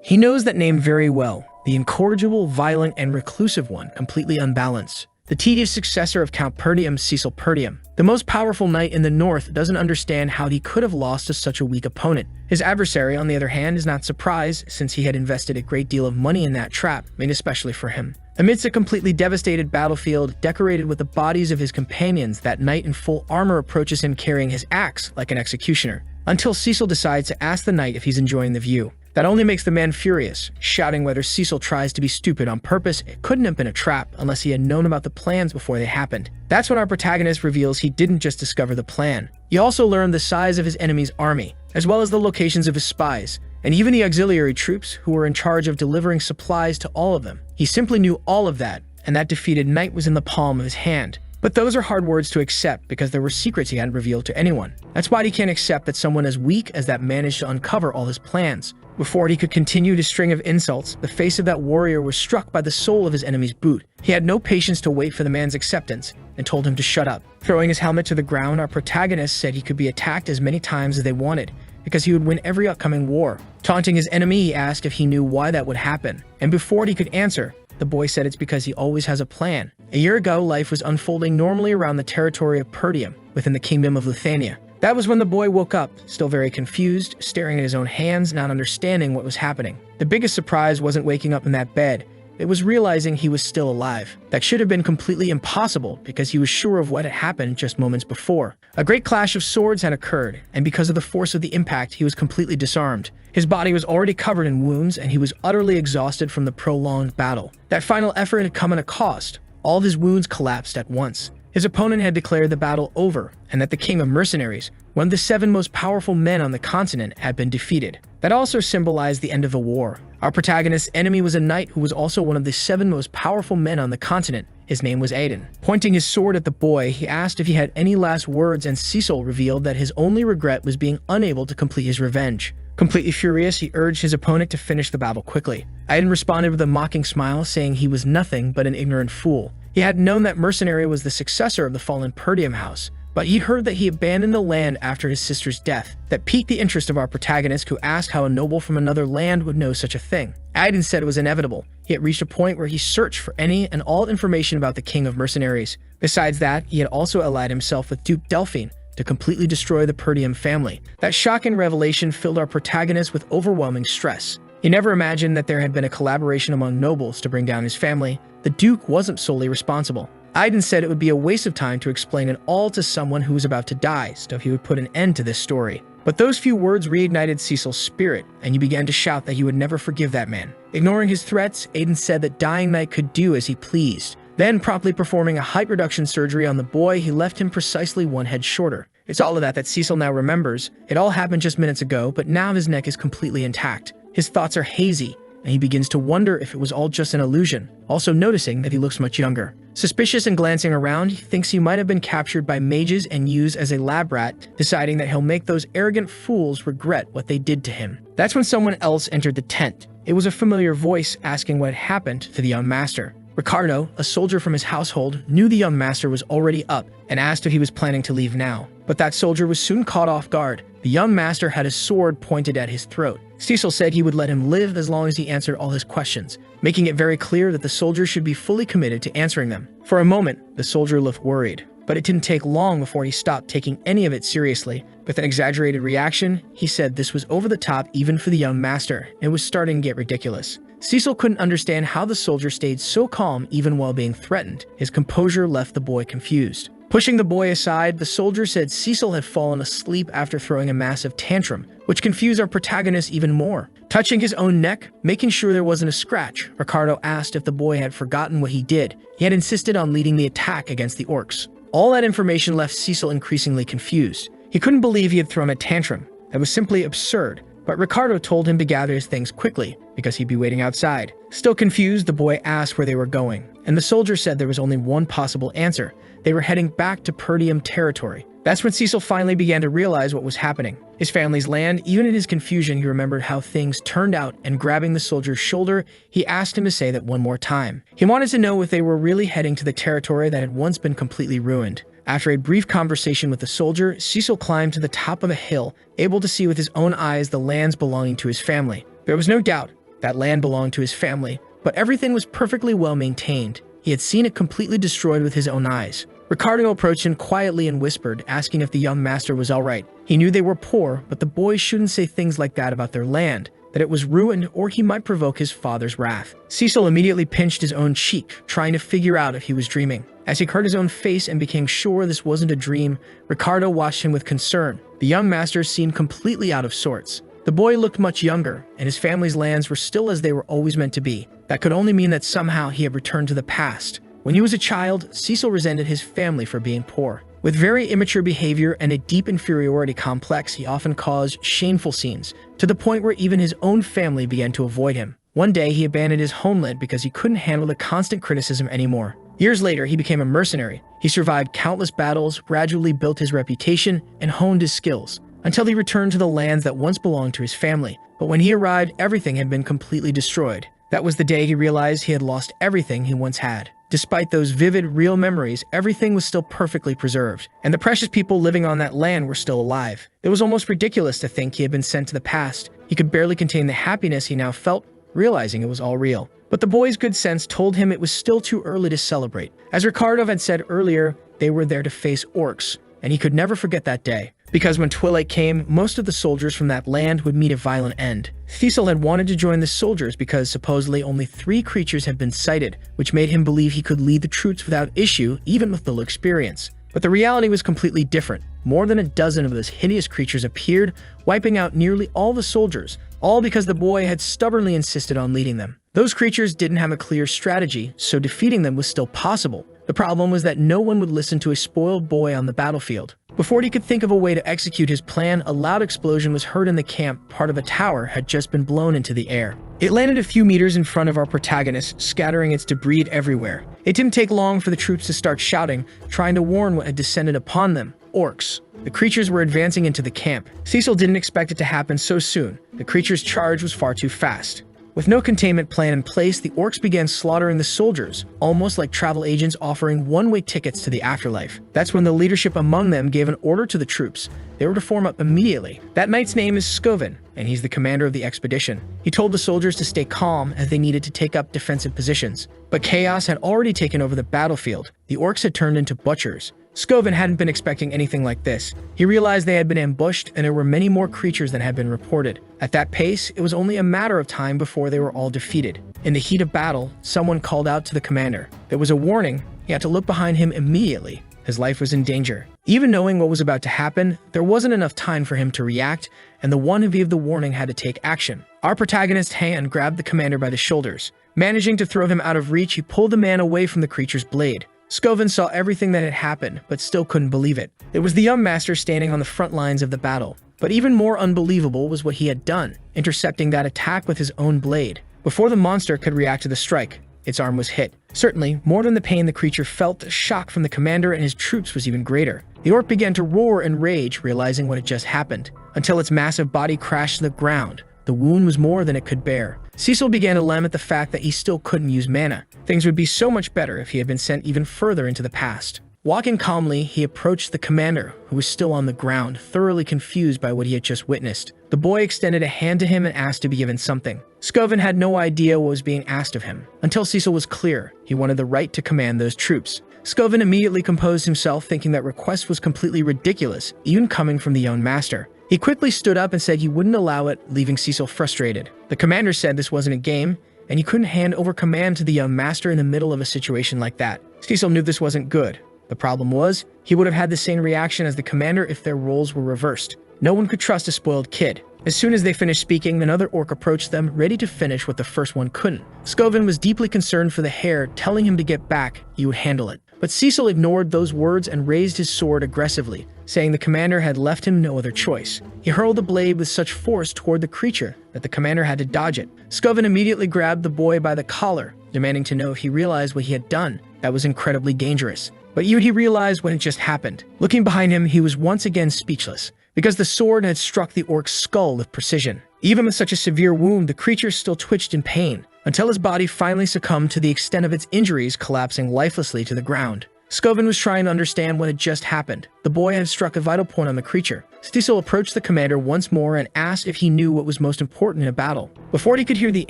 He knows that name very well, the incorrigible, violent, and reclusive one, completely unbalanced. The tedious successor of Count Perdium, Cecil Perdium. The most powerful knight in the north doesn't understand how he could have lost to such a weak opponent. His adversary, on the other hand, is not surprised, since he had invested a great deal of money in that trap, made especially for him. Amidst a completely devastated battlefield, decorated with the bodies of his companions, that knight in full armor approaches him carrying his axe like an executioner, until Cecil decides to ask the knight if he's enjoying the view. That only makes the man furious, shouting whether Cecil tries to be stupid on purpose. It couldn't have been a trap unless he had known about the plans before they happened. That's when our protagonist reveals he didn't just discover the plan. He also learned the size of his enemy's army, as well as the locations of his spies, and even the auxiliary troops who were in charge of delivering supplies to all of them. He simply knew all of that, and that defeated knight was in the palm of his hand. But those are hard words to accept because there were secrets he hadn't revealed to anyone. That's why he can't accept that someone as weak as that managed to uncover all his plans. Before he could continue his string of insults, the face of that warrior was struck by the sole of his enemy's boot. He had no patience to wait for the man's acceptance and told him to shut up. Throwing his helmet to the ground, our protagonist said he could be attacked as many times as they wanted, because he would win every upcoming war. Taunting his enemy, he asked if he knew why that would happen. And before he could answer, the boy said it's because he always has a plan. A year ago, life was unfolding normally around the territory of Perdium, within the kingdom of Lithuania. That was when the boy woke up, still very confused, staring at his own hands, not understanding what was happening. The biggest surprise wasn't waking up in that bed. It was realizing he was still alive. That should have been completely impossible because he was sure of what had happened just moments before. A great clash of swords had occurred, and because of the force of the impact, he was completely disarmed. His body was already covered in wounds, and he was utterly exhausted from the prolonged battle. That final effort had come at a cost. All of his wounds collapsed at once. His opponent had declared the battle over, and that the king of mercenaries, one of the 7 most powerful men on the continent, had been defeated. That also symbolized the end of the war. Our protagonist's enemy was a knight who was also one of the 7 most powerful men on the continent. His name was Aiden. Pointing his sword at the boy, he asked if he had any last words, and Cecil revealed that his only regret was being unable to complete his revenge. Completely furious, he urged his opponent to finish the battle quickly. Aiden responded with a mocking smile, saying he was nothing but an ignorant fool. He had known that Mercenary was the successor of the fallen Perdium house, but he'd heard that he abandoned the land after his sister's death. That piqued the interest of our protagonist, who asked how a noble from another land would know such a thing. Aiden said it was inevitable. He had reached a point where he searched for any and all information about the king of mercenaries. Besides that, he had also allied himself with Duke Delphine to completely destroy the Perdium family. That shocking revelation filled our protagonist with overwhelming stress. He never imagined that there had been a collaboration among nobles to bring down his family. The Duke wasn't solely responsible. Aiden said it would be a waste of time to explain it all to someone who was about to die, so he would put an end to this story. But those few words reignited Cecil's spirit, and he began to shout that he would never forgive that man. Ignoring his threats, Aiden said that Dying Knight could do as he pleased. Then, promptly performing a height reduction surgery on the boy, he left him precisely 1 head shorter. It's all of that Cecil now remembers. It all happened just minutes ago, but now his neck is completely intact. His thoughts are hazy, and he begins to wonder if it was all just an illusion, also noticing that he looks much younger. Suspicious and glancing around, he thinks he might have been captured by mages and used as a lab rat, deciding that he'll make those arrogant fools regret what they did to him. That's when someone else entered the tent. It was a familiar voice asking what had happened to the young master. Ricardo, a soldier from his household, knew the young master was already up and asked if he was planning to leave now. But that soldier was soon caught off guard. The young master had a sword pointed at his throat. Cecil said he would let him live as long as he answered all his questions, making it very clear that the soldier should be fully committed to answering them. For a moment, the soldier looked worried, but it didn't take long before he stopped taking any of it seriously. With an exaggerated reaction, he said this was over the top even for the young master, and it was starting to get ridiculous. Cecil couldn't understand how the soldier stayed so calm even while being threatened. His composure left the boy confused. Pushing the boy aside, the soldier said Cecil had fallen asleep after throwing a massive tantrum, which confused our protagonist even more. Touching his own neck, making sure there wasn't a scratch, Ricardo asked if the boy had forgotten what he did. He had insisted on leading the attack against the orcs. All that information left Cecil increasingly confused. He couldn't believe he had thrown a tantrum. That was simply absurd. But Ricardo told him to gather his things quickly, because he'd be waiting outside. Still confused, the boy asked where they were going, and the soldier said there was only one possible answer. They were heading back to Perdium territory. That's when Cecil finally began to realize what was happening. His family's land. Even in his confusion, he remembered how things turned out, and grabbing the soldier's shoulder, he asked him to say that one more time. He wanted to know if they were really heading to the territory that had once been completely ruined. After a brief conversation with the soldier, Cecil climbed to the top of a hill, able to see with his own eyes the lands belonging to his family. There was no doubt, That land belonged to his family, but everything was perfectly well maintained. He had seen it completely destroyed with his own eyes. Ricardo approached him quietly and whispered, asking if the young master was all right. He knew they were poor, but the boy shouldn't say things like that about their land, that it was ruined or he might provoke his father's wrath. Cecil immediately pinched his own cheek, trying to figure out if he was dreaming. As he heard his own face and became sure this wasn't a dream, Ricardo watched him with concern. The young master seemed completely out of sorts. The boy looked much younger, and his family's lands were still as they were always meant to be. That could only mean that somehow he had returned to the past. When he was a child, Cecil resented his family for being poor. With very immature behavior and a deep inferiority complex, he often caused shameful scenes, to the point where even his own family began to avoid him. One day, he abandoned his homeland because he couldn't handle the constant criticism anymore. Years later, he became a mercenary. He survived countless battles, gradually built his reputation, and honed his skills, until he returned to the lands that once belonged to his family. But when he arrived, everything had been completely destroyed. That was the day he realized he had lost everything he once had. Despite those vivid, real memories, everything was still perfectly preserved, and the precious people living on that land were still alive. It was almost ridiculous to think he had been sent to the past. He could barely contain the happiness he now felt, realizing it was all real. But the boy's good sense told him it was still too early to celebrate. As Ricardo had said earlier, they were there to face orcs, and he could never forget that day. Because when twilight came, most of the soldiers from that land would meet a violent end. Cecil had wanted to join the soldiers because supposedly only 3 creatures had been sighted, which made him believe he could lead the troops without issue, even with little experience. But the reality was completely different. More than a dozen of those hideous creatures appeared, wiping out nearly all the soldiers, all because the boy had stubbornly insisted on leading them. Those creatures didn't have a clear strategy, so defeating them was still possible. The problem was that no one would listen to a spoiled boy on the battlefield. Before he could think of a way to execute his plan, a loud explosion was heard in the camp. Part of a tower had just been blown into the air. It landed a few meters in front of our protagonist, scattering its debris everywhere. It didn't take long for the troops to start shouting, trying to warn what had descended upon them: orcs. The creatures were advancing into the camp. Cecil didn't expect it to happen so soon. The creature's charge was far too fast. With no containment plan in place, the orcs began slaughtering the soldiers, almost like travel agents offering one-way tickets to the afterlife. That's when the leadership among them gave an order to the troops. They were to form up immediately. That knight's name is Skovin, and he's the commander of the expedition. He told the soldiers to stay calm as they needed to take up defensive positions. But chaos had already taken over the battlefield. The orcs had turned into butchers. Skovin hadn't been expecting anything like this. He realized they had been ambushed and there were many more creatures than had been reported. At that pace, it was only a matter of time before they were all defeated. In the heat of battle, someone called out to the commander. There was a warning. He had to look behind him immediately. His life was in danger. Even knowing what was about to happen, there wasn't enough time for him to react, and the one who gave the warning had to take action. Our protagonist's hand grabbed the commander by the shoulders. Managing to throw him out of reach, he pulled the man away from the creature's blade. Skovin saw everything that had happened, but still couldn't believe it. It was the young master standing on the front lines of the battle. But even more unbelievable was what he had done, intercepting that attack with his own blade. Before the monster could react to the strike, its arm was hit. Certainly, more than the pain the creature felt, the shock from the commander and his troops was even greater. The orc began to roar in rage, realizing what had just happened, until its massive body crashed to the ground. The wound was more than it could bear. Cecil began to lament the fact that he still couldn't use mana. Things would be so much better if he had been sent even further into the past. Walking calmly, he approached the commander, who was still on the ground, thoroughly confused by what he had just witnessed. The boy extended a hand to him and asked to be given something. Skovin had no idea what was being asked of him, until Cecil was clear. He wanted the right to command those troops. Skovin immediately composed himself, thinking that request was completely ridiculous, even coming from the young master. He quickly stood up and said he wouldn't allow it, leaving Cecil frustrated. The commander said this wasn't a game, and he couldn't hand over command to the young master in the middle of a situation like that. Cecil knew this wasn't good. The problem was, he would have had the same reaction as the commander if their roles were reversed. No one could trust a spoiled kid. As soon as they finished speaking, another orc approached them, ready to finish what the first one couldn't. Skovin was deeply concerned for the hare, telling him to get back, he would handle it. But Cecil ignored those words and raised his sword aggressively, saying the commander had left him no other choice. He hurled the blade with such force toward the creature that the commander had to dodge it. Skovin immediately grabbed the boy by the collar, demanding to know if he realized what he had done. That was incredibly dangerous. But he realized when it just happened. Looking behind him, he was once again speechless, because the sword had struck the orc's skull with precision. Even with such a severe wound, the creature still twitched in pain, until his body finally succumbed to the extent of its injuries, collapsing lifelessly to the ground. Scoven was trying to understand what had just happened. The boy had struck a vital point on the creature. Cecil approached the commander once more and asked if he knew what was most important in a battle. Before he could hear the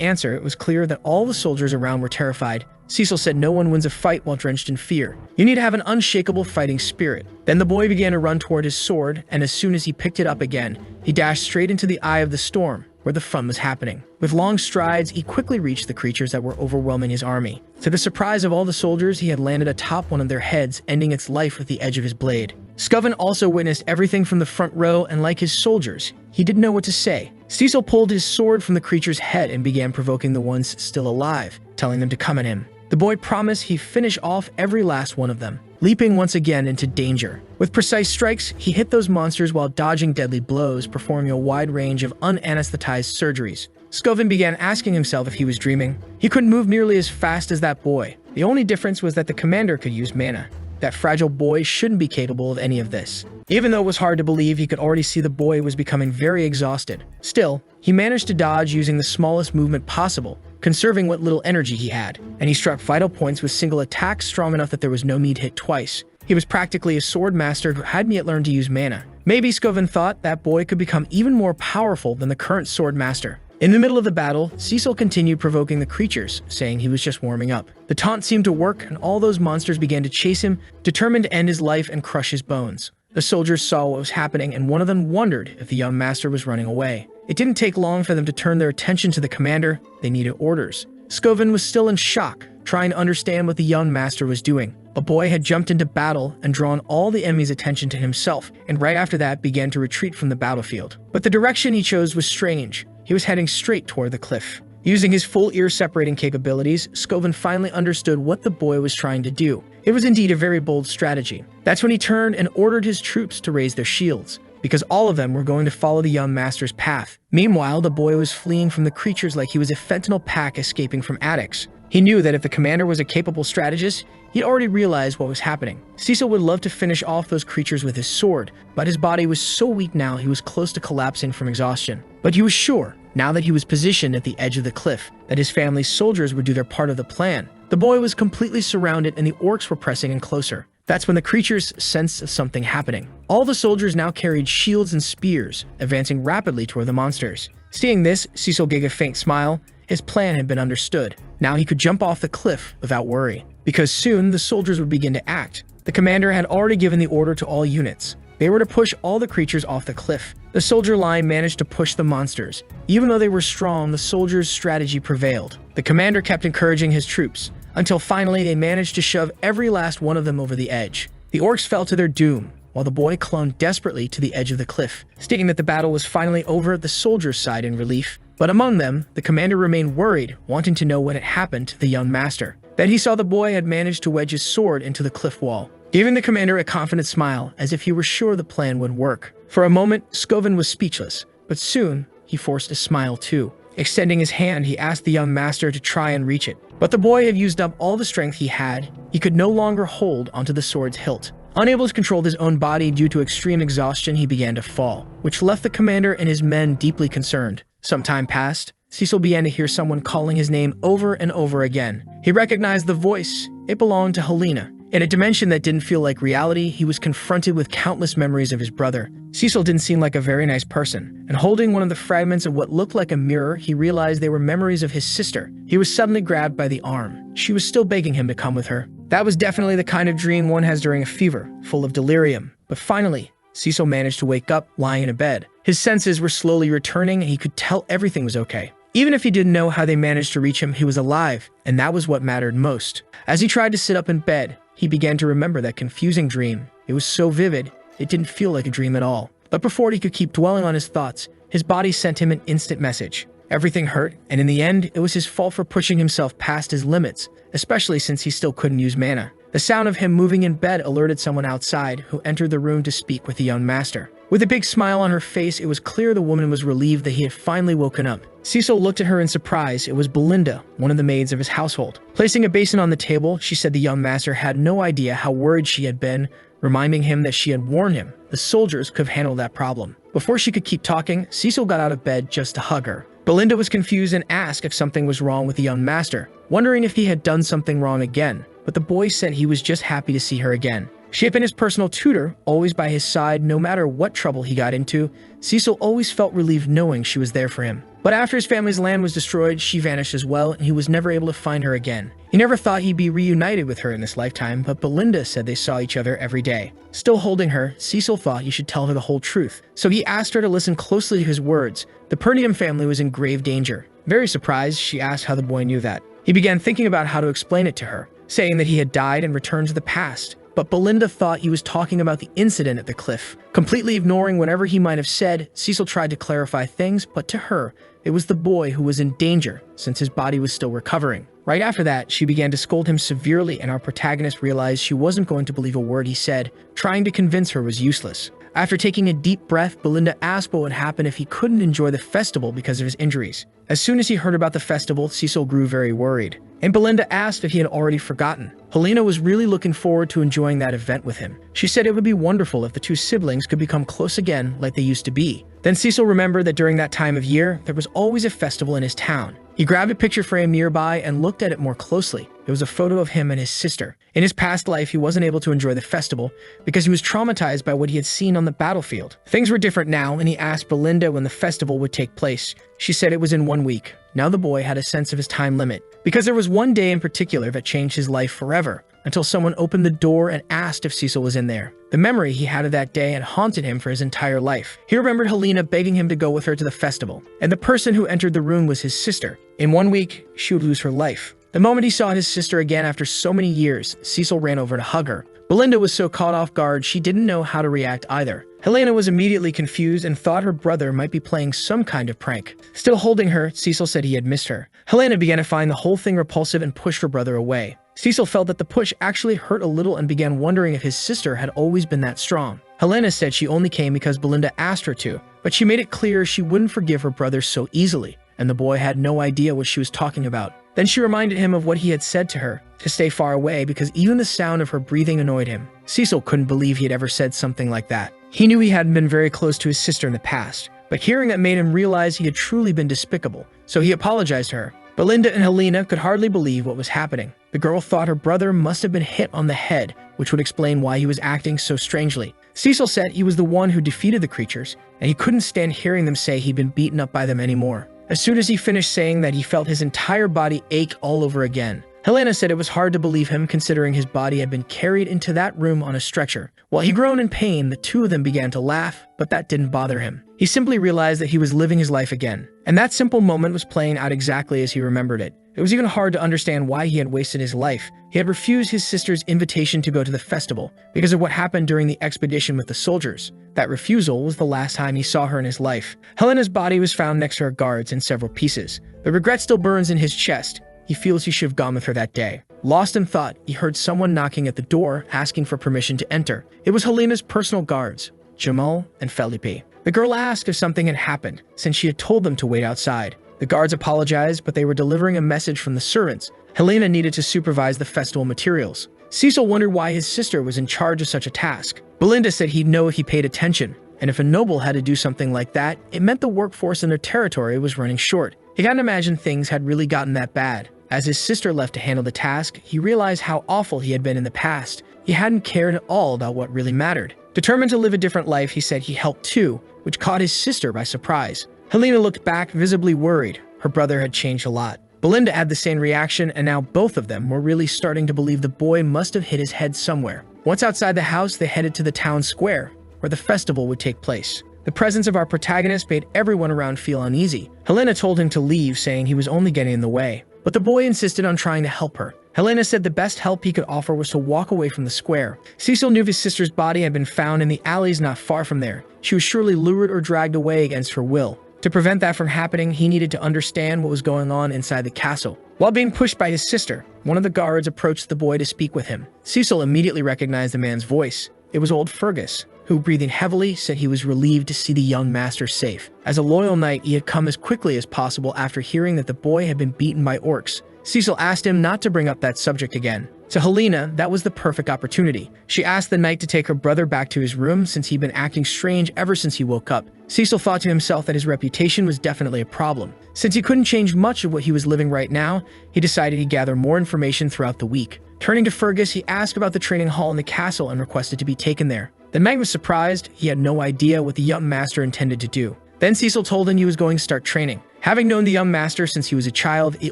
answer, it was clear that all the soldiers around were terrified. Cecil said no one wins a fight while drenched in fear. You need to have an unshakable fighting spirit. Then the boy began to run toward his sword, and as soon as he picked it up again, he dashed straight into the eye of the storm, where the fun was happening. With long strides, he quickly reached the creatures that were overwhelming his army. To the surprise of all the soldiers, he had landed atop one of their heads, ending its life with the edge of his blade. Scoven also witnessed everything from the front row, and like his soldiers, he didn't know what to say. Cecil pulled his sword from the creature's head and began provoking the ones still alive, telling them to come at him. The boy promised he'd finish off every last one of them, leaping once again into danger. With precise strikes, he hit those monsters while dodging deadly blows, performing a wide range of unanesthetized surgeries. Scoven began asking himself if he was dreaming. He couldn't move nearly as fast as that boy. The only difference was that the commander could use mana. That fragile boy shouldn't be capable of any of this. Even though it was hard to believe, he could already see the boy was becoming very exhausted. Still, he managed to dodge using the smallest movement possible, conserving what little energy he had, and he struck vital points with single attacks strong enough that there was no need to hit twice. He was practically a sword master who hadn't yet learned to use mana. Maybe Scoven thought that boy could become even more powerful than the current sword master. In the middle of the battle, Cecil continued provoking the creatures, saying he was just warming up. The taunt seemed to work, and all those monsters began to chase him, determined to end his life and crush his bones. The soldiers saw what was happening, and one of them wondered if the young master was running away. It didn't take long for them to turn their attention to the commander. They needed orders. Scoven was still in shock, trying to understand what the young master was doing. A boy had jumped into battle and drawn all the enemy's attention to himself, and right after that began to retreat from the battlefield. But the direction he chose was strange. He was heading straight toward the cliff. Using his full ear-separating capabilities, Scoven finally understood what the boy was trying to do. It was indeed a very bold strategy. That's when he turned and ordered his troops to raise their shields, because all of them were going to follow the young master's path. Meanwhile, the boy was fleeing from the creatures like he was a fentanyl pack escaping from addicts. He knew that if the commander was a capable strategist, he'd already realized what was happening. Cecil would love to finish off those creatures with his sword, but his body was so weak now he was close to collapsing from exhaustion. But he was sure, now that he was positioned at the edge of the cliff, that his family's soldiers would do their part of the plan. The boy was completely surrounded and the orcs were pressing in closer. That's when the creatures sensed something happening. All the soldiers now carried shields and spears, advancing rapidly toward the monsters. Seeing this, Cecil gave a faint smile. His plan had been understood. Now he could jump off the cliff without worry, because soon the soldiers would begin to act. The commander had already given the order to all units. They were to push all the creatures off the cliff. The soldier line managed to push the monsters. Even though they were strong, the soldiers' strategy prevailed. The commander kept encouraging his troops, until finally they managed to shove every last one of them over the edge. The orcs fell to their doom, while the boy clung desperately to the edge of the cliff, stating that the battle was finally over. The soldiers sighed in relief. But among them, the commander remained worried, wanting to know what had happened to the young master. Then he saw the boy had managed to wedge his sword into the cliff wall, giving the commander a confident smile, as if he were sure the plan would work. For a moment, Scoven was speechless, but soon he forced a smile too. Extending his hand, he asked the young master to try and reach it. But the boy had used up all the strength he had. He could no longer hold onto the sword's hilt. Unable to control his own body due to extreme exhaustion, he began to fall, which left the commander and his men deeply concerned. Some time passed. Cecil began to hear someone calling his name over and over again. He recognized the voice. It belonged to Helena. In a dimension that didn't feel like reality, he was confronted with countless memories of his brother. Cecil didn't seem like a very nice person, and holding one of the fragments of what looked like a mirror, he realized they were memories of his sister. He was suddenly grabbed by the arm. She was still begging him to come with her. That was definitely the kind of dream one has during a fever, full of delirium. But finally, Cecil managed to wake up, lying in a bed. His senses were slowly returning, and he could tell everything was okay. Even if he didn't know how they managed to reach him, he was alive, and that was what mattered most. As he tried to sit up in bed, he began to remember that confusing dream. It was so vivid, it didn't feel like a dream at all. But before he could keep dwelling on his thoughts, his body sent him an instant message. Everything hurt, and in the end, it was his fault for pushing himself past his limits, especially since he still couldn't use mana. The sound of him moving in bed alerted someone outside, who entered the room to speak with the young master. With a big smile on her face, it was clear the woman was relieved that he had finally woken up. Cecil looked at her in surprise. It was Belinda, one of the maids of his household. Placing a basin on the table, she said the young master had no idea how worried she had been, reminding him that she had warned him the soldiers could have handled that problem. Before she could keep talking, Cecil got out of bed just to hug her. Belinda was confused and asked if something was wrong with the young master, wondering if he had done something wrong again. but the boy said he was just happy to see her again. She had been his personal tutor, always by his side no matter what trouble he got into. Cecil always felt relieved knowing she was there for him. But after his family's land was destroyed, she vanished as well, and he was never able to find her again. He never thought he'd be reunited with her in this lifetime, but Belinda said they saw each other every day. Still holding her, Cecil thought he should tell her the whole truth, so he asked her to listen closely to his words. The Perdium family was in grave danger. Very surprised, she asked how the boy knew that. He began thinking about how to explain it to her, saying that he had died and returned to the past. But Belinda thought he was talking about the incident at the cliff. Completely ignoring whatever he might have said, Cecil tried to clarify things, but to her, it was the boy who was in danger, since his body was still recovering. Right after that, she began to scold him severely, and our protagonist realized she wasn't going to believe a word he said. Trying to convince her was useless. After taking a deep breath, Belinda asked what would happen if he couldn't enjoy the festival because of his injuries. As soon as he heard about the festival, Cecil grew very worried, and Belinda asked if he had already forgotten. Helena was really looking forward to enjoying that event with him. She said it would be wonderful if the two siblings could become close again like they used to be. Then Cecil remembered that during that time of year, there was always a festival in his town. He grabbed a picture frame nearby and looked at it more closely. It was a photo of him and his sister. In his past life, he wasn't able to enjoy the festival because he was traumatized by what he had seen on the battlefield. Things were different now, and he asked Belinda when the festival would take place. She said it was in 1 week. Now the boy had a sense of his time limit, because there was one day in particular that changed his life forever, until someone opened the door and asked if Cecil was in there. The memory he had of that day had haunted him for his entire life. He remembered Helena begging him to go with her to the festival, and the person who entered the room was his sister. In 1 week, she would lose her life. The moment he saw his sister again after so many years, Cecil ran over to hug her. Belinda was so caught off guard she didn't know how to react either. Helena was immediately confused and thought her brother might be playing some kind of prank. Still holding her, Cecil said he had missed her. Helena began to find the whole thing repulsive and pushed her brother away. Cecil felt that the push actually hurt a little and began wondering if his sister had always been that strong. Helena said she only came because Belinda asked her to, but she made it clear she wouldn't forgive her brother so easily, and the boy had no idea what she was talking about. Then she reminded him of what he had said to her, to stay far away because even the sound of her breathing annoyed him. Cecil couldn't believe he had ever said something like that. He knew he hadn't been very close to his sister in the past, but hearing that made him realize he had truly been despicable, so he apologized to her. Belinda and Helena could hardly believe what was happening. The girl thought her brother must have been hit on the head, which would explain why he was acting so strangely. Cecil said he was the one who defeated the creatures, and he couldn't stand hearing them say he'd been beaten up by them anymore. As soon as he finished saying that, he felt his entire body ache all over again. Helena said it was hard to believe him considering his body had been carried into that room on a stretcher. While he groaned in pain, the two of them began to laugh, but that didn't bother him. He simply realized that he was living his life again, and that simple moment was playing out exactly as he remembered it. It was even hard to understand why he had wasted his life. He had refused his sister's invitation to go to the festival because of what happened during the expedition with the soldiers. That refusal was the last time he saw her in his life. Helena's body was found next to her guards in several pieces. The regret still burns in his chest. He feels he should have gone with her that day. Lost in thought, he heard someone knocking at the door, asking for permission to enter. It was Helena's personal guards, Jamal and Felipe. The girl asked if something had happened, since she had told them to wait outside. The guards apologized, but they were delivering a message from the servants. Helena needed to supervise the festival materials. Cecil wondered why his sister was in charge of such a task. Belinda said he'd know if he paid attention, and if a noble had to do something like that, it meant the workforce in their territory was running short. He can't imagine things had really gotten that bad. As his sister left to handle the task, he realized how awful he had been in the past. He hadn't cared at all about what really mattered. Determined to live a different life, he said he helped too, which caught his sister by surprise. Helena looked back, visibly worried. Her brother had changed a lot. Belinda had the same reaction, and now both of them were really starting to believe the boy must have hit his head somewhere. Once outside the house, they headed to the town square, where the festival would take place. The presence of our protagonist made everyone around feel uneasy. Helena told him to leave, saying he was only getting in the way. But the boy insisted on trying to help her. Helena said the best help he could offer was to walk away from the square. Cecil knew his sister's body had been found in the alleys not far from there. She was surely lured or dragged away against her will. To prevent that from happening, he needed to understand what was going on inside the castle. While being pushed by his sister, one of the guards approached the boy to speak with him. Cecil immediately recognized the man's voice. It was old Fergus, who, breathing heavily, said he was relieved to see the young master safe. As a loyal knight, he had come as quickly as possible after hearing that the boy had been beaten by orcs. Cecil asked him not to bring up that subject again. To Helena, that was the perfect opportunity. She asked the knight to take her brother back to his room since he'd been acting strange ever since he woke up. Cecil thought to himself that his reputation was definitely a problem. Since he couldn't change much of what he was living right now, he decided he'd gather more information throughout the week. Turning to Fergus, he asked about the training hall in the castle and requested to be taken there. The man was surprised. He had no idea what the young master intended to do. Then Cecil told him he was going to start training. Having known the young master since he was a child, the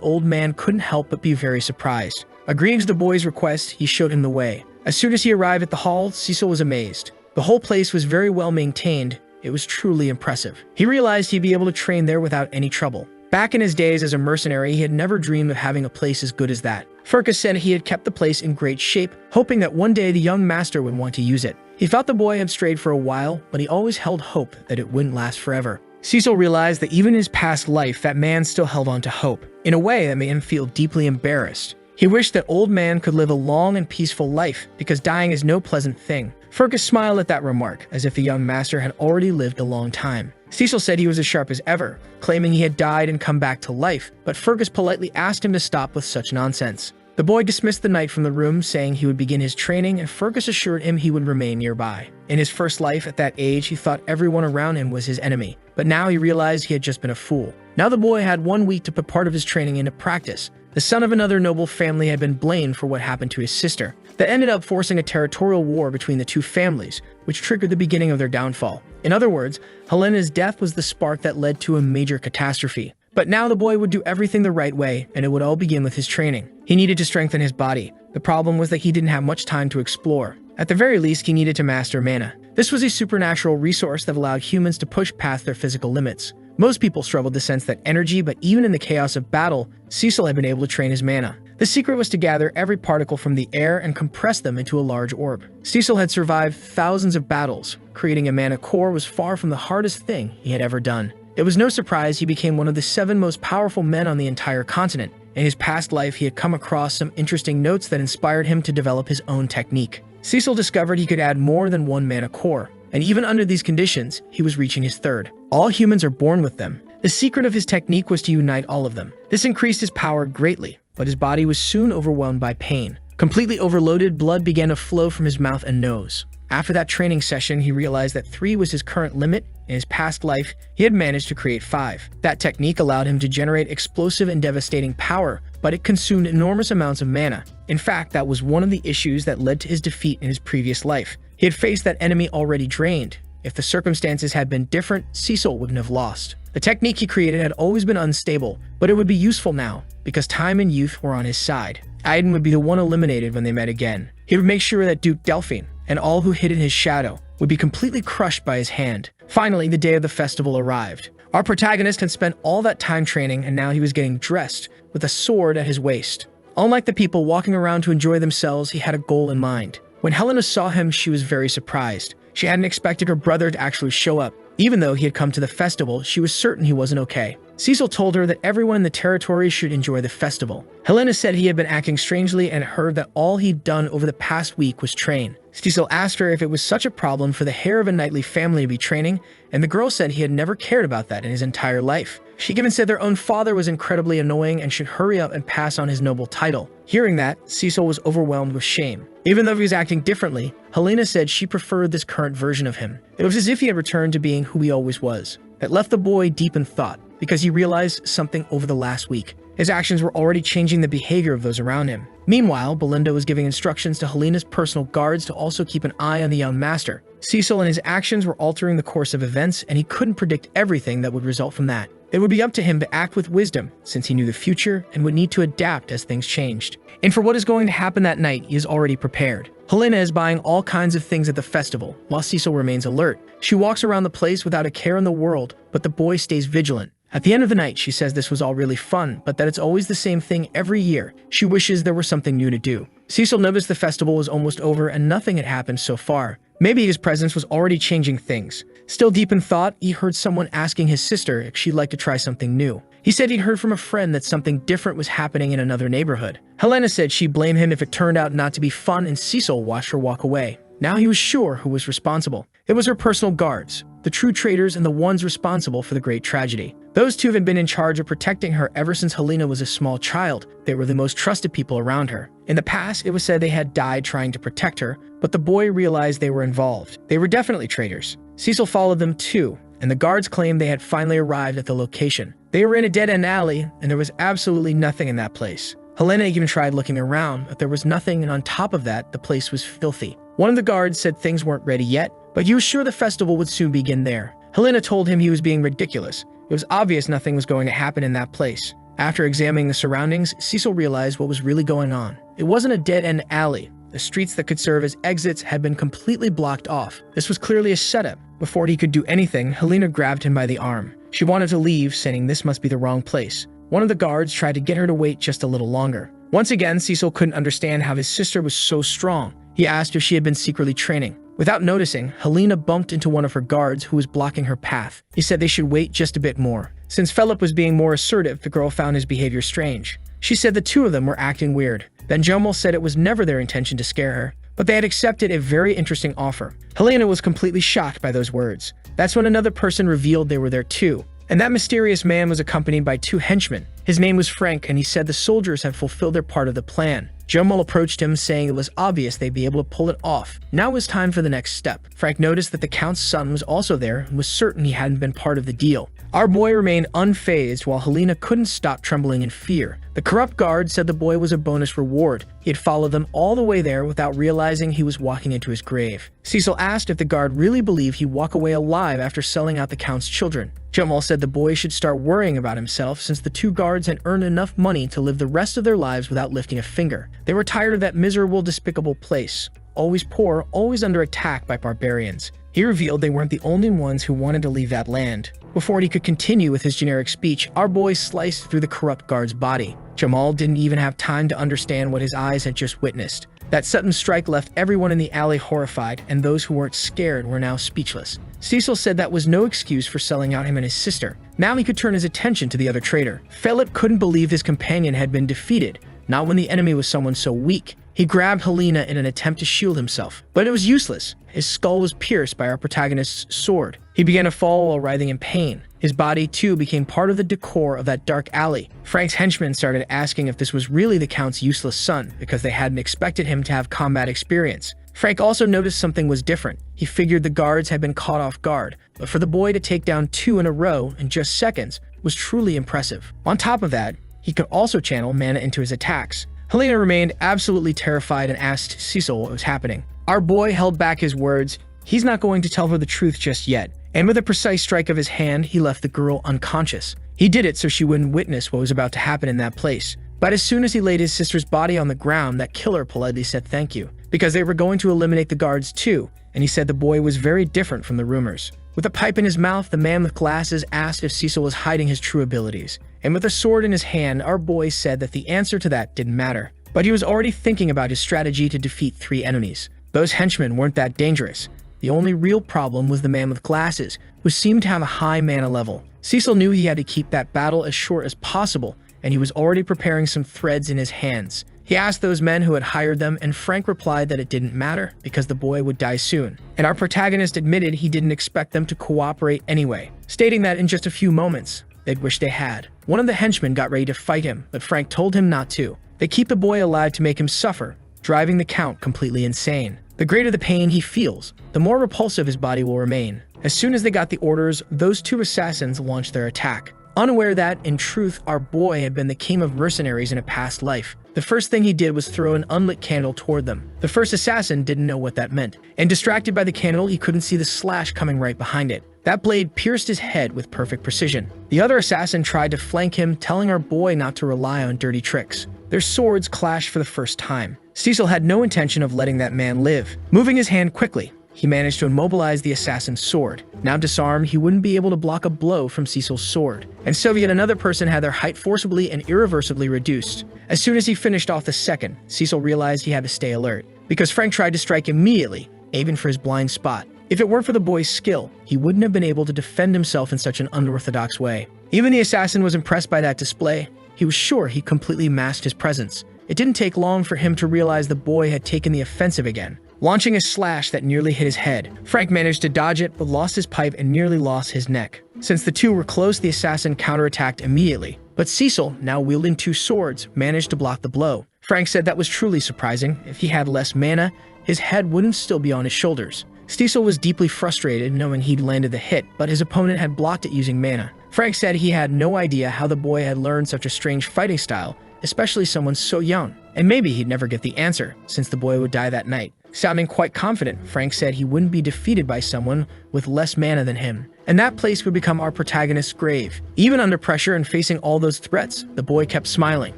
old man couldn't help but be very surprised. Agreeing to the boy's request, he showed him the way. As soon as he arrived at the hall, Cecil was amazed. The whole place was very well maintained. It was truly impressive. He realized he'd be able to train there without any trouble. Back in his days as a mercenary, he had never dreamed of having a place as good as that. Fergus said he had kept the place in great shape, hoping that one day the young master would want to use it. He thought the boy had strayed for a while, but he always held hope that it wouldn't last forever. Cecil realized that even in his past life, that man still held on to hope, in a way that made him feel deeply embarrassed. He wished that old man could live a long and peaceful life, because dying is no pleasant thing. Fergus smiled at that remark, as if the young master had already lived a long time. Cecil said he was as sharp as ever, claiming he had died and come back to life, but Fergus politely asked him to stop with such nonsense. The boy dismissed the knight from the room, saying he would begin his training, and Fergus assured him he would remain nearby. In his first life at that age, he thought everyone around him was his enemy, but now he realized he had just been a fool. Now the boy had 1 week to put part of his training into practice. The son of another noble family had been blamed for what happened to his sister. That ended up forcing a territorial war between the two families, which triggered the beginning of their downfall. In other words, Helena's death was the spark that led to a major catastrophe. But now the boy would do everything the right way, and it would all begin with his training. He needed to strengthen his body. The problem was that he didn't have much time to explore. At the very least, he needed to master mana. This was a supernatural resource that allowed humans to push past their physical limits. Most people struggled to sense that energy, but even in the chaos of battle, Cecil had been able to train his mana. The secret was to gather every particle from the air and compress them into a large orb. Cecil had survived thousands of battles. Creating a mana core was far from the hardest thing he had ever done. It was no surprise he became one of the 7 most powerful men on the entire continent. In his past life, he had come across some interesting notes that inspired him to develop his own technique. Cecil discovered he could add more than 1 mana core, and even under these conditions, he was reaching his 3rd. All humans are born with them. The secret of his technique was to unite all of them. This increased his power greatly, but his body was soon overwhelmed by pain. Completely overloaded, blood began to flow from his mouth and nose. After that training session, he realized that 3 was his current limit. In his past life, he had managed to create 5. That technique allowed him to generate explosive and devastating power, but it consumed enormous amounts of mana. In fact, that was one of the issues that led to his defeat in his previous life. He had faced that enemy already drained. If the circumstances had been different, Cecil wouldn't have lost. The technique he created had always been unstable, but it would be useful now, because time and youth were on his side. Aiden would be the one eliminated when they met again. He would make sure that Duke Delphine and all who hid in his shadow would be completely crushed by his hand. Finally, the day of the festival arrived. Our protagonist had spent all that time training, and now he was getting dressed with a sword at his waist. Unlike the people walking around to enjoy themselves, he had a goal in mind. When Helena saw him, she was very surprised. She hadn't expected her brother to actually show up. Even though he had come to the festival, she was certain he wasn't okay. Cecil told her that everyone in the territory should enjoy the festival. Helena said he had been acting strangely and heard that all he'd done over the past week was train. Cecil asked her if it was such a problem for the heir of a knightly family to be training, and the girl said he had never cared about that in his entire life. She even said their own father was incredibly annoying and should hurry up and pass on his noble title. Hearing that, Cecil was overwhelmed with shame. Even though he was acting differently, Helena said she preferred this current version of him. It was as if he had returned to being who he always was. That left the boy deep in thought, because he realized something over the last week. His actions were already changing the behavior of those around him. Meanwhile, Belinda was giving instructions to Helena's personal guards to also keep an eye on the young master. Cecil and his actions were altering the course of events, and he couldn't predict everything that would result from that. It would be up to him to act with wisdom, since he knew the future and would need to adapt as things changed. And for what is going to happen that night, he is already prepared. Helena is buying all kinds of things at the festival, while Cecil remains alert. She walks around the place without a care in the world, but the boy stays vigilant. At the end of the night, she says this was all really fun, but that it's always the same thing every year. She wishes there was something new to do. Cecil noticed the festival was almost over and nothing had happened so far. Maybe his presence was already changing things. Still deep in thought, he heard someone asking his sister if she'd like to try something new. He said he'd heard from a friend that something different was happening in another neighborhood. Helena said she'd blame him if it turned out not to be fun, and Cecil watched her walk away. Now he was sure who was responsible. It was her personal guards, the true traitors and the ones responsible for the great tragedy. Those two had been in charge of protecting her ever since Helena was a small child. They were the most trusted people around her. In the past, it was said they had died trying to protect her, but the boy realized they were involved. They were definitely traitors. Cecil followed them too, and the guards claimed they had finally arrived at the location. They were in a dead-end alley, and there was absolutely nothing in that place. Helena even tried looking around, but there was nothing, and on top of that, the place was filthy. One of the guards said things weren't ready yet, but he was sure the festival would soon begin there. Helena told him he was being ridiculous. It was obvious nothing was going to happen in that place. After examining the surroundings, Cecil realized what was really going on. It wasn't a dead-end alley. The streets that could serve as exits had been completely blocked off. This was clearly a setup. Before he could do anything, Helena grabbed him by the arm. She wanted to leave, saying this must be the wrong place. One of the guards tried to get her to wait just a little longer. Once again, Cecil couldn't understand how his sister was so strong. He asked if she had been secretly training. Without noticing, Helena bumped into one of her guards who was blocking her path. He said they should wait just a bit more. Since Philip was being more assertive, the girl found his behavior strange. She said the two of them were acting weird. Then Jomal said it was never their intention to scare her, but they had accepted a very interesting offer. Helena was completely shocked by those words. That's when another person revealed they were there too. And that mysterious man was accompanied by two henchmen. His name was Frank, and he said the soldiers had fulfilled their part of the plan. Jomal approached him, saying it was obvious they'd be able to pull it off. Now it was time for the next step. Frank noticed that the Count's son was also there and was certain he hadn't been part of the deal. Our boy remained unfazed while Helena couldn't stop trembling in fear. The corrupt guard said the boy was a bonus reward. He had followed them all the way there without realizing he was walking into his grave. Cecil asked if the guard really believed he'd walk away alive after selling out the Count's children. Jamal said the boy should start worrying about himself since the two guards had earned enough money to live the rest of their lives without lifting a finger. They were tired of that miserable, despicable place. Always poor, always under attack by barbarians. He revealed they weren't the only ones who wanted to leave that land. Before he could continue with his generic speech, our boy sliced through the corrupt guard's body. Jamal didn't even have time to understand what his eyes had just witnessed. That sudden strike left everyone in the alley horrified, and those who weren't scared were now speechless. Cecil said that was no excuse for selling out him and his sister. Now he could turn his attention to the other traitor. Philip couldn't believe his companion had been defeated, not when the enemy was someone so weak. He grabbed Helena in an attempt to shield himself, but it was useless. His skull was pierced by our protagonist's sword. He began to fall while writhing in pain. His body, too, became part of the decor of that dark alley. Frank's henchmen started asking if this was really the Count's useless son, because they hadn't expected him to have combat experience. Frank also noticed something was different. He figured the guards had been caught off guard, but for the boy to take down two in a row in just seconds was truly impressive. On top of that, he could also channel mana into his attacks. Helena remained absolutely terrified and asked Cecil what was happening. Our boy held back his words. He's not going to tell her the truth just yet. And with a precise strike of his hand, he left the girl unconscious. He did it so she wouldn't witness what was about to happen in that place. But as soon as he laid his sister's body on the ground, that killer politely said thank you, because they were going to eliminate the guards too, and he said the boy was very different from the rumors. With a pipe in his mouth, the man with glasses asked if Cecil was hiding his true abilities. And with a sword in his hand, our boy said that the answer to that didn't matter. But he was already thinking about his strategy to defeat three enemies. Those henchmen weren't that dangerous. The only real problem was the man with glasses, who seemed to have a high mana level. Cecil knew he had to keep that battle as short as possible, and he was already preparing some threads in his hands. He asked those men who had hired them, and Frank replied that it didn't matter, because the boy would die soon. And our protagonist admitted he didn't expect them to cooperate anyway, stating that in just a few moments, they'd wish they had. One of the henchmen got ready to fight him, but Frank told him not to. They keep the boy alive to make him suffer, driving the Count completely insane. The greater the pain he feels, the more repulsive his body will remain. As soon as they got the orders, those two assassins launched their attack. Unaware that, in truth, our boy had been the king of mercenaries in a past life. The first thing he did was throw an unlit candle toward them. The first assassin didn't know what that meant, and distracted by the candle, he couldn't see the slash coming right behind it. That blade pierced his head with perfect precision. The other assassin tried to flank him, telling our boy not to rely on dirty tricks. Their swords clashed for the first time. Cecil had no intention of letting that man live. Moving his hand quickly, he managed to immobilize the assassin's sword. Now disarmed, he wouldn't be able to block a blow from Cecil's sword. And so yet another person had their height forcibly and irreversibly reduced. As soon as he finished off the second, Cecil realized he had to stay alert, because Frank tried to strike immediately, aiming for his blind spot. If it weren't for the boy's skill, he wouldn't have been able to defend himself in such an unorthodox way. Even the assassin was impressed by that display. He was sure he completely masked his presence. It didn't take long for him to realize the boy had taken the offensive again, launching a slash that nearly hit his head. Frank managed to dodge it, but lost his pipe and nearly lost his neck. Since the two were close, the assassin counterattacked immediately. But Cecil, now wielding two swords, managed to block the blow. Frank said that was truly surprising. If he had less mana, his head wouldn't still be on his shoulders. Cecil was deeply frustrated knowing he'd landed the hit, but his opponent had blocked it using mana. Frank said he had no idea how the boy had learned such a strange fighting style, especially someone so young. And maybe he'd never get the answer, since the boy would die that night. Sounding quite confident, Frank said he wouldn't be defeated by someone with less mana than him. And that place would become our protagonist's grave. Even under pressure and facing all those threats, the boy kept smiling,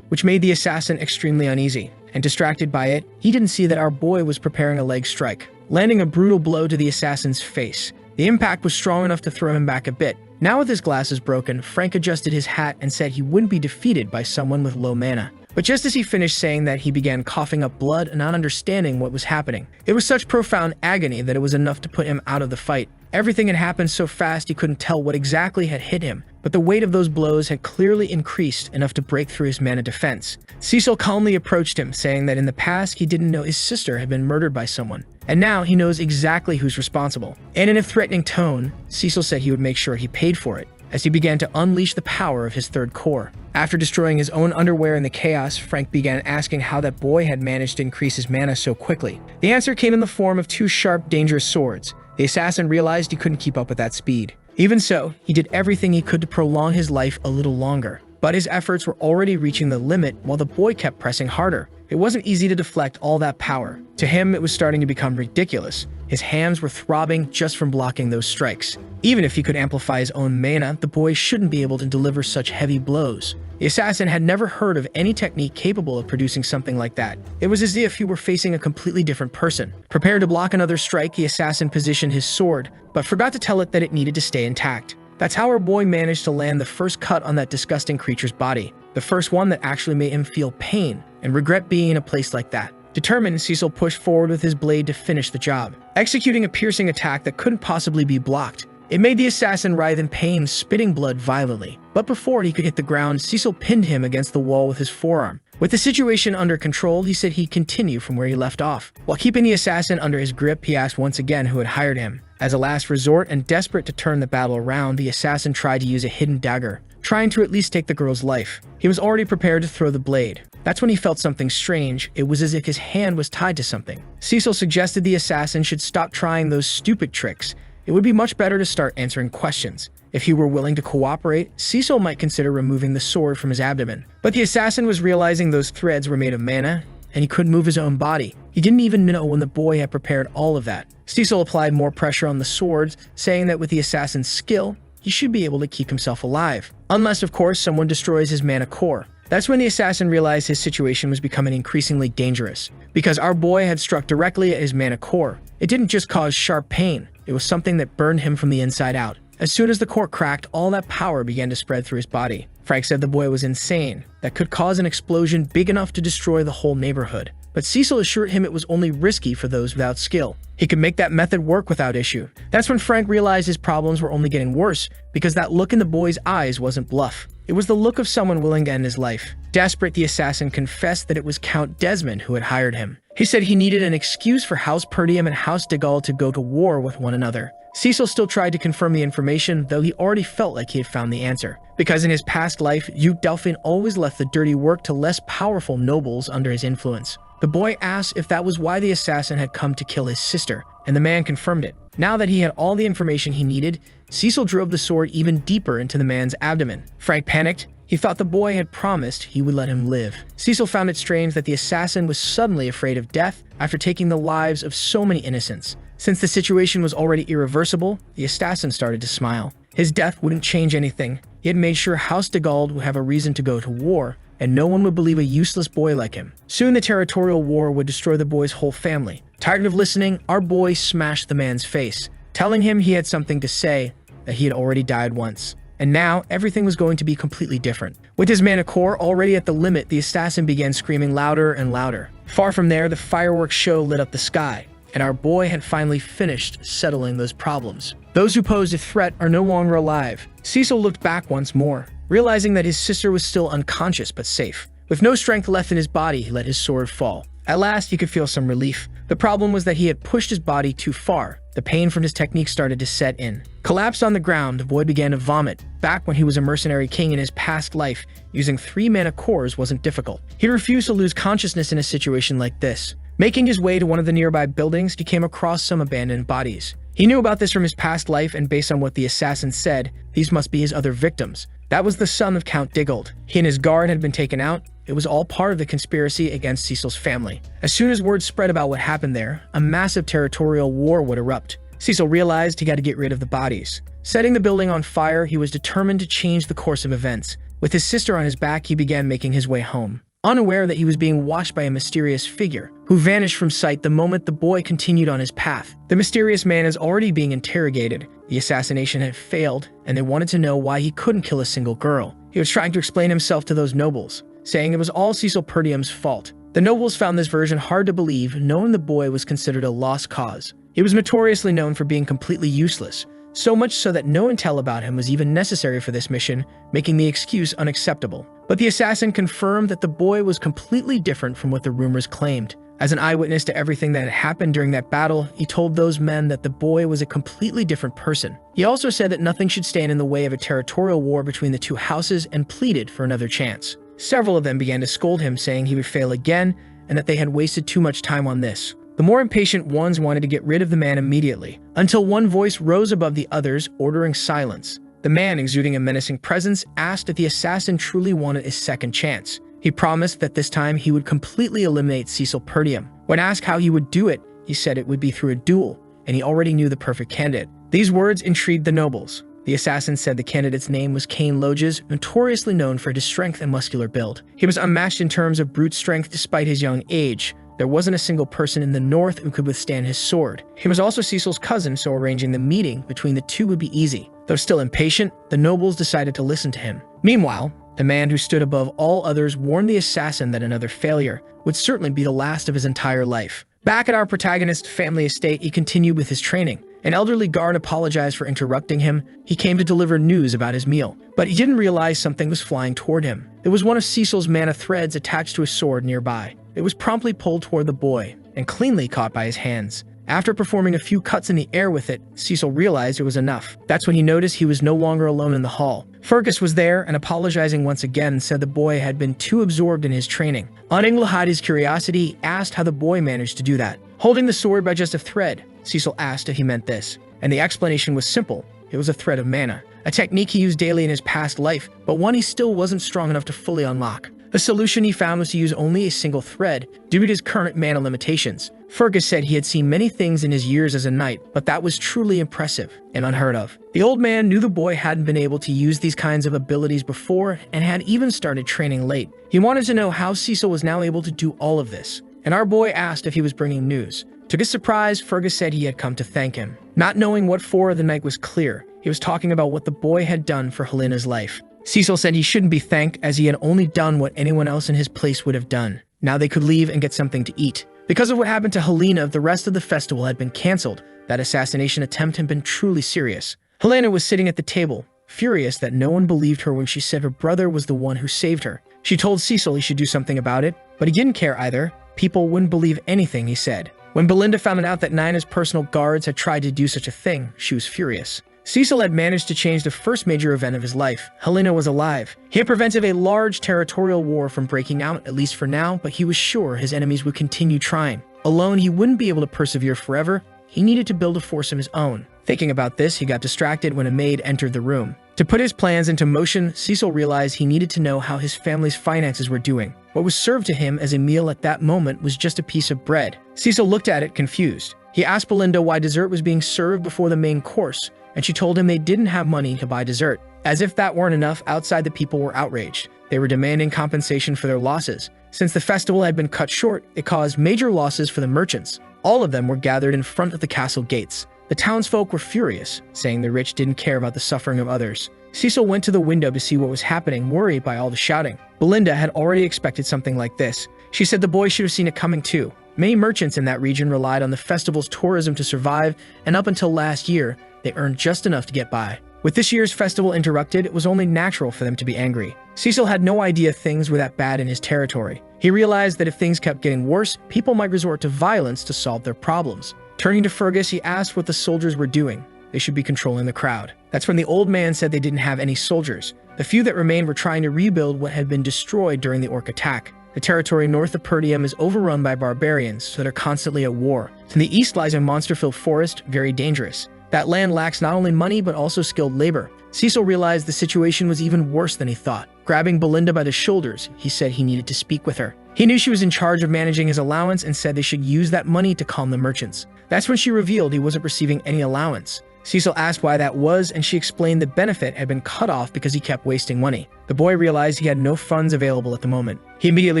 which made the assassin extremely uneasy. And distracted by it, he didn't see that our boy was preparing a leg strike, landing a brutal blow to the assassin's face. The impact was strong enough to throw him back a bit. Now with his glasses broken, Frank adjusted his hat and said he wouldn't be defeated by someone with low mana. But just as he finished saying that, he began coughing up blood and not understanding what was happening. It was such profound agony that it was enough to put him out of the fight. Everything had happened so fast he couldn't tell what exactly had hit him, but the weight of those blows had clearly increased enough to break through his mana defense. Cecil calmly approached him, saying that in the past he didn't know his sister had been murdered by someone, and now he knows exactly who's responsible. And in a threatening tone, Cecil said he would make sure he paid for it, as he began to unleash the power of his third core. After destroying his own underwear in the chaos, Frank began asking how that boy had managed to increase his mana so quickly. The answer came in the form of two sharp, dangerous swords. The assassin realized he couldn't keep up with that speed. Even so, he did everything he could to prolong his life a little longer. But his efforts were already reaching the limit while the boy kept pressing harder. It wasn't easy to deflect all that power. To him, it was starting to become ridiculous. His hands were throbbing just from blocking those strikes. Even if he could amplify his own mana, the boy shouldn't be able to deliver such heavy blows. The assassin had never heard of any technique capable of producing something like that. It was as if he were facing a completely different person. Prepared to block another strike, the assassin positioned his sword, but forgot to tell it that it needed to stay intact. That's how our boy managed to land the first cut on that disgusting creature's body. The first one that actually made him feel pain and regret being in a place like that. Determined, Cecil pushed forward with his blade to finish the job, executing a piercing attack that couldn't possibly be blocked. It made the assassin writhe in pain, spitting blood violently. But before he could hit the ground, Cecil pinned him against the wall with his forearm. With the situation under control, he said he'd continue from where he left off. While keeping the assassin under his grip, he asked once again who had hired him. As a last resort and desperate to turn the battle around, the assassin tried to use a hidden dagger, trying to at least take the girl's life. He was already prepared to throw the blade. That's when he felt something strange. It was as if his hand was tied to something. Cecil suggested the assassin should stop trying those stupid tricks. It would be much better to start answering questions. If he were willing to cooperate, Cecil might consider removing the sword from his abdomen. But the assassin was realizing those threads were made of mana, and he couldn't move his own body. He didn't even know when the boy had prepared all of that. Cecil applied more pressure on the swords, saying that with the assassin's skill, he should be able to keep himself alive. Unless, of course, someone destroys his mana core. That's when the assassin realized his situation was becoming increasingly dangerous, because our boy had struck directly at his mana core. It didn't just cause sharp pain, it was something that burned him from the inside out. As soon as the core cracked, all that power began to spread through his body. Frank said the boy was insane, that could cause an explosion big enough to destroy the whole neighborhood. But Cecil assured him it was only risky for those without skill. He could make that method work without issue. That's when Frank realized his problems were only getting worse, because that look in the boy's eyes wasn't bluff. It was the look of someone willing to end his life. Desperate, the assassin confessed that it was Count Desmond who had hired him. He said he needed an excuse for House Perdium and House de Gaulle to go to war with one another. Cecil still tried to confirm the information, though he already felt like he had found the answer. Because in his past life, Duke Delphine always left the dirty work to less powerful nobles under his influence. The boy asked if that was why the assassin had come to kill his sister, and the man confirmed it. Now that he had all the information he needed, Cecil drove the sword even deeper into the man's abdomen. Frank panicked. He thought the boy had promised he would let him live. Cecil found it strange that the assassin was suddenly afraid of death after taking the lives of so many innocents. Since the situation was already irreversible, the assassin started to smile. His death wouldn't change anything. He had made sure House de Gaulle would have a reason to go to war, and no one would believe a useless boy like him. Soon the territorial war would destroy the boy's whole family. Tired of listening, our boy smashed the man's face, telling him he had something to say, that he had already died once. And now, everything was going to be completely different. With his mana core already at the limit, the assassin began screaming louder and louder. Far from there, the fireworks show lit up the sky, and our boy had finally finished settling those problems. Those who posed a threat are no longer alive. Cecil looked back once more, realizing that his sister was still unconscious but safe. With no strength left in his body, he let his sword fall. At last, he could feel some relief. The problem was that he had pushed his body too far. The pain from his technique started to set in. Collapsed on the ground, the boy began to vomit. Back when he was a mercenary king in his past life, using 3 mana cores wasn't difficult. He refused to lose consciousness in a situation like this. Making his way to one of the nearby buildings, he came across some abandoned bodies. He knew about this from his past life, and based on what the assassin said, these must be his other victims. That was the son of Count Diggold. He and his guard had been taken out, it was all part of the conspiracy against Cecil's family. As soon as word spread about what happened there, a massive territorial war would erupt. Cecil realized he got to get rid of the bodies. Setting the building on fire, he was determined to change the course of events. With his sister on his back, he began making his way home, unaware that he was being watched by a mysterious figure, who vanished from sight the moment the boy continued on his path. The mysterious man is already being interrogated. The assassination had failed, and they wanted to know why he couldn't kill a single girl. He was trying to explain himself to those nobles, saying it was all Cecil Perdium's fault. The nobles found this version hard to believe, knowing the boy was considered a lost cause. He was notoriously known for being completely useless, so much so that no intel about him was even necessary for this mission, making the excuse unacceptable. But the assassin confirmed that the boy was completely different from what the rumors claimed. As an eyewitness to everything that had happened during that battle, he told those men that the boy was a completely different person. He also said that nothing should stand in the way of a territorial war between the two houses and pleaded for another chance. Several of them began to scold him, saying he would fail again and that they had wasted too much time on this. The more impatient ones wanted to get rid of the man immediately, until one voice rose above the others, ordering silence. The man, exuding a menacing presence, asked if the assassin truly wanted a second chance. He promised that this time he would completely eliminate Cecil Perdium. When asked how he would do it, he said it would be through a duel, and he already knew the perfect candidate. These words intrigued the nobles. The assassin said the candidate's name was Cain Loges, notoriously known for his strength and muscular build. He was unmatched in terms of brute strength despite his young age. There wasn't a single person in the north who could withstand his sword. He was also Cecil's cousin, so arranging the meeting between the two would be easy. Though still impatient, the nobles decided to listen to him. Meanwhile, the man who stood above all others warned the assassin that another failure would certainly be the last of his entire life. Back at our protagonist's family estate, he continued with his training. An elderly guard apologized for interrupting him. He came to deliver news about his meal, but he didn't realize something was flying toward him. It was one of Cecil's mana threads attached to a sword nearby. It was promptly pulled toward the boy and cleanly caught by his hands. After performing a few cuts in the air with it, Cecil realized it was enough. That's when he noticed he was no longer alone in the hall. Fergus was there and, apologizing once again, said the boy had been too absorbed in his training. Unable to hide his curiosity, he asked how the boy managed to do that. Holding the sword by just a thread, Cecil asked if he meant this, and the explanation was simple. It was a thread of mana, a technique he used daily in his past life, but one he still wasn't strong enough to fully unlock. The solution he found was to use only a single thread due to his current mana limitations. Fergus said he had seen many things in his years as a knight, but that was truly impressive and unheard of. The old man knew the boy hadn't been able to use these kinds of abilities before and had even started training late. He wanted to know how Cecil was now able to do all of this, and our boy asked if he was bringing news. To his surprise, Fergus said he had come to thank him. Not knowing what for, the night was clear. He was talking about what the boy had done for Helena's life. Cecil said he shouldn't be thanked as he had only done what anyone else in his place would have done. Now they could leave and get something to eat. Because of what happened to Helena, the rest of the festival had been cancelled. That assassination attempt had been truly serious. Helena was sitting at the table, furious that no one believed her when she said her brother was the one who saved her. She told Cecil he should do something about it, but he didn't care either. People wouldn't believe anything he said. When Belinda found out that Nina's personal guards had tried to do such a thing, she was furious. Cecil had managed to change the first major event of his life. Helena was alive. He had prevented a large territorial war from breaking out, at least for now, but he was sure his enemies would continue trying. Alone, he wouldn't be able to persevere forever. He needed to build a force of his own. Thinking about this, he got distracted when a maid entered the room. To put his plans into motion, Cecil realized he needed to know how his family's finances were doing. What was served to him as a meal at that moment was just a piece of bread. Cecil looked at it, confused. He asked Belinda why dessert was being served before the main course, and she told him they didn't have money to buy dessert. As if that weren't enough, outside the people were outraged. They were demanding compensation for their losses. Since the festival had been cut short, it caused major losses for the merchants. All of them were gathered in front of the castle gates. The townsfolk were furious, saying the rich didn't care about the suffering of others. Cecil went to the window to see what was happening, worried by all the shouting. Belinda had already expected something like this. She said the boy should have seen it coming too. Many merchants in that region relied on the festival's tourism to survive, and up until last year, they earned just enough to get by. With this year's festival interrupted, it was only natural for them to be angry. Cecil had no idea things were that bad in his territory. He realized that if things kept getting worse, people might resort to violence to solve their problems. Turning to Fergus, he asked what the soldiers were doing. They should be controlling the crowd. That's when the old man said they didn't have any soldiers. The few that remained were trying to rebuild what had been destroyed during the orc attack. The territory north of Perdium is overrun by barbarians, so they're constantly at war. To the east lies a monster-filled forest, very dangerous. That land lacks not only money but also skilled labor. Cecil realized the situation was even worse than he thought. Grabbing Belinda by the shoulders, he said he needed to speak with her. He knew she was in charge of managing his allowance and said they should use that money to calm the merchants. That's when she revealed he wasn't receiving any allowance. Cecil asked why that was, and she explained the benefit had been cut off because he kept wasting money. The boy realized he had no funds available at the moment. He immediately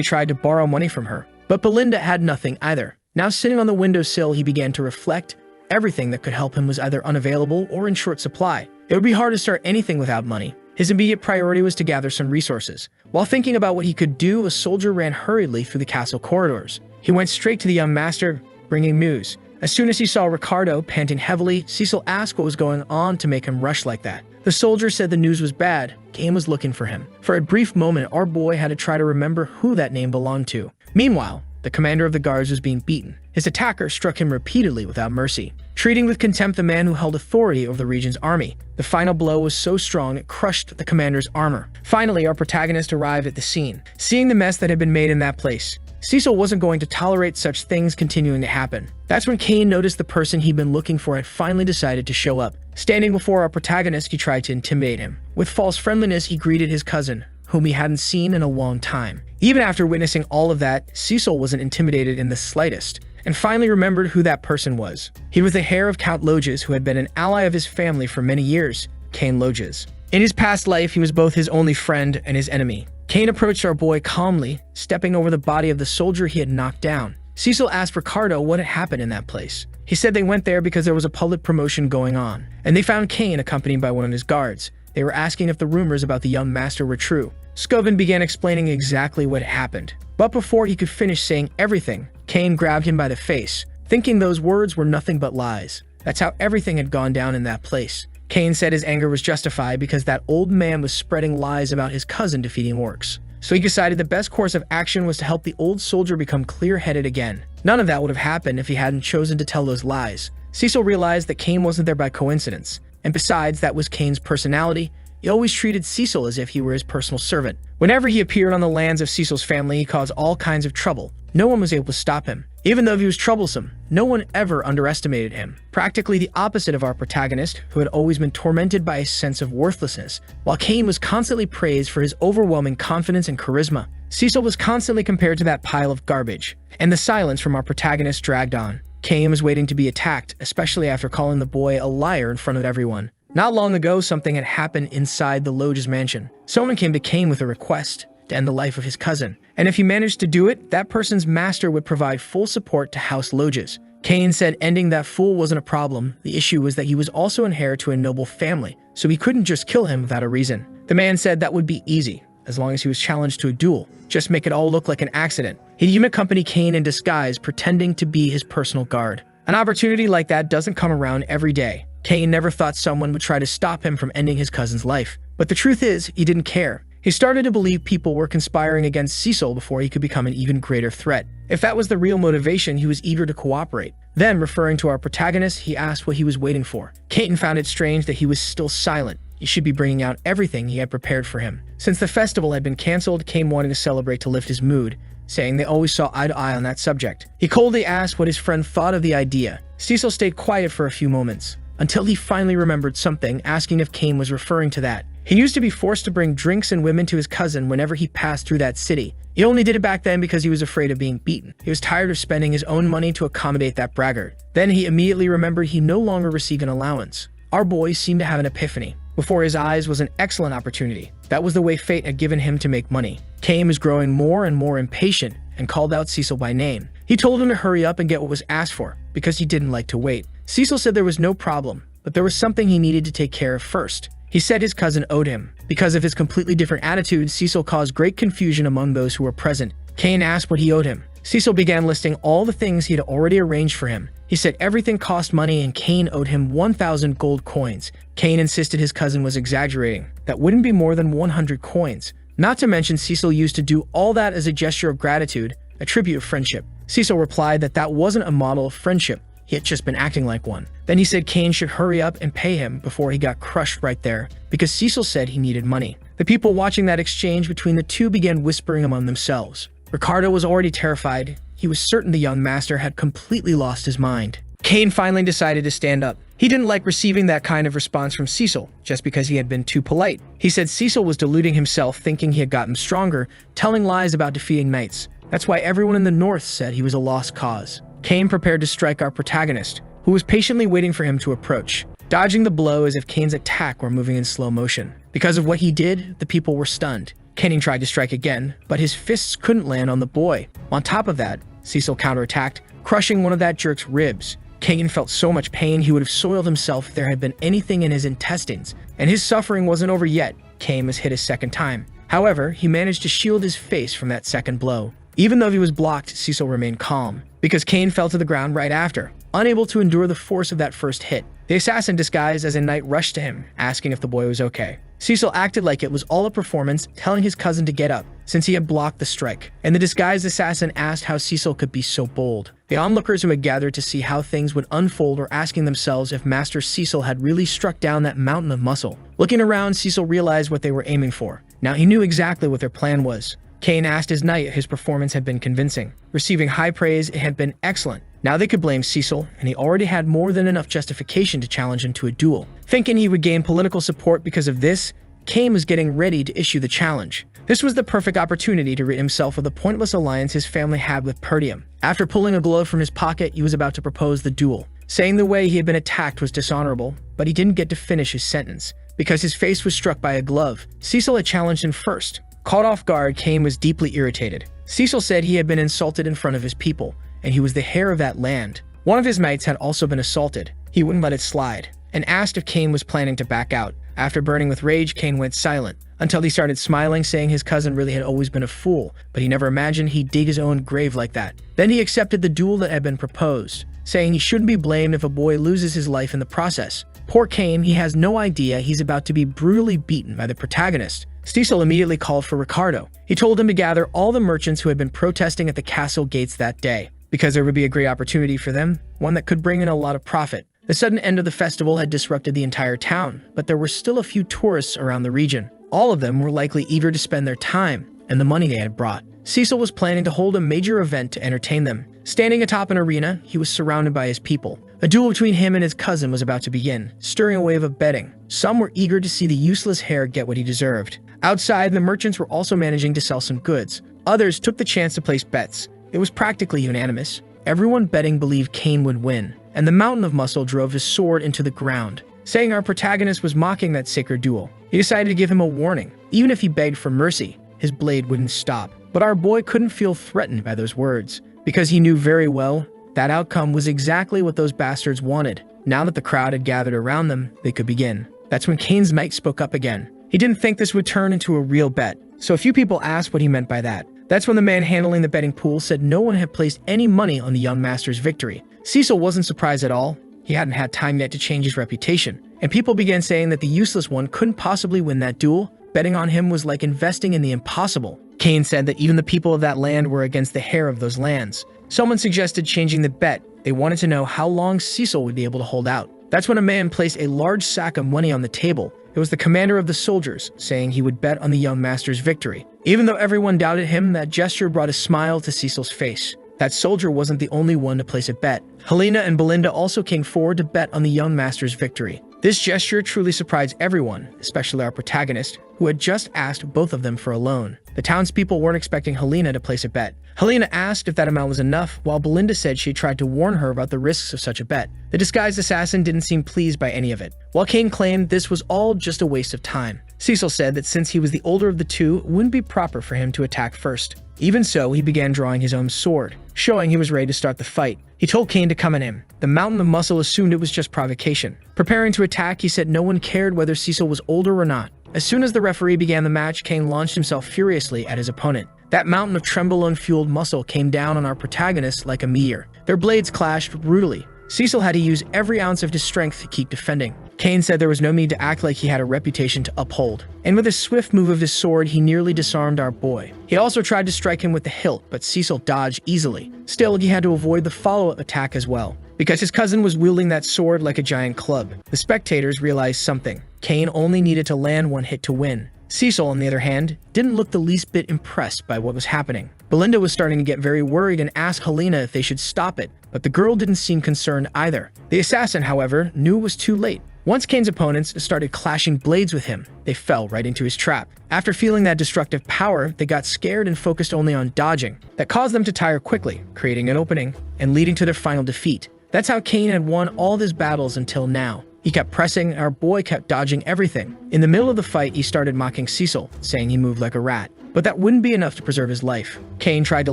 tried to borrow money from her, but Belinda had nothing either. Now sitting on the windowsill, he began to reflect. Everything that could help him was either unavailable or in short supply. It would be hard to start anything without money. His immediate priority was to gather some resources. While thinking about what he could do, a soldier ran hurriedly through the castle corridors. He went straight to the young master, bringing news. As soon as he saw Ricardo panting heavily, Cecil asked what was going on to make him rush like that. The soldier said the news was bad. Cain was looking for him. For a brief moment, our boy had to try to remember who that name belonged to. Meanwhile, the commander of the guards was being beaten. His attacker struck him repeatedly without mercy, treating with contempt the man who held authority over the region's army. The final blow was so strong it crushed the commander's armor. Finally, our protagonist arrived at the scene. Seeing the mess that had been made in that place, Cecil wasn't going to tolerate such things continuing to happen. That's when Cain noticed the person he'd been looking for had finally decided to show up. Standing before our protagonist, he tried to intimidate him. With false friendliness, he greeted his cousin, whom he hadn't seen in a long time. Even after witnessing all of that, Cecil wasn't intimidated in the slightest, and finally remembered who that person was. He was the heir of Count Loges, who had been an ally of his family for many years, Cain Loges. In his past life, he was both his only friend and his enemy. Cain approached our boy calmly, stepping over the body of the soldier he had knocked down. Cecil asked Ricardo what had happened in that place. He said they went there because there was a public promotion going on, and they found Cain accompanied by one of his guards. They were asking if the rumors about the young master were true. Scovin began explaining exactly what happened. But before he could finish saying everything, Cain grabbed him by the face, thinking those words were nothing but lies. That's how everything had gone down in that place. Cain said his anger was justified because that old man was spreading lies about his cousin defeating orcs. So he decided the best course of action was to help the old soldier become clear-headed again. None of that would have happened if he hadn't chosen to tell those lies. Cecil realized that Cain wasn't there by coincidence, and besides, that was Cain's personality. He always treated Cecil as if he were his personal servant. Whenever he appeared on the lands of Cecil's family, he caused all kinds of trouble. No one was able to stop him. Even though he was troublesome, no one ever underestimated him. Practically the opposite of our protagonist, who had always been tormented by a sense of worthlessness. While Cain was constantly praised for his overwhelming confidence and charisma, Cecil was constantly compared to that pile of garbage. And the silence from our protagonist dragged on. Cain was waiting to be attacked, especially after calling the boy a liar in front of everyone. Not long ago, something had happened inside the Loges mansion. Someone came to Cain with a request to end the life of his cousin. And if he managed to do it, that person's master would provide full support to House Loges. Cain said ending that fool wasn't a problem. The issue was that he was also an heir to a noble family, so he couldn't just kill him without a reason. The man said that would be easy, as long as he was challenged to a duel. Just make it all look like an accident. He'd even accompany Cain in disguise, pretending to be his personal guard. An opportunity like that doesn't come around every day. Cain never thought someone would try to stop him from ending his cousin's life. But the truth is, he didn't care. He started to believe people were conspiring against Cecil before he could become an even greater threat. If that was the real motivation, he was eager to cooperate. Then, referring to our protagonist, he asked what he was waiting for. Cain found it strange that he was still silent. He should be bringing out everything he had prepared for him. Since the festival had been cancelled, Cain wanted to celebrate to lift his mood, saying they always saw eye to eye on that subject. He coldly asked what his friend thought of the idea. Cecil stayed quiet for a few moments, until he finally remembered something, asking if Cain was referring to that. He used to be forced to bring drinks and women to his cousin whenever he passed through that city. He only did it back then because he was afraid of being beaten. He was tired of spending his own money to accommodate that braggart. Then he immediately remembered he no longer received an allowance. Our boy seemed to have an epiphany. Before his eyes was an excellent opportunity. That was the way fate had given him to make money. Cain was growing more and more impatient and called out Cecil by name. He told him to hurry up and get what was asked for, because he didn't like to wait. Cecil said there was no problem, but there was something he needed to take care of first. He said his cousin owed him. Because of his completely different attitude, Cecil caused great confusion among those who were present. Cain asked what he owed him. Cecil began listing all the things he had already arranged for him. He said everything cost money and Cain owed him 1,000 gold coins. Cain insisted his cousin was exaggerating. That wouldn't be more than 100 coins. Not to mention Cecil used to do all that as a gesture of gratitude, a tribute of friendship. Cecil replied that that wasn't a model of friendship. He had just been acting like one. Then he said Cain should hurry up and pay him before he got crushed right there, because Cecil said he needed money. The people watching that exchange between the two began whispering among themselves. Ricardo was already terrified. He was certain the young master had completely lost his mind. Cain finally decided to stand up. He didn't like receiving that kind of response from Cecil, just because he had been too polite. He said Cecil was deluding himself, thinking he had gotten stronger, telling lies about defeating knights. That's why everyone in the north said he was a lost cause. Cain prepared to strike our protagonist, who was patiently waiting for him to approach, dodging the blow as if Cain's attack were moving in slow motion. Because of what he did, the people were stunned. Cain tried to strike again, but his fists couldn't land on the boy. On top of that, Cecil counterattacked, crushing one of that jerk's ribs. Cain felt so much pain he would have soiled himself if there had been anything in his intestines, and his suffering wasn't over yet. Cain was hit a second time. However, he managed to shield his face from that second blow. Even though he was blocked, Cecil remained calm, because Cain fell to the ground right after, unable to endure the force of that first hit. The assassin disguised as a knight rushed to him, asking if the boy was okay. Cecil acted like it was all a performance, telling his cousin to get up, since he had blocked the strike, and the disguised assassin asked how Cecil could be so bold. The onlookers who had gathered to see how things would unfold were asking themselves if Master Cecil had really struck down that mountain of muscle. Looking around, Cecil realized what they were aiming for. Now he knew exactly what their plan was. Cain asked his knight if his performance had been convincing. Receiving high praise, it had been excellent. Now they could blame Cecil, and he already had more than enough justification to challenge him to a duel. Thinking he would gain political support because of this, Cain was getting ready to issue the challenge. This was the perfect opportunity to rid himself of the pointless alliance his family had with Perdium. After pulling a glove from his pocket, he was about to propose the duel, saying the way he had been attacked was dishonorable, but he didn't get to finish his sentence, because his face was struck by a glove. Cecil had challenged him first. Caught off guard, Cain was deeply irritated. Cecil said he had been insulted in front of his people, and he was the heir of that land. One of his knights had also been assaulted. He wouldn't let it slide, and asked if Cain was planning to back out. After burning with rage, Cain went silent, until he started smiling, saying his cousin really had always been a fool, but he never imagined he'd dig his own grave like that. Then he accepted the duel that had been proposed, saying he shouldn't be blamed if a boy loses his life in the process. Poor Cain, he has no idea he's about to be brutally beaten by the protagonist. Cecil immediately called for Ricardo. He told him to gather all the merchants who had been protesting at the castle gates that day, because there would be a great opportunity for them, one that could bring in a lot of profit. The sudden end of the festival had disrupted the entire town, but there were still a few tourists around the region. All of them were likely eager to spend their time and the money they had brought. Cecil was planning to hold a major event to entertain them. Standing atop an arena, he was surrounded by his people. A duel between him and his cousin was about to begin, stirring a wave of betting. Some were eager to see the useless heir get what he deserved. Outside, the merchants were also managing to sell some goods. Others took the chance to place bets. It was practically unanimous. Everyone betting believed Cain would win, and the mountain of muscle drove his sword into the ground, saying our protagonist was mocking that sacred duel. He decided to give him a warning. Even if he begged for mercy, his blade wouldn't stop. But our boy couldn't feel threatened by those words, because he knew very well that outcome was exactly what those bastards wanted. Now that the crowd had gathered around them, they could begin. That's when Cain's knight spoke up again. He didn't think this would turn into a real bet, so a few people asked what he meant by that. That's when the man handling the betting pool said no one had placed any money on the young master's victory. Cecil wasn't surprised at all. He hadn't had time yet to change his reputation, and people began saying that the useless one couldn't possibly win that duel. Betting on him was like investing in the impossible. Cain said that even the people of that land were against the heir of those lands. Someone suggested changing the bet. They wanted to know how long Cecil would be able to hold out. That's when a man placed a large sack of money on the table. It was the commander of the soldiers, saying he would bet on the young master's victory. Even though everyone doubted him, that gesture brought a smile to Cecil's face. That soldier wasn't the only one to place a bet. Helena and Belinda also came forward to bet on the young master's victory. This gesture truly surprised everyone, especially our protagonist, who had just asked both of them for a loan. The townspeople weren't expecting Helena to place a bet. Helena asked if that amount was enough, while Belinda said she tried to warn her about the risks of such a bet. The disguised assassin didn't seem pleased by any of it, while Cain claimed this was all just a waste of time. Cecil said that since he was the older of the two, it wouldn't be proper for him to attack first. Even so, he began drawing his own sword, showing he was ready to start the fight. He told Cain to come at him. The mountain of muscle assumed it was just provocation. Preparing to attack, he said no one cared whether Cecil was older or not. As soon as the referee began the match, Cain launched himself furiously at his opponent. That mountain of trembolone-fueled muscle came down on our protagonist like a meteor. Their blades clashed brutally. Cecil had to use every ounce of his strength to keep defending. Cain said there was no need to act like he had a reputation to uphold, and with a swift move of his sword, he nearly disarmed our boy. He also tried to strike him with the hilt, but Cecil dodged easily. Still, he had to avoid the follow-up attack as well, because his cousin was wielding that sword like a giant club. The spectators realized something. Cain only needed to land one hit to win. Cecil, on the other hand, didn't look the least bit impressed by what was happening. Belinda was starting to get very worried and asked Helena if they should stop it, but the girl didn't seem concerned either. The assassin, however, knew it was too late. Once Cain's opponents started clashing blades with him, they fell right into his trap. After feeling that destructive power, they got scared and focused only on dodging. That caused them to tire quickly, creating an opening and leading to their final defeat. That's how Cain had won all of his battles until now. He kept pressing, and our boy kept dodging everything. In the middle of the fight, he started mocking Cecil, saying he moved like a rat. But that wouldn't be enough to preserve his life. Cain tried to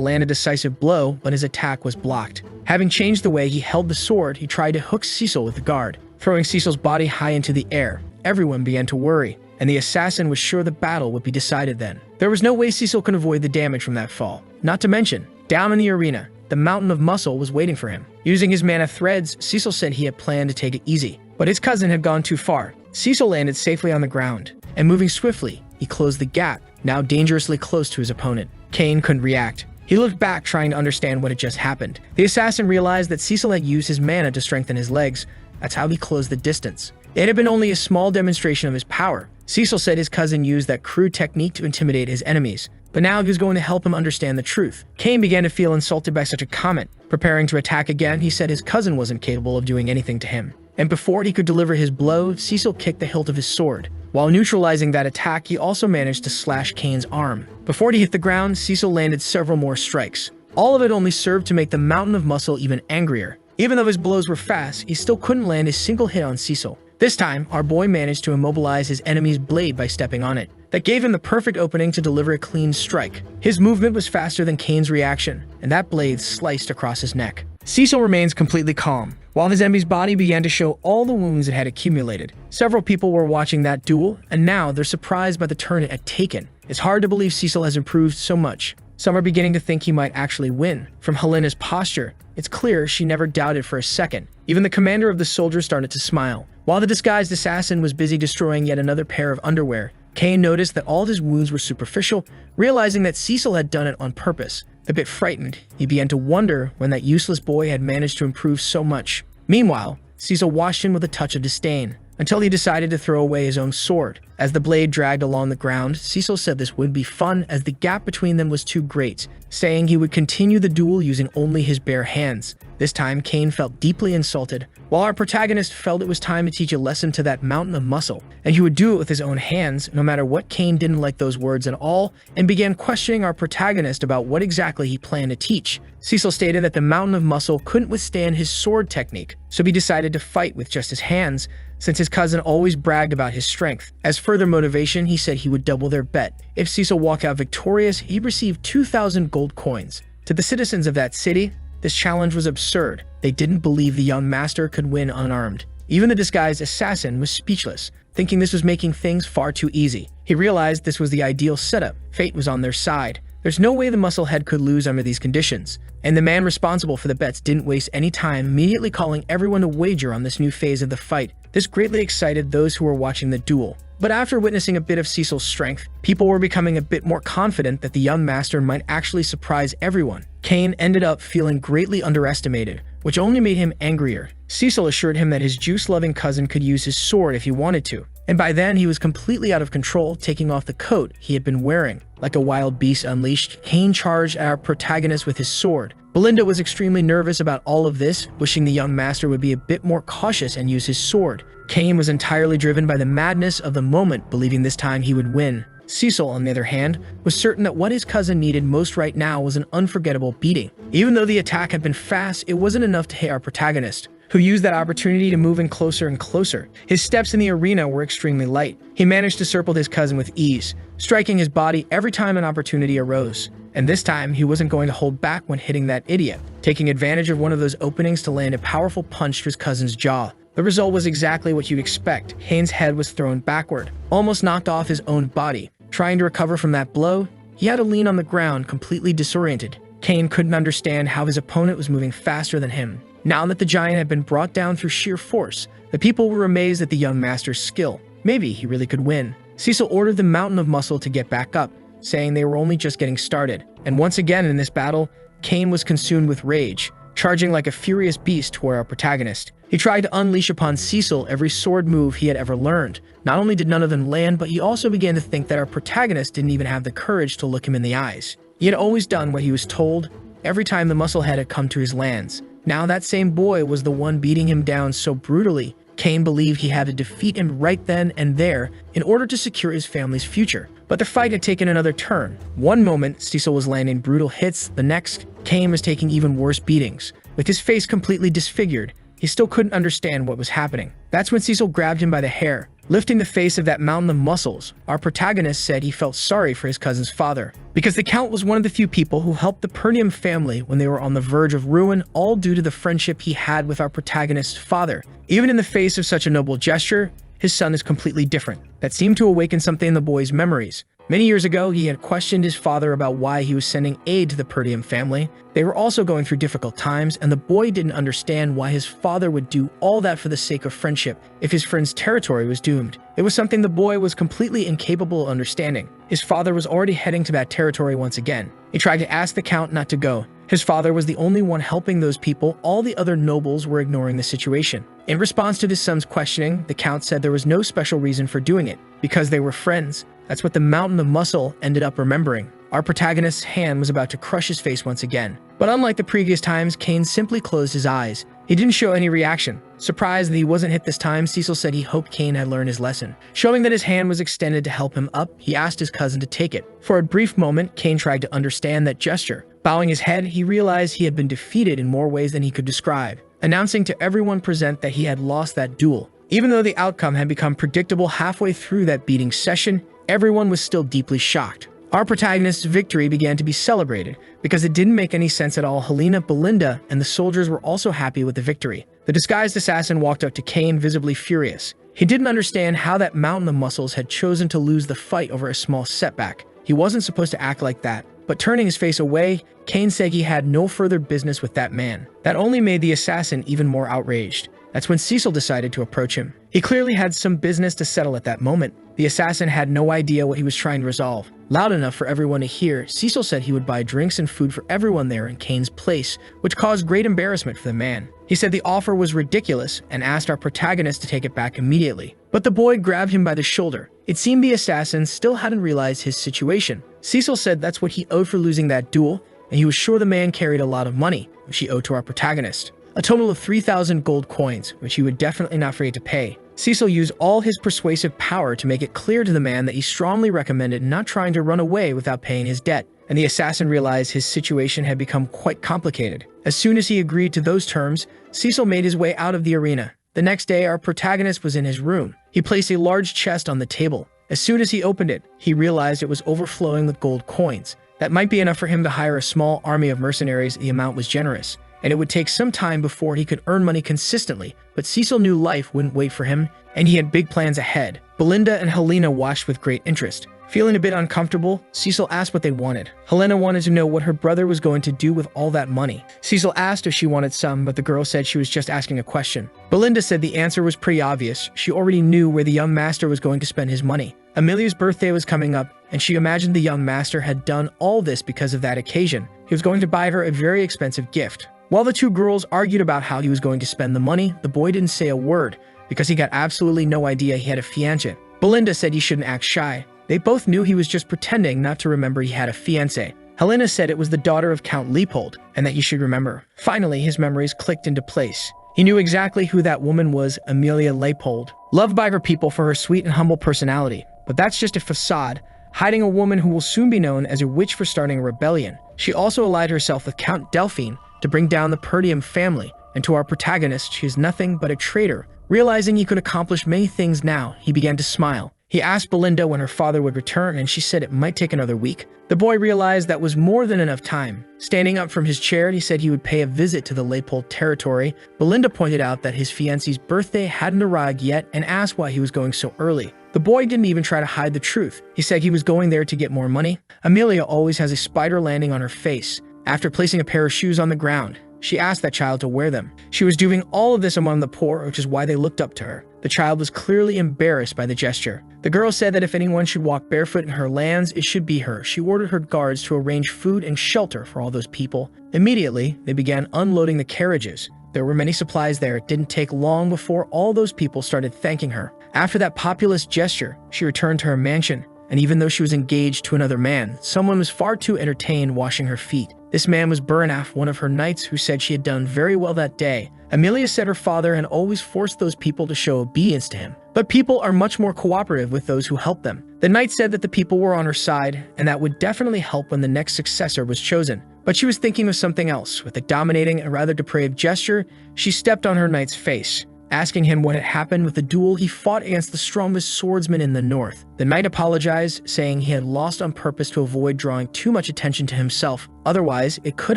land a decisive blow, but his attack was blocked. Having changed the way he held the sword, he tried to hook Cecil with the guard, throwing Cecil's body high into the air. Everyone began to worry, and the assassin was sure the battle would be decided then. There was no way Cecil could avoid the damage from that fall. Not to mention, down in the arena, the mountain of muscle was waiting for him. Using his mana threads, Cecil said he had planned to take it easy. But his cousin had gone too far. Cecil landed safely on the ground, and moving swiftly, he closed the gap, now dangerously close to his opponent. Cain couldn't react. He looked back, trying to understand what had just happened. The assassin realized that Cecil had used his mana to strengthen his legs. That's how he closed the distance. It had been only a small demonstration of his power. Cecil said his cousin used that crude technique to intimidate his enemies, but now he was going to help him understand the truth. Cain began to feel insulted by such a comment. Preparing to attack again, he said his cousin wasn't capable of doing anything to him. And before he could deliver his blow, Cecil kicked the hilt of his sword. While neutralizing that attack, he also managed to slash Cain's arm. Before he hit the ground, Cecil landed several more strikes. All of it only served to make the mountain of muscle even angrier. Even though his blows were fast, he still couldn't land a single hit on Cecil. This time, our boy managed to immobilize his enemy's blade by stepping on it. That gave him the perfect opening to deliver a clean strike. His movement was faster than Cain's reaction, and that blade sliced across his neck. Cecil remains completely calm, while his enemy's body began to show all the wounds it had accumulated. Several people were watching that duel, and now they're surprised by the turn it had taken. It's hard to believe Cecil has improved so much. Some are beginning to think he might actually win. From Helena's posture, it's clear she never doubted for a second. Even the commander of the soldiers started to smile. While the disguised assassin was busy destroying yet another pair of underwear, Cain noticed that all of his wounds were superficial, realizing that Cecil had done it on purpose. A bit frightened, he began to wonder when that useless boy had managed to improve so much. Meanwhile, Cecil watched him with a touch of disdain, until he decided to throw away his own sword. As the blade dragged along the ground, Cecil said this would be fun as the gap between them was too great, saying he would continue the duel using only his bare hands. This time, Cain felt deeply insulted, while our protagonist felt it was time to teach a lesson to that mountain of muscle, and he would do it with his own hands, no matter what. Cain didn't like those words at all, and began questioning our protagonist about what exactly he planned to teach. Cecil stated that the mountain of muscle couldn't withstand his sword technique, so he decided to fight with just his hands, since his cousin always bragged about his strength. As further motivation, he said he would double their bet. If Cecil walked out victorious, he'd receive 2,000 gold coins. To the citizens of that city, this challenge was absurd. They didn't believe the young master could win unarmed. Even the disguised assassin was speechless, thinking this was making things far too easy. He realized this was the ideal setup. Fate was on their side. There's no way the musclehead could lose under these conditions. And the man responsible for the bets didn't waste any time, immediately calling everyone to wager on this new phase of the fight. This greatly excited those who were watching the duel. But after witnessing a bit of Cecil's strength, people were becoming a bit more confident that the young master might actually surprise everyone. Cain ended up feeling greatly underestimated, which only made him angrier. Cecil assured him that his juice-loving cousin could use his sword if he wanted to, and by then he was completely out of control, taking off the coat he had been wearing. Like a wild beast unleashed, Cain charged our protagonist with his sword. Belinda was extremely nervous about all of this, wishing the young master would be a bit more cautious and use his sword. Cain was entirely driven by the madness of the moment, believing this time he would win. Cecil, on the other hand, was certain that what his cousin needed most right now was an unforgettable beating. Even though the attack had been fast, it wasn't enough to hit our protagonist, who used that opportunity to move in closer and closer. His steps in the arena were extremely light. He managed to circle his cousin with ease, striking his body every time an opportunity arose. And this time, he wasn't going to hold back when hitting that idiot, taking advantage of one of those openings to land a powerful punch to his cousin's jaw. The result was exactly what you'd expect. Cain's head was thrown backward, almost knocked off his own body. Trying to recover from that blow, he had to lean on the ground, completely disoriented. Cain couldn't understand how his opponent was moving faster than him. Now that the giant had been brought down through sheer force, the people were amazed at the young master's skill. Maybe he really could win. Cecil ordered the mountain of muscle to get back up, saying they were only just getting started. And once again in this battle, Cain was consumed with rage, charging like a furious beast toward our protagonist. He tried to unleash upon Cecil every sword move he had ever learned. Not only did none of them land, but he also began to think that our protagonist didn't even have the courage to look him in the eyes. He had always done what he was told every time the musclehead had come to his lands. Now that same boy was the one beating him down so brutally. Cain believed he had to defeat him right then and there in order to secure his family's future. But the fight had taken another turn. One moment, Cecil was landing brutal hits. The next, Cain was taking even worse beatings. With his face completely disfigured, he still couldn't understand what was happening. That's when Cecil grabbed him by the hair, lifting the face of that mountain of muscles. Our protagonist said he felt sorry for his cousin's father, because the Count was one of the few people who helped the Perdium family when they were on the verge of ruin, all due to the friendship he had with our protagonist's father. Even in the face of such a noble gesture, his son is completely different. That seemed to awaken something in the boy's memories. Many years ago, he had questioned his father about why he was sending aid to the Perdium family. They were also going through difficult times, and the boy didn't understand why his father would do all that for the sake of friendship if his friend's territory was doomed. It was something the boy was completely incapable of understanding. His father was already heading to that territory once again. He tried to ask the Count not to go. His father was the only one helping those people. All the other nobles were ignoring the situation. In response to his son's questioning, the Count said there was no special reason for doing it, because they were friends. That's what the mountain of muscle ended up remembering. Our protagonist's hand was about to crush his face once again. But unlike the previous times, Cain simply closed his eyes. He didn't show any reaction. Surprised that he wasn't hit this time, Cecil said he hoped Cain had learned his lesson. Showing that his hand was extended to help him up, he asked his cousin to take it. For a brief moment, Cain tried to understand that gesture. Bowing his head, he realized he had been defeated in more ways than he could describe, announcing to everyone present that he had lost that duel. Even though the outcome had become predictable halfway through that beating session, everyone was still deeply shocked. Our protagonist's victory began to be celebrated because it didn't make any sense at all. Helena, Belinda, and the soldiers were also happy with the victory. The disguised assassin walked up to Cain, visibly furious. He didn't understand how that mountain of muscles had chosen to lose the fight over a small setback. He wasn't supposed to act like that. But turning his face away, Cain said he had no further business with that man. That only made the assassin even more outraged. That's when Cecil decided to approach him. He clearly had some business to settle at that moment. The assassin had no idea what he was trying to resolve. Loud enough for everyone to hear, Cecil said he would buy drinks and food for everyone there in Cain's place, which caused great embarrassment for the man. He said the offer was ridiculous and asked our protagonist to take it back immediately. But the boy grabbed him by the shoulder. It seemed the assassin still hadn't realized his situation. Cecil said that's what he owed for losing that duel, and he was sure the man carried a lot of money, which he owed to our protagonist. A total of 3,000 gold coins, which he would definitely not forget to pay. Cecil used all his persuasive power to make it clear to the man that he strongly recommended not trying to run away without paying his debt, and the assassin realized his situation had become quite complicated. As soon as he agreed to those terms, Cecil made his way out of the arena. The next day, our protagonist was in his room. He placed a large chest on the table. As soon as he opened it, he realized it was overflowing with gold coins. That might be enough for him to hire a small army of mercenaries. The amount was generous, and it would take some time before he could earn money consistently, but Cecil knew life wouldn't wait for him, and he had big plans ahead. Belinda and Helena watched with great interest. Feeling a bit uncomfortable, Cecil asked what they wanted. Helena wanted to know what her brother was going to do with all that money. Cecil asked if she wanted some, but the girl said she was just asking a question. Belinda said the answer was pretty obvious. She already knew where the young master was going to spend his money. Amelia's birthday was coming up, and she imagined the young master had done all this because of that occasion. He was going to buy her a very expensive gift. While the two girls argued about how he was going to spend the money, the boy didn't say a word because he got absolutely no idea he had a fiancé. Belinda said he shouldn't act shy. They both knew he was just pretending not to remember he had a fiancé. Helena said it was the daughter of Count Leopold and that he should remember. Finally, his memories clicked into place. He knew exactly who that woman was, Amelia Leopold, loved by her people for her sweet and humble personality. But that's just a facade, hiding a woman who will soon be known as a witch for starting a rebellion. She also allied herself with Count Delphine to bring down the Perdium family, and to our protagonist, she is nothing but a traitor. Realizing he could accomplish many things now, he began to smile. He asked Belinda when her father would return, and she said it might take another week. The boy realized that was more than enough time. Standing up from his chair, he said he would pay a visit to the Leopold territory. Belinda pointed out that his fiancée's birthday hadn't arrived yet and asked why he was going so early. The boy didn't even try to hide the truth. He said he was going there to get more money. Amelia always has a spider landing on her face. After placing a pair of shoes on the ground, she asked that child to wear them. She was doing all of this among the poor, which is why they looked up to her. The child was clearly embarrassed by the gesture. The girl said that if anyone should walk barefoot in her lands, it should be her. She ordered her guards to arrange food and shelter for all those people. Immediately, they began unloading the carriages. There were many supplies there. It didn't take long before all those people started thanking her. After that populist gesture, she returned to her mansion. And even though she was engaged to another man, someone was far too entertained washing her feet. This man was Bernaf, one of her knights, who said she had done very well that day. Amelia said her father had always forced those people to show obedience to him, but people are much more cooperative with those who help them. The knight said that the people were on her side, and that would definitely help when the next successor was chosen. But she was thinking of something else. With a dominating and rather depraved gesture, she stepped on her knight's face, asking him what had happened with the duel he fought against the strongest swordsman in the north. The knight apologized, saying he had lost on purpose to avoid drawing too much attention to himself. Otherwise, it could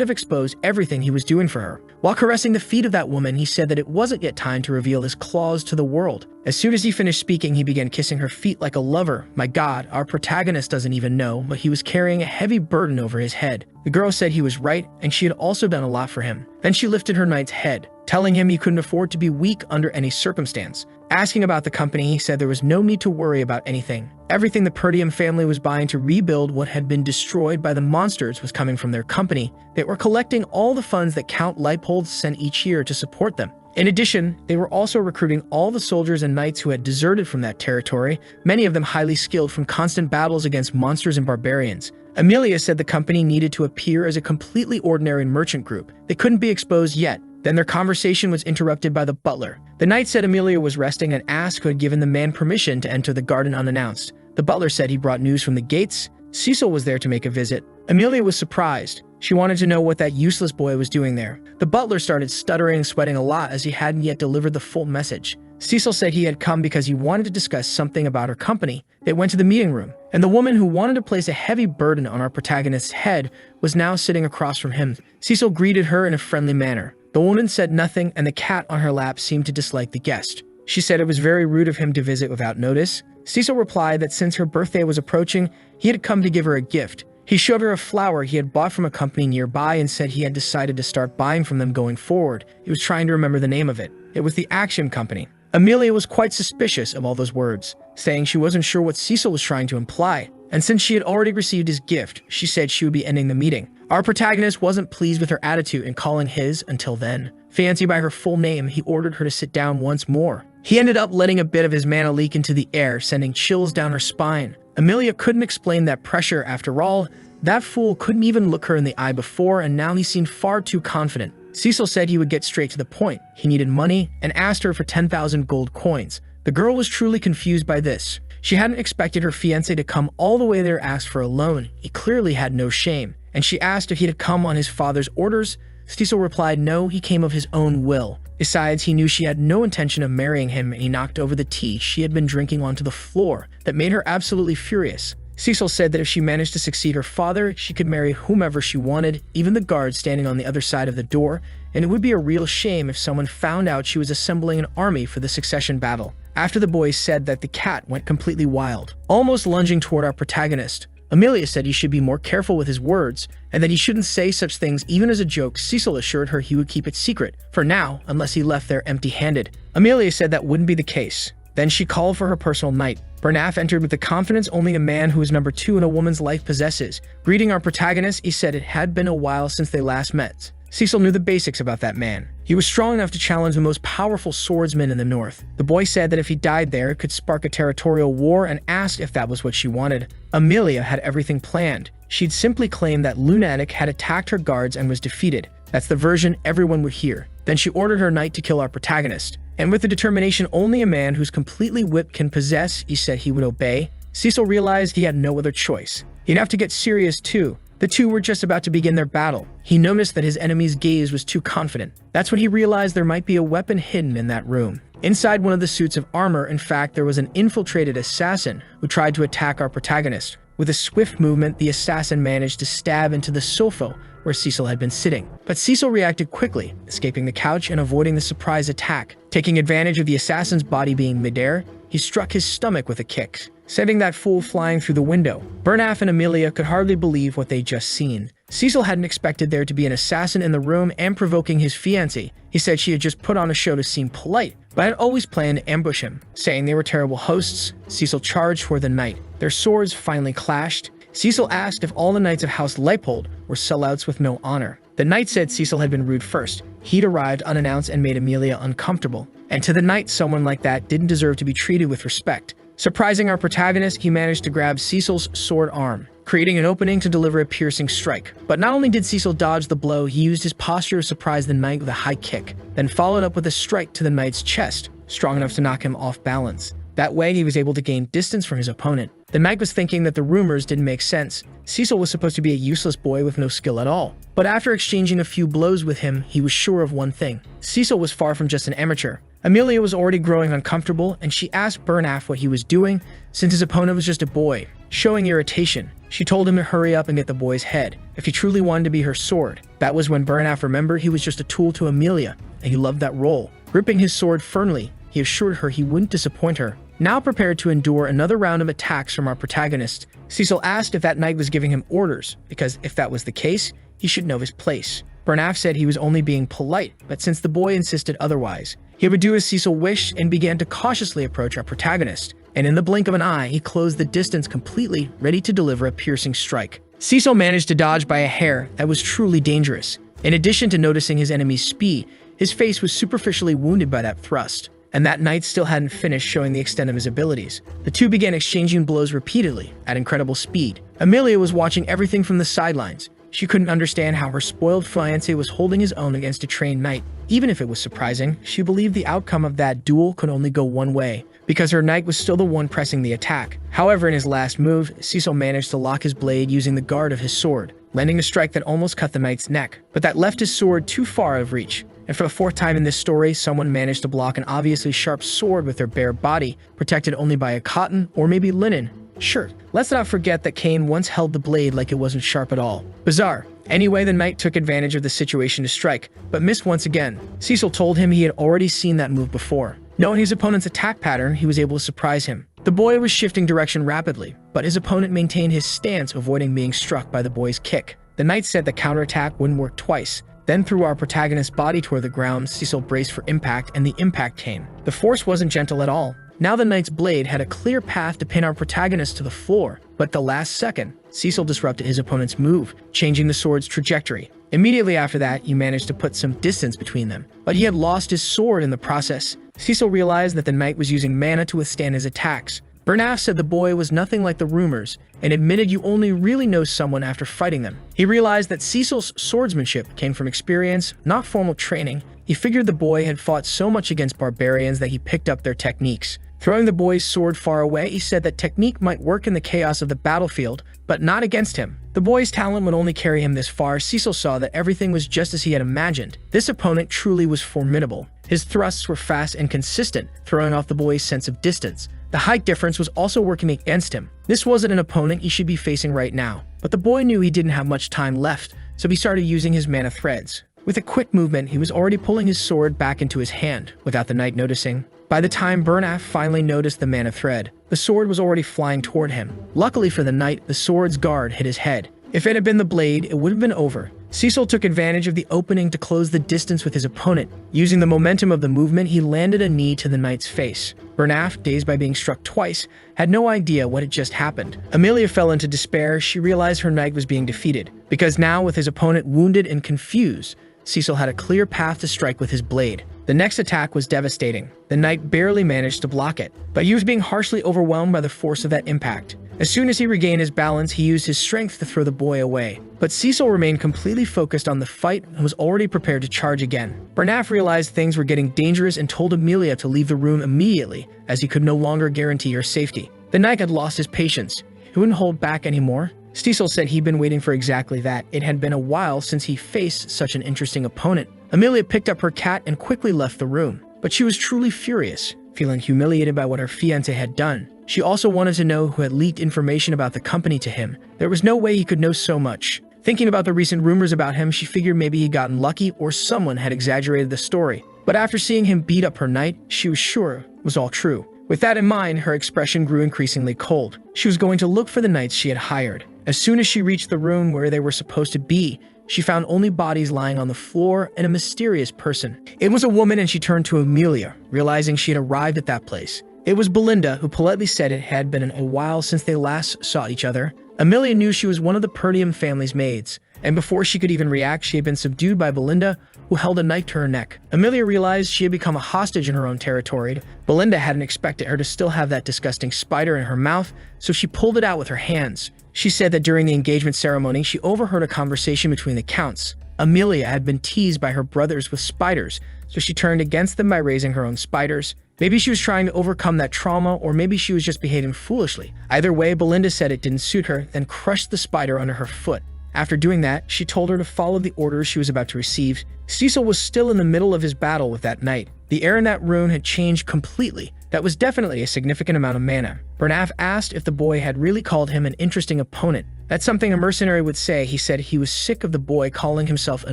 have exposed everything he was doing for her. While caressing the feet of that woman, he said that it wasn't yet time to reveal his claws to the world. As soon as he finished speaking, he began kissing her feet like a lover. My God, our protagonist doesn't even know, but he was carrying a heavy burden over his head. The girl said he was right, and she had also done a lot for him. Then she lifted her knight's head, telling him he couldn't afford to be weak under any circumstance. Asking about the company, he said there was no need to worry about anything. Everything the Perdium family was buying to rebuild what had been destroyed by the monsters was coming from their company. They were collecting all the funds that Count Leipold sent each year to support them. In addition, they were also recruiting all the soldiers and knights who had deserted from that territory, many of them highly skilled from constant battles against monsters and barbarians. Amelia said the company needed to appear as a completely ordinary merchant group. They couldn't be exposed yet. Then their conversation was interrupted by the butler. The knight said Amelia was resting and asked who had given the man permission to enter the garden unannounced. The butler said he brought news from the gates. Cecil was there to make a visit. Amelia was surprised. She wanted to know what that useless boy was doing there. The butler started stuttering and sweating a lot as he hadn't yet delivered the full message. Cecil said he had come because he wanted to discuss something about her company. They went to the meeting room, and the woman who wanted to place a heavy burden on our protagonist's head was now sitting across from him. Cecil greeted her in a friendly manner. The woman said nothing, and the cat on her lap seemed to dislike the guest. She said it was very rude of him to visit without notice. Cecil replied that since her birthday was approaching, he had come to give her a gift. He showed her a flower he had bought from a company nearby and said he had decided to start buying from them going forward. He was trying to remember the name of it. It was the Action Company. Amelia was quite suspicious of all those words, saying she wasn't sure what Cecil was trying to imply. And since she had already received his gift, she said she would be ending the meeting. Our protagonist wasn't pleased with her attitude in calling his, until then, fiancé by her full name. He ordered her to sit down once more. He ended up letting a bit of his mana leak into the air, sending chills down her spine. Amelia couldn't explain that pressure. After all, that fool couldn't even look her in the eye before, and now he seemed far too confident. Cecil said he would get straight to the point. He needed money and asked her for 10,000 gold coins. The girl was truly confused by this. She hadn't expected her fiancé to come all the way there to ask for a loan. He clearly had no shame. And she asked if he had come on his father's orders. Cecil replied no, he came of his own will. Besides, he knew she had no intention of marrying him, and he knocked over the tea she had been drinking onto the floor. That made her absolutely furious. Cecil said that if she managed to succeed her father, she could marry whomever she wanted, even the guard standing on the other side of the door, and it would be a real shame if someone found out she was assembling an army for the succession battle. After the boys said that, the cat went completely wild, almost lunging toward our protagonist. Amelia said he should be more careful with his words, and that he shouldn't say such things even as a joke. Cecil assured her he would keep it secret, for now, unless he left there empty-handed. Amelia said that wouldn't be the case. Then she called for her personal knight. Bernaf entered with the confidence only a man who is number 2 in a woman's life possesses. Greeting our protagonist, he said it had been a while since they last met. Cecil knew the basics about that man. He was strong enough to challenge the most powerful swordsman in the north. The boy said that if he died there, it could spark a territorial war, and asked if that was what she wanted. Amelia had everything planned. She'd simply claimed that Lunatic had attacked her guards and was defeated. That's the version everyone would hear. Then she ordered her knight to kill our protagonist. And with the determination only a man who's completely whipped can possess, he said he would obey. Cecil realized he had no other choice. He'd have to get serious too. The two were just about to begin their battle. He noticed that his enemy's gaze was too confident. That's when he realized there might be a weapon hidden in that room. Inside one of the suits of armor, in fact, there was an infiltrated assassin who tried to attack our protagonist. With a swift movement, the assassin managed to stab into the sofa where Cecil had been sitting. But Cecil reacted quickly, escaping the couch and avoiding the surprise attack. Taking advantage of the assassin's body being midair, he struck his stomach with a kick, sending that fool flying through the window. Bernaf and Amelia could hardly believe what they'd just seen. Cecil hadn't expected there to be an assassin in the room and provoking his fiancée. He said she had just put on a show to seem polite, but had always planned to ambush him. Saying they were terrible hosts, Cecil charged for the night. Their swords finally clashed. Cecil asked if all the knights of House Leipold were sellouts with no honor. The knight said Cecil had been rude first. He'd arrived unannounced and made Amelia uncomfortable. And to the knight, someone like that didn't deserve to be treated with respect. Surprising our protagonist, he managed to grab Cecil's sword arm. creating an opening to deliver a piercing strike. But not only did Cecil dodge the blow, he used his posture to surprise the knight with a high kick, then followed up with a strike to the knight's chest, strong enough to knock him off balance. That way, he was able to gain distance from his opponent. The knight was thinking that the rumors didn't make sense. Cecil was supposed to be a useless boy with no skill at all. But after exchanging a few blows with him, he was sure of one thing. Cecil was far from just an amateur. Amelia was already growing uncomfortable, and she asked Bernaf what he was doing, since his opponent was just a boy. Showing irritation, she told him to hurry up and get the boy's head, if he truly wanted to be her sword. That was when Bernaf remembered he was just a tool to Amelia, and he loved that role. Gripping his sword firmly, he assured her he wouldn't disappoint her. Now prepared to endure another round of attacks from our protagonist, Cecil asked if that knight was giving him orders, because if that was the case, he should know his place. Bernaf said he was only being polite, but since the boy insisted otherwise, he would do as Cecil wished and began to cautiously approach our protagonist. And in the blink of an eye, he closed the distance completely, ready to deliver a piercing strike. Cecil managed to dodge by a hair that was truly dangerous. In addition to noticing his enemy's speed, his face was superficially wounded by that thrust. And that knight still hadn't finished showing the extent of his abilities. The two began exchanging blows repeatedly, at incredible speed. Amelia was watching everything from the sidelines. She couldn't understand how her spoiled fiancé was holding his own against a trained knight. Even if it was surprising, she believed the outcome of that duel could only go one way, because her knight was still the one pressing the attack. However, in his last move, Cecil managed to lock his blade using the guard of his sword, landing a strike that almost cut the knight's neck. But that left his sword too far out of reach. And for the fourth time in this story, someone managed to block an obviously sharp sword with their bare body, protected only by a cotton or maybe linen shirt. Let's not forget that Cain once held the blade like it wasn't sharp at all. Bizarre. Anyway, the knight took advantage of the situation to strike, but missed once again. Cecil told him he had already seen that move before. Knowing his opponent's attack pattern, he was able to surprise him. The boy was shifting direction rapidly, but his opponent maintained his stance, avoiding being struck by the boy's kick. The knight said the counterattack wouldn't work twice. Then threw our protagonist's body toward the ground. Cecil braced for impact, and the impact came. The force wasn't gentle at all. Now the knight's blade had a clear path to pin our protagonist to the floor, but at the last second, Cecil disrupted his opponent's move, changing the sword's trajectory. Immediately after that, he managed to put some distance between them, but he had lost his sword in the process. Cecil realized that the knight was using mana to withstand his attacks. Bernaf said the boy was nothing like the rumors, and admitted you only really know someone after fighting them. He realized that Cecil's swordsmanship came from experience, not formal training. He figured the boy had fought so much against barbarians that he picked up their techniques. Throwing the boy's sword far away, he said that technique might work in the chaos of the battlefield, but not against him. The boy's talent would only carry him this far. Cecil saw that everything was just as he had imagined. This opponent truly was formidable. His thrusts were fast and consistent, throwing off the boy's sense of distance. The height difference was also working against him. This wasn't an opponent he should be facing right now, but the boy knew he didn't have much time left, so he started using his mana threads. With a quick movement, he was already pulling his sword back into his hand, without the knight noticing. By the time Bernaf finally noticed the mana thread, the sword was already flying toward him. Luckily for the knight, the sword's guard hit his head. If it had been the blade, it would have been over. Cecil took advantage of the opening to close the distance with his opponent. Using the momentum of the movement, he landed a knee to the knight's face. Bernaf, dazed by being struck twice, had no idea what had just happened. Amelia fell into despair. She realized her knight was being defeated, because now, with his opponent wounded and confused, Cecil had a clear path to strike with his blade. The next attack was devastating. The knight barely managed to block it, but he was being harshly overwhelmed by the force of that impact. As soon as he regained his balance, he used his strength to throw the boy away. But Cecil remained completely focused on the fight and was already prepared to charge again. Bernaf realized things were getting dangerous and told Amelia to leave the room immediately, as he could no longer guarantee her safety. The knight had lost his patience. He wouldn't hold back anymore. Cecil said he'd been waiting for exactly that. It had been a while since he faced such an interesting opponent. Amelia picked up her cat and quickly left the room. But she was truly furious, feeling humiliated by what her fiancé had done. She also wanted to know who had leaked information about the company to him. There was no way he could know so much. Thinking about the recent rumors about him, she figured maybe he'd gotten lucky or someone had exaggerated the story. But after seeing him beat up her knight, she was sure it was all true. With that in mind, her expression grew increasingly cold. She was going to look for the knights she had hired. As soon as she reached the room where they were supposed to be, she found only bodies lying on the floor and a mysterious person. It was a woman, and she turned to Amelia, realizing she had arrived at that place. It was Belinda, who politely said it had been a while since they last saw each other. Amelia knew she was one of the Perdium family's maids, and before she could even react, she had been subdued by Belinda, who held a knife to her neck. Amelia realized she had become a hostage in her own territory. Belinda hadn't expected her to still have that disgusting spider in her mouth, so she pulled it out with her hands. She said that during the engagement ceremony, she overheard a conversation between the counts. Amelia had been teased by her brothers with spiders, so she turned against them by raising her own spiders. Maybe she was trying to overcome that trauma, or maybe she was just behaving foolishly. Either way, Belinda said it didn't suit her, then crushed the spider under her foot. After doing that, she told her to follow the orders she was about to receive. Cecil was still in the middle of his battle with that knight. The air in that rune had changed completely. That was definitely a significant amount of mana. Bernaf asked if the boy had really called him an interesting opponent. That's something a mercenary would say. He said he was sick of the boy calling himself a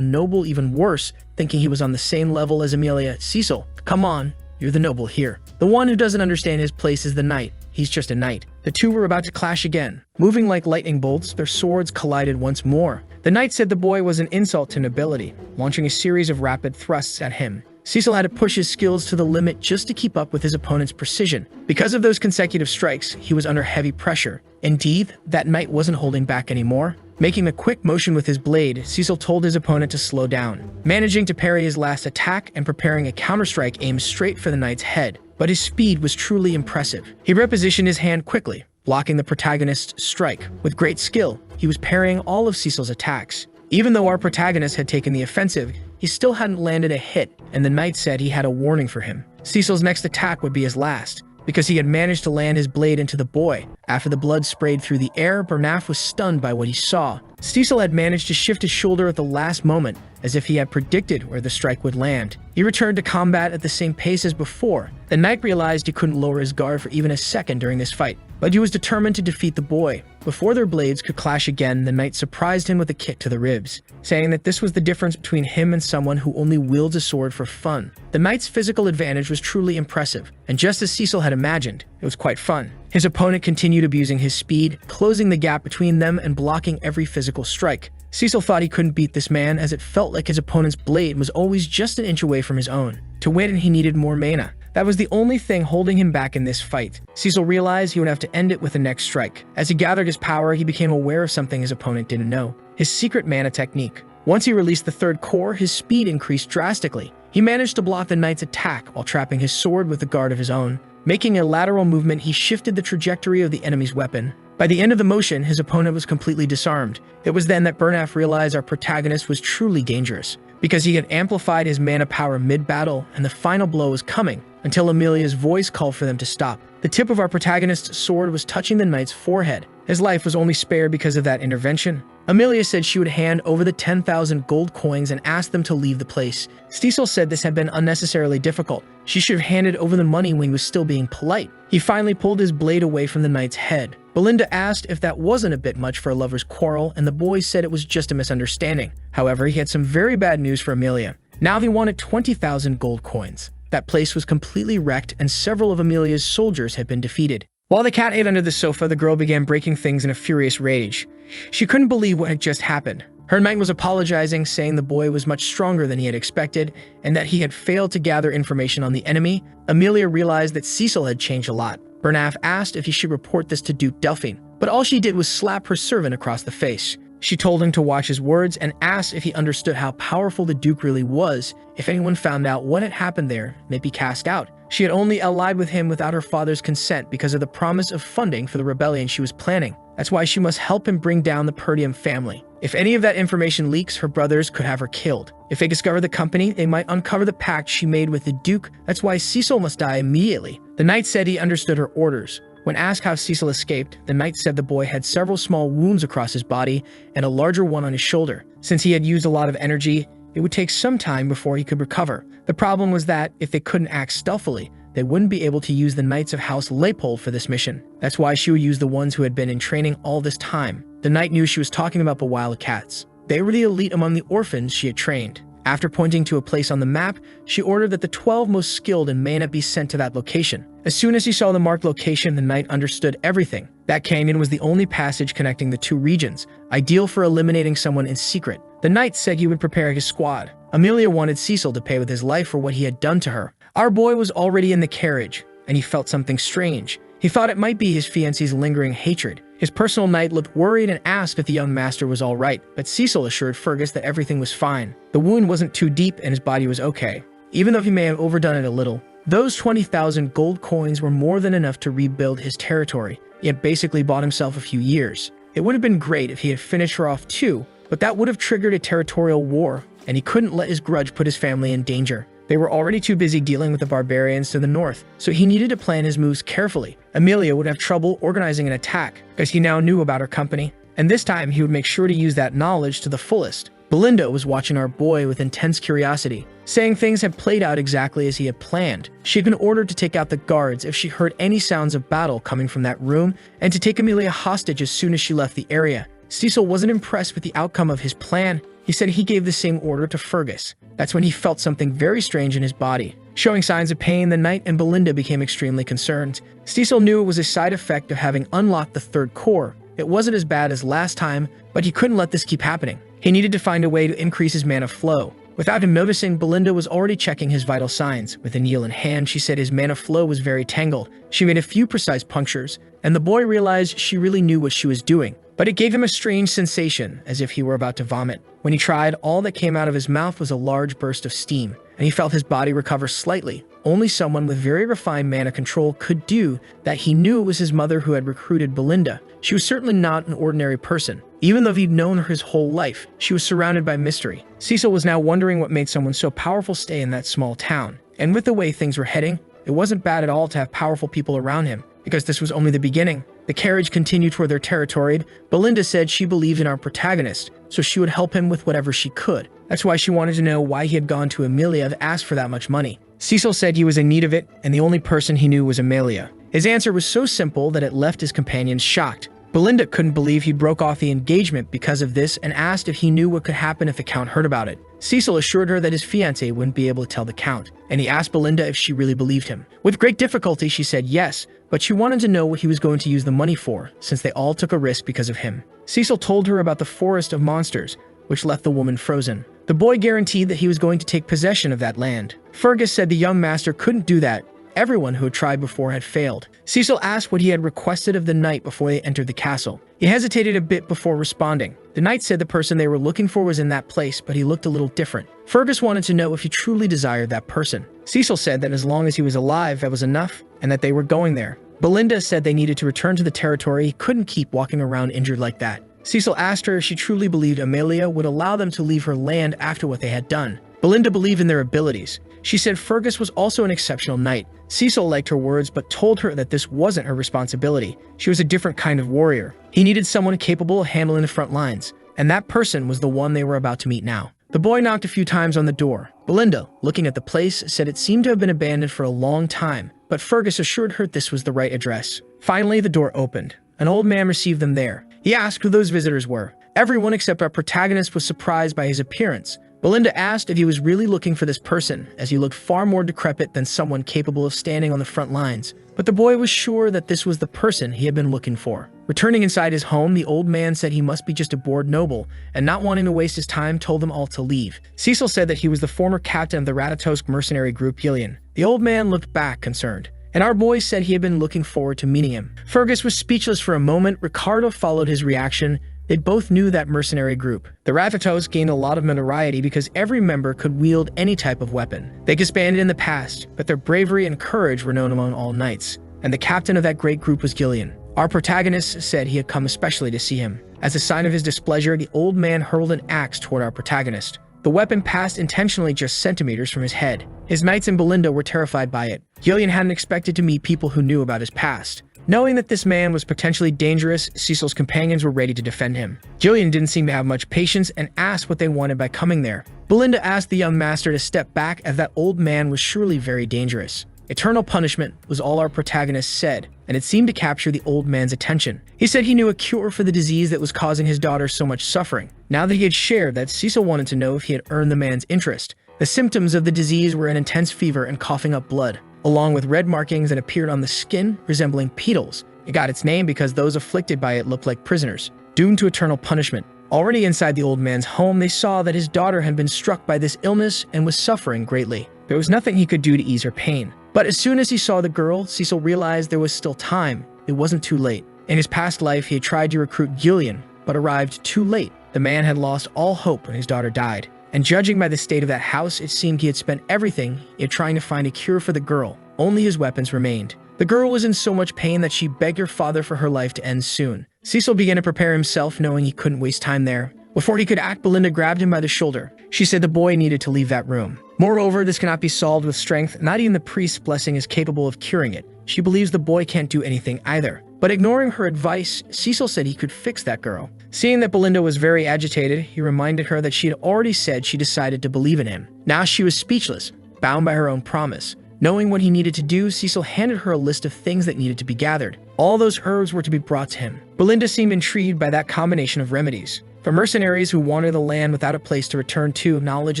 noble, even worse, thinking he was on the same level as Amelia. Cecil, come on, you're the noble here. The one who doesn't understand his place is the knight. He's just a knight. The two were about to clash again. Moving like lightning bolts, their swords collided once more. The knight said the boy was an insult to nobility, launching a series of rapid thrusts at him. Cecil had to push his skills to the limit just to keep up with his opponent's precision. Because of those consecutive strikes, he was under heavy pressure. Indeed, that knight wasn't holding back anymore. Making a quick motion with his blade, Cecil told his opponent to slow down, managing to parry his last attack and preparing a counterstrike aimed straight for the knight's head. But his speed was truly impressive. He repositioned his hand quickly, blocking the protagonist's strike. With great skill, he was parrying all of Cecil's attacks. Even though our protagonist had taken the offensive, he still hadn't landed a hit, and the knight said he had a warning for him. Cecil's next attack would be his last, because he had managed to land his blade into the boy. After the blood sprayed through the air, Bernaf was stunned by what he saw. Cecil had managed to shift his shoulder at the last moment, as if he had predicted where the strike would land. He returned to combat at the same pace as before. The knight realized he couldn't lower his guard for even a second during this fight, but he was determined to defeat the boy. Before their blades could clash again, the knight surprised him with a kick to the ribs, saying that this was the difference between him and someone who only wields a sword for fun. The knight's physical advantage was truly impressive, and just as Cecil had imagined, it was quite fun. His opponent continued abusing his speed, closing the gap between them and blocking every physical strike. Cecil thought he couldn't beat this man, as it felt like his opponent's blade was always just an inch away from his own. To win, he needed more mana. That was the only thing holding him back in this fight. Cecil realized he would have to end it with the next strike. As he gathered his power, he became aware of something his opponent didn't know: his secret mana technique. Once he released the third core, his speed increased drastically. He managed to block the knight's attack while trapping his sword with a guard of his own. Making a lateral movement, he shifted the trajectory of the enemy's weapon. By the end of the motion, his opponent was completely disarmed. It was then that Bernaf realized our protagonist was truly dangerous, because he had amplified his mana power mid-battle, and the final blow was coming, until Amelia's voice called for them to stop. The tip of our protagonist's sword was touching the knight's forehead. His life was only spared because of that intervention. Amelia said she would hand over the 10,000 gold coins and ask them to leave the place. Cecil said this had been unnecessarily difficult. She should have handed over the money when he was still being polite. He finally pulled his blade away from the knight's head. Belinda asked if that wasn't a bit much for a lover's quarrel, and the boy said it was just a misunderstanding. However, he had some very bad news for Amelia. Now they wanted 20,000 gold coins. That place was completely wrecked, and several of Amelia's soldiers had been defeated. While the cat ate under the sofa, the girl began breaking things in a furious rage. She couldn't believe what had just happened. Her knight was apologizing, saying the boy was much stronger than he had expected, and that he had failed to gather information on the enemy. Amelia realized that Cecil had changed a lot. Bernaf asked if he should report this to Duke Delphine, but all she did was slap her servant across the face. She told him to watch his words and asked if he understood how powerful the Duke really was. If anyone found out what had happened there, they'd be cast out. She had only allied with him without her father's consent because of the promise of funding for the rebellion she was planning. That's why she must help him bring down the Perdium family. If any of that information leaks, her brothers could have her killed. If they discover the company, they might uncover the pact she made with the Duke. That's why Cecil must die immediately. The knight said he understood her orders. When asked how Cecil escaped, the knight said the boy had several small wounds across his body and a larger one on his shoulder. Since he had used a lot of energy, it would take some time before he could recover. The problem was that if they couldn't act stealthily, they wouldn't be able to use the Knights of House Leipold for this mission. That's why she would use the ones who had been in training all this time. The knight knew she was talking about the wildcats. They were the elite among the orphans she had trained. After pointing to a place on the map, she ordered that the 12 most skilled in mana be sent to that location. As soon as he saw the marked location, the knight understood everything. That canyon was the only passage connecting the two regions, ideal for eliminating someone in secret. The knight said he would prepare his squad. Amelia wanted Cecil to pay with his life for what he had done to her. Our boy was already in the carriage, and he felt something strange. He thought it might be his fiancée's lingering hatred. His personal knight looked worried and asked if the young master was all right, but Cecil assured Fergus that everything was fine. The wound wasn't too deep and his body was okay, even though he may have overdone it a little. Those 20,000 gold coins were more than enough to rebuild his territory. He had basically bought himself a few years. It would have been great if he had finished her off too, but that would have triggered a territorial war, and he couldn't let his grudge put his family in danger. They were already too busy dealing with the barbarians to the north, so he needed to plan his moves carefully. Amelia would have trouble organizing an attack, as he now knew about her company, and this time he would make sure to use that knowledge to the fullest. Belinda was watching our boy with intense curiosity, saying things had played out exactly as he had planned. She had been ordered to take out the guards if she heard any sounds of battle coming from that room, and to take Amelia hostage as soon as she left the area. Cecil wasn't impressed with the outcome of his plan. He said he gave the same order to Fergus. That's when he felt something very strange in his body. Showing signs of pain, the knight and Belinda became extremely concerned. Cecil knew it was a side effect of having unlocked the third core. It wasn't as bad as last time, but he couldn't let this keep happening. He needed to find a way to increase his mana flow. Without him noticing, Belinda was already checking his vital signs. With a needle in hand, she said his mana flow was very tangled. She made a few precise punctures, and the boy realized she really knew what she was doing. But it gave him a strange sensation, as if he were about to vomit. When he tried, all that came out of his mouth was a large burst of steam, and he felt his body recover slightly. Only someone with very refined mana control could do that. He knew it was his mother who had recruited Belinda. She was certainly not an ordinary person. Even though he'd known her his whole life, she was surrounded by mystery. Cecil was now wondering what made someone so powerful stay in that small town. And with the way things were heading, it wasn't bad at all to have powerful people around him, because this was only the beginning. The carriage continued toward their territory. Belinda said she believed in our protagonist, so she would help him with whatever she could. That's why she wanted to know why he had gone to Amelia to ask for that much money. Cecil said he was in need of it, and the only person he knew was Amelia. His answer was so simple that it left his companions shocked. Belinda couldn't believe he broke off the engagement because of this and asked if he knew what could happen if the Count heard about it. Cecil assured her that his fiancé wouldn't be able to tell the Count, and he asked Belinda if she really believed him. With great difficulty, she said yes, but she wanted to know what he was going to use the money for, since they all took a risk because of him. Cecil told her about the forest of monsters, which left the woman frozen. The boy guaranteed that he was going to take possession of that land. Fergus said the young master couldn't do that. Everyone who had tried before had failed. Cecil asked what he had requested of the knight before they entered the castle. He hesitated a bit before responding. The knight said the person they were looking for was in that place, but he looked a little different. Fergus wanted to know if he truly desired that person. Cecil said that as long as he was alive, that was enough, and that they were going there. Belinda said they needed to return to the territory. He couldn't keep walking around injured like that. Cecil asked her if she truly believed Amelia would allow them to leave her land after what they had done. Belinda believed in their abilities. She said Fergus was also an exceptional knight. Cecil liked her words, but told her that this wasn't her responsibility. She was a different kind of warrior. He needed someone capable of handling the front lines, and that person was the one they were about to meet now. The boy knocked a few times on the door. Belinda, looking at the place, said it seemed to have been abandoned for a long time, but Fergus assured her this was the right address. Finally, the door opened. An old man received them there. He asked who those visitors were. Everyone except our protagonist was surprised by his appearance. Belinda asked if he was really looking for this person, as he looked far more decrepit than someone capable of standing on the front lines. But the boy was sure that this was the person he had been looking for. Returning inside his home, the old man said he must be just a bored noble, and not wanting to waste his time, told them all to leave. Cecil said that he was the former captain of the Ratatosk mercenary group Yahello. The old man looked back, concerned, and our boy said he had been looking forward to meeting him. Fergus was speechless for a moment. Ricardo followed his reaction. They both knew that mercenary group. The Rathatos gained a lot of notoriety because every member could wield any type of weapon. They disbanded in the past, but their bravery and courage were known among all knights, and the captain of that great group was Yahello. Our protagonist said he had come especially to see him. As a sign of his displeasure, the old man hurled an axe toward our protagonist. The weapon passed intentionally just centimeters from his head. His knights and Belinda were terrified by it. Yahello hadn't expected to meet people who knew about his past. Knowing that this man was potentially dangerous, Cecil's companions were ready to defend him. Yahello didn't seem to have much patience and asked what they wanted by coming there. Belinda asked the young master to step back, as that old man was surely very dangerous. Eternal punishment was all our protagonist said, and it seemed to capture the old man's attention. He said he knew a cure for the disease that was causing his daughter so much suffering. Now that he had shared that, Cecil wanted to know if he had earned the man's interest. The symptoms of the disease were an intense fever and coughing up blood, along with red markings that appeared on the skin resembling petals. It got its name because those afflicted by it looked like prisoners, doomed to eternal punishment. Already inside the old man's home, they saw that his daughter had been struck by this illness and was suffering greatly. There was nothing he could do to ease her pain. But as soon as he saw the girl, Cecil realized there was still time. It wasn't too late. In his past life, he had tried to recruit Yahello, but arrived too late. The man had lost all hope when his daughter died. And judging by the state of that house, it seemed he had spent everything in trying to find a cure for the girl. Only his weapons remained. The girl was in so much pain that she begged her father for her life to end soon. Cecil began to prepare himself, knowing he couldn't waste time there. Before he could act, Belinda grabbed him by the shoulder. She said the boy needed to leave that room. Moreover, this cannot be solved with strength. Not even the priest's blessing is capable of curing it. She believes the boy can't do anything either. But ignoring her advice, Cecil said he could fix that girl. Seeing that Belinda was very agitated, he reminded her that she had already said she decided to believe in him. Now she was speechless, bound by her own promise. Knowing what he needed to do, Cecil handed her a list of things that needed to be gathered. All those herbs were to be brought to him. Belinda seemed intrigued by that combination of remedies. For mercenaries who wander the land without a place to return to, knowledge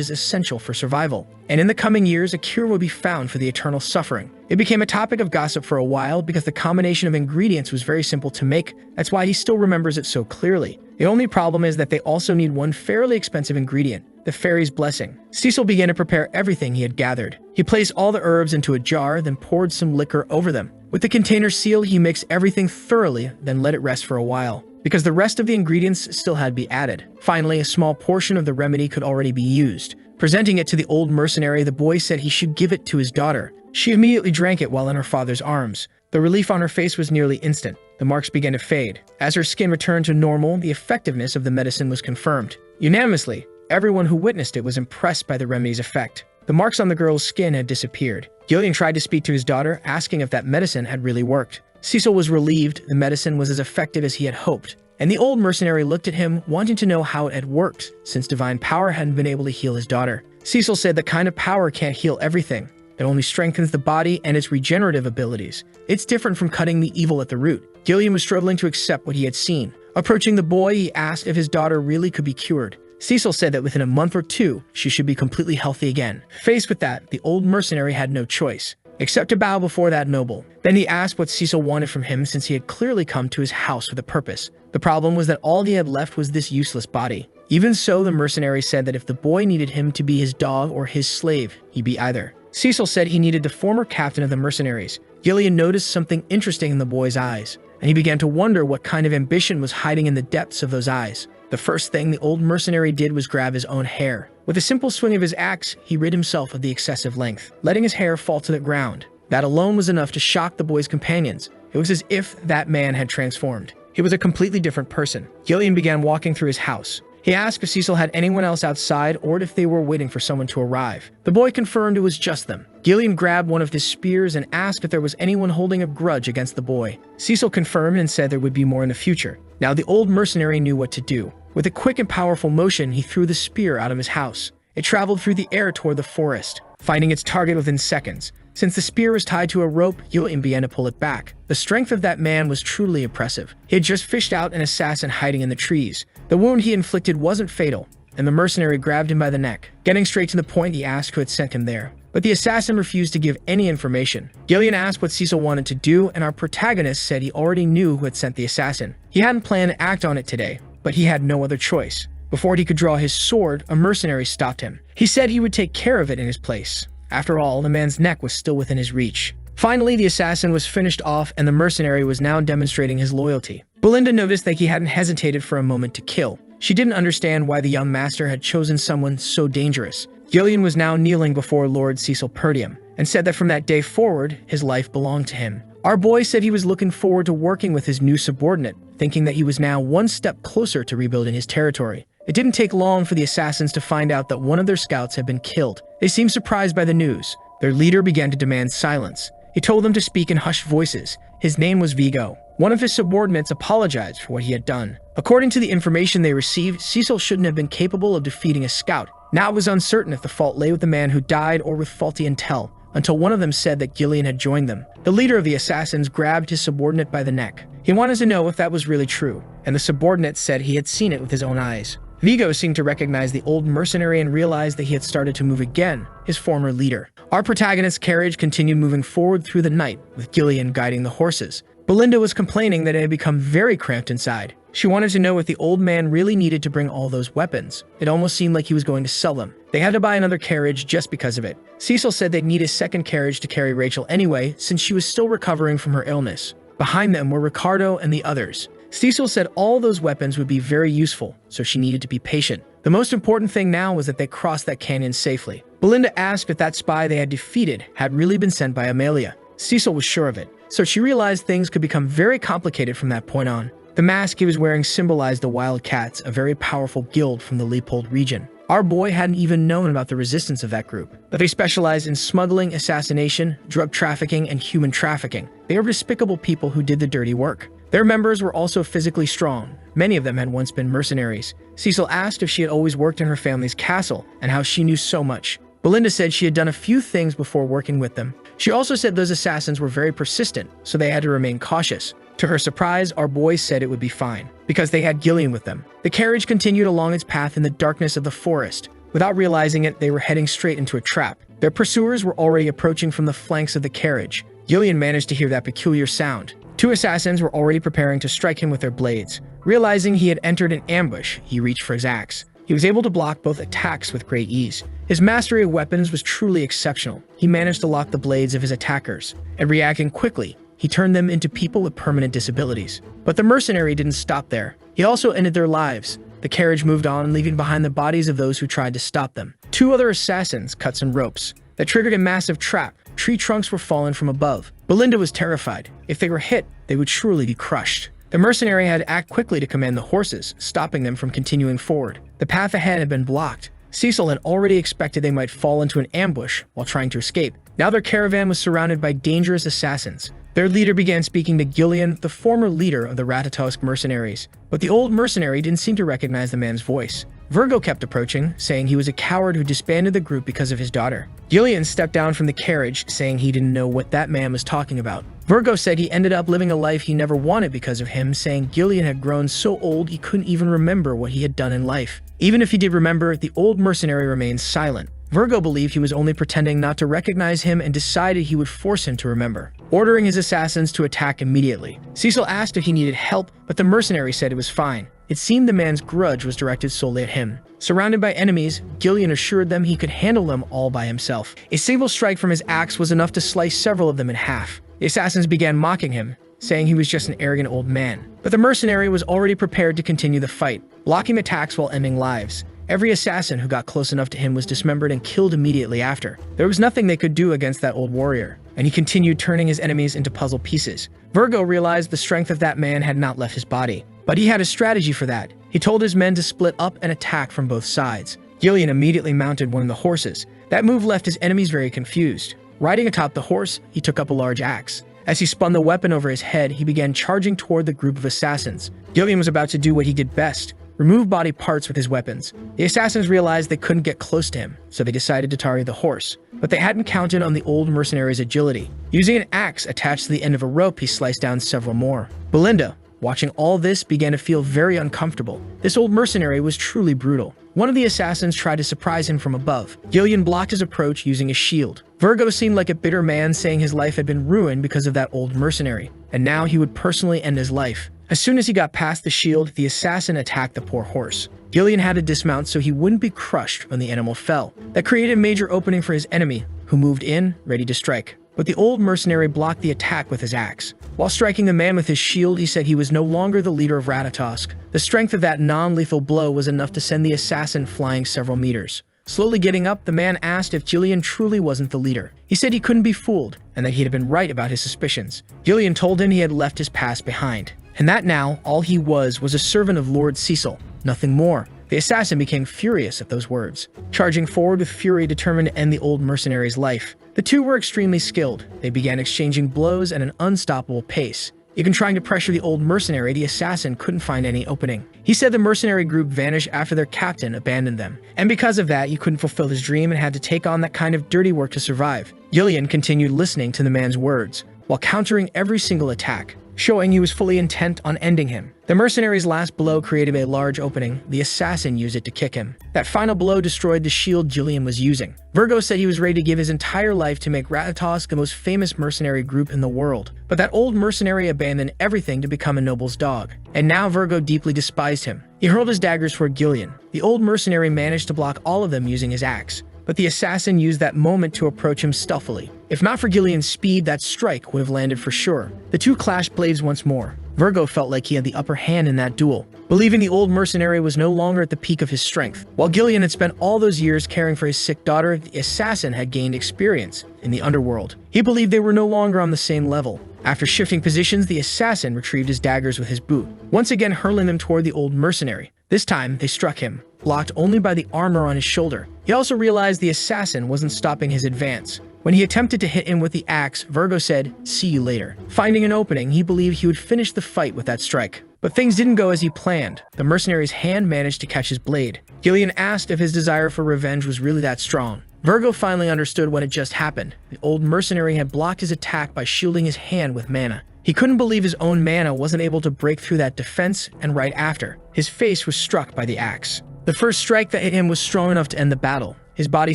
is essential for survival. And in the coming years, a cure would be found for the eternal suffering. It became a topic of gossip for a while because the combination of ingredients was very simple to make. That's why he still remembers it so clearly. The only problem is that they also need one fairly expensive ingredient, the fairy's blessing. Cecil began to prepare everything he had gathered. He placed all the herbs into a jar, then poured some liquor over them. With the container sealed, he mixed everything thoroughly, then let it rest for a while, because the rest of the ingredients still had to be added. Finally, a small portion of the remedy could already be used. Presenting it to the old mercenary, the boy said he should give it to his daughter. She immediately drank it while in her father's arms. The relief on her face was nearly instant. The marks began to fade. As her skin returned to normal, the effectiveness of the medicine was confirmed. Unanimously, everyone who witnessed it was impressed by the remedy's effect. The marks on the girl's skin had disappeared. Gillian tried to speak to his daughter, asking if that medicine had really worked. Cecil was relieved the medicine was as effective as he had hoped, and the old mercenary looked at him, wanting to know how it had worked, since divine power hadn't been able to heal his daughter. Cecil said that kind of power can't heal everything. It only strengthens the body and its regenerative abilities. It's different from cutting the evil at the root. Gillian was struggling to accept what he had seen. Approaching the boy, he asked if his daughter really could be cured. Cecil said that within a month or two, she should be completely healthy again. Faced with that, the old mercenary had no choice except to bow before that noble. Then he asked what Cecil wanted from him, since he had clearly come to his house with a purpose. The problem was that all he had left was this useless body. Even so, the mercenary said that if the boy needed him to be his dog or his slave, he'd be either. Cecil said he needed the former captain of the mercenaries. Gillian noticed something interesting in the boy's eyes, and he began to wonder what kind of ambition was hiding in the depths of those eyes. The first thing the old mercenary did was grab his own hair. With a simple swing of his axe, he rid himself of the excessive length, letting his hair fall to the ground. That alone was enough to shock the boy's companions. It was as if that man had transformed. He was a completely different person. Gillian began walking through his house. He asked if Cecil had anyone else outside or if they were waiting for someone to arrive. The boy confirmed it was just them. Gillian grabbed one of his spears and asked if there was anyone holding a grudge against the boy. Cecil confirmed and said there would be more in the future. Now the old mercenary knew what to do. With a quick and powerful motion, he threw the spear out of his house. It traveled through the air toward the forest, finding its target within seconds. Since the spear was tied to a rope, Gillian began to pull it back. The strength of that man was truly impressive. He had just fished out an assassin hiding in the trees. The wound he inflicted wasn't fatal, and the mercenary grabbed him by the neck. Getting straight to the point, he asked who had sent him there. But the assassin refused to give any information. Gillian asked what Cecil wanted to do, and our protagonist said he already knew who had sent the assassin. He hadn't planned to act on it today, but he had no other choice. Before he could draw his sword, a mercenary stopped him. He said he would take care of it in his place. After all, the man's neck was still within his reach. Finally, the assassin was finished off, and the mercenary was now demonstrating his loyalty. Belinda noticed that he hadn't hesitated for a moment to kill. She didn't understand why the young master had chosen someone so dangerous. Gillian was now kneeling before Lord Cecil Perdium, and said that from that day forward, his life belonged to him. Our boy said he was looking forward to working with his new subordinate, thinking that he was now one step closer to rebuilding his territory. It didn't take long for the assassins to find out that one of their scouts had been killed. They seemed surprised by the news. Their leader began to demand silence. He told them to speak in hushed voices. His name was Vigo. One of his subordinates apologized for what he had done. According to the information they received, Cecil shouldn't have been capable of defeating a scout. Now it was uncertain if the fault lay with the man who died or with faulty intel, until one of them said that Gillian had joined them. The leader of the assassins grabbed his subordinate by the neck. He wanted to know if that was really true, and the subordinate said he had seen it with his own eyes. Vigo seemed to recognize the old mercenary and realized that he had started to move again, his former leader. Our protagonist's carriage continued moving forward through the night, with Gillian guiding the horses. Belinda was complaining that it had become very cramped inside. She wanted to know if the old man really needed to bring all those weapons. It almost seemed like he was going to sell them. They had to buy another carriage just because of it. Cecil said they'd need a second carriage to carry Rachel anyway, since she was still recovering from her illness. Behind them were Ricardo and the others. Cecil said all those weapons would be very useful, so she needed to be patient. The most important thing now was that they crossed that canyon safely. Belinda asked if that spy they had defeated had really been sent by Amelia. Cecil was sure of it, so she realized things could become very complicated from that point on. The mask he was wearing symbolized the Wildcats, a very powerful guild from the Leopold region. Our boy hadn't even known about the resistance of that group, but they specialized in smuggling, assassination, drug trafficking, and human trafficking. They were despicable people who did the dirty work. Their members were also physically strong. Many of them had once been mercenaries. Cecil asked if she had always worked in her family's castle and how she knew so much. Belinda said she had done a few things before working with them. She also said those assassins were very persistent, so they had to remain cautious. To her surprise, our boy said it would be fine, because they had Gillian with them. The carriage continued along its path in the darkness of the forest. Without realizing it, they were heading straight into a trap. Their pursuers were already approaching from the flanks of the carriage. Gillian managed to hear that peculiar sound. Two assassins were already preparing to strike him with their blades. Realizing he had entered an ambush, he reached for his axe. He was able to block both attacks with great ease. His mastery of weapons was truly exceptional. He managed to lock the blades of his attackers, and reacting quickly, he turned them into people with permanent disabilities. But the mercenary didn't stop there. He also ended their lives. The carriage moved on, leaving behind the bodies of those who tried to stop them. Two other assassins cut some ropes that triggered a massive trap. Tree trunks were fallen from above. Belinda was terrified. If they were hit, they would surely be crushed. The mercenary had to act quickly to command the horses, stopping them from continuing forward. The path ahead had been blocked. Cecil had already expected they might fall into an ambush while trying to escape. Now their caravan was surrounded by dangerous assassins. Their leader began speaking to Gillian, the former leader of the Ratatosk mercenaries. But the old mercenary didn't seem to recognize the man's voice. Virgo kept approaching, saying he was a coward who disbanded the group because of his daughter. Gillian stepped down from the carriage, saying he didn't know what that man was talking about. Virgo said he ended up living a life he never wanted because of him, saying Gillian had grown so old he couldn't even remember what he had done in life. Even if he did remember, the old mercenary remained silent. Virgo believed he was only pretending not to recognize him and decided he would force him to remember, ordering his assassins to attack immediately. Cecil asked if he needed help, but the mercenary said it was fine. It seemed the man's grudge was directed solely at him. Surrounded by enemies, Gillian assured them he could handle them all by himself. A single strike from his axe was enough to slice several of them in half. The assassins began mocking him, saying he was just an arrogant old man. But the mercenary was already prepared to continue the fight, blocking attacks while ending lives. Every assassin who got close enough to him was dismembered and killed immediately after. There was nothing they could do against that old warrior, and he continued turning his enemies into puzzle pieces. Virgo realized the strength of that man had not left his body, but he had a strategy for that. He told his men to split up and attack from both sides. Gillian immediately mounted one of the horses. That move left his enemies very confused. Riding atop the horse, he took up a large axe. As he spun the weapon over his head, he began charging toward the group of assassins. Gillian was about to do what he did best: remove body parts with his weapons. The assassins realized they couldn't get close to him, so they decided to target the horse. But they hadn't counted on the old mercenary's agility. Using an axe attached to the end of a rope, he sliced down several more. Belinda, watching all this, began to feel very uncomfortable. This old mercenary was truly brutal. One of the assassins tried to surprise him from above. Gillian blocked his approach using a shield. Virgo seemed like a bitter man, saying his life had been ruined because of that old mercenary, and now he would personally end his life. As soon as he got past the shield, the assassin attacked the poor horse. Gillian had to dismount so he wouldn't be crushed when the animal fell. That created a major opening for his enemy, who moved in, ready to strike. But the old mercenary blocked the attack with his axe. While striking the man with his shield, he said he was no longer the leader of Ratatosk. The strength of that non-lethal blow was enough to send the assassin flying several meters. Slowly getting up, the man asked if Gillian truly wasn't the leader. He said he couldn't be fooled, and that he had been right about his suspicions. Gillian told him he had left his past behind, and that now all he was a servant of Lord Cecil, nothing more. The assassin became furious at those words, charging forward with fury, determined to end the old mercenary's life. The two were extremely skilled. They began exchanging blows at an unstoppable pace. Even trying to pressure the old mercenary, the assassin couldn't find any opening. He said the mercenary group vanished after their captain abandoned them, and because of that, he couldn't fulfill his dream and had to take on that kind of dirty work to survive. Gillian continued listening to the man's words, while countering every single attack, showing he was fully intent on ending him. The mercenary's last blow created a large opening. The assassin used it to kick him. That final blow destroyed the shield Gillian was using. Virgo said he was ready to give his entire life to make Ratatosk the most famous mercenary group in the world. But that old mercenary abandoned everything to become a noble's dog. And now Virgo deeply despised him. He hurled his daggers for Gillian. The old mercenary managed to block all of them using his axe. But the assassin used that moment to approach him stealthily. If not for Gillian's speed, that strike would have landed for sure. The two clashed blades once more. Virgo felt like he had the upper hand in that duel, believing the old mercenary was no longer at the peak of his strength. While Gillian had spent all those years caring for his sick daughter, the assassin had gained experience in the underworld. He believed they were no longer on the same level. After shifting positions, the assassin retrieved his daggers with his boot, once again hurling them toward the old mercenary. This time, they struck him, blocked only by the armor on his shoulder. He also realized the assassin wasn't stopping his advance. When he attempted to hit him with the axe, Virgo said, "See you later." Finding an opening, he believed he would finish the fight with that strike. But things didn't go as he planned. The mercenary's hand managed to catch his blade. Gillian asked if his desire for revenge was really that strong. Virgo finally understood what had just happened. The old mercenary had blocked his attack by shielding his hand with mana. He couldn't believe his own mana wasn't able to break through that defense, and right after, his face was struck by the axe. The first strike that hit him was strong enough to end the battle. His body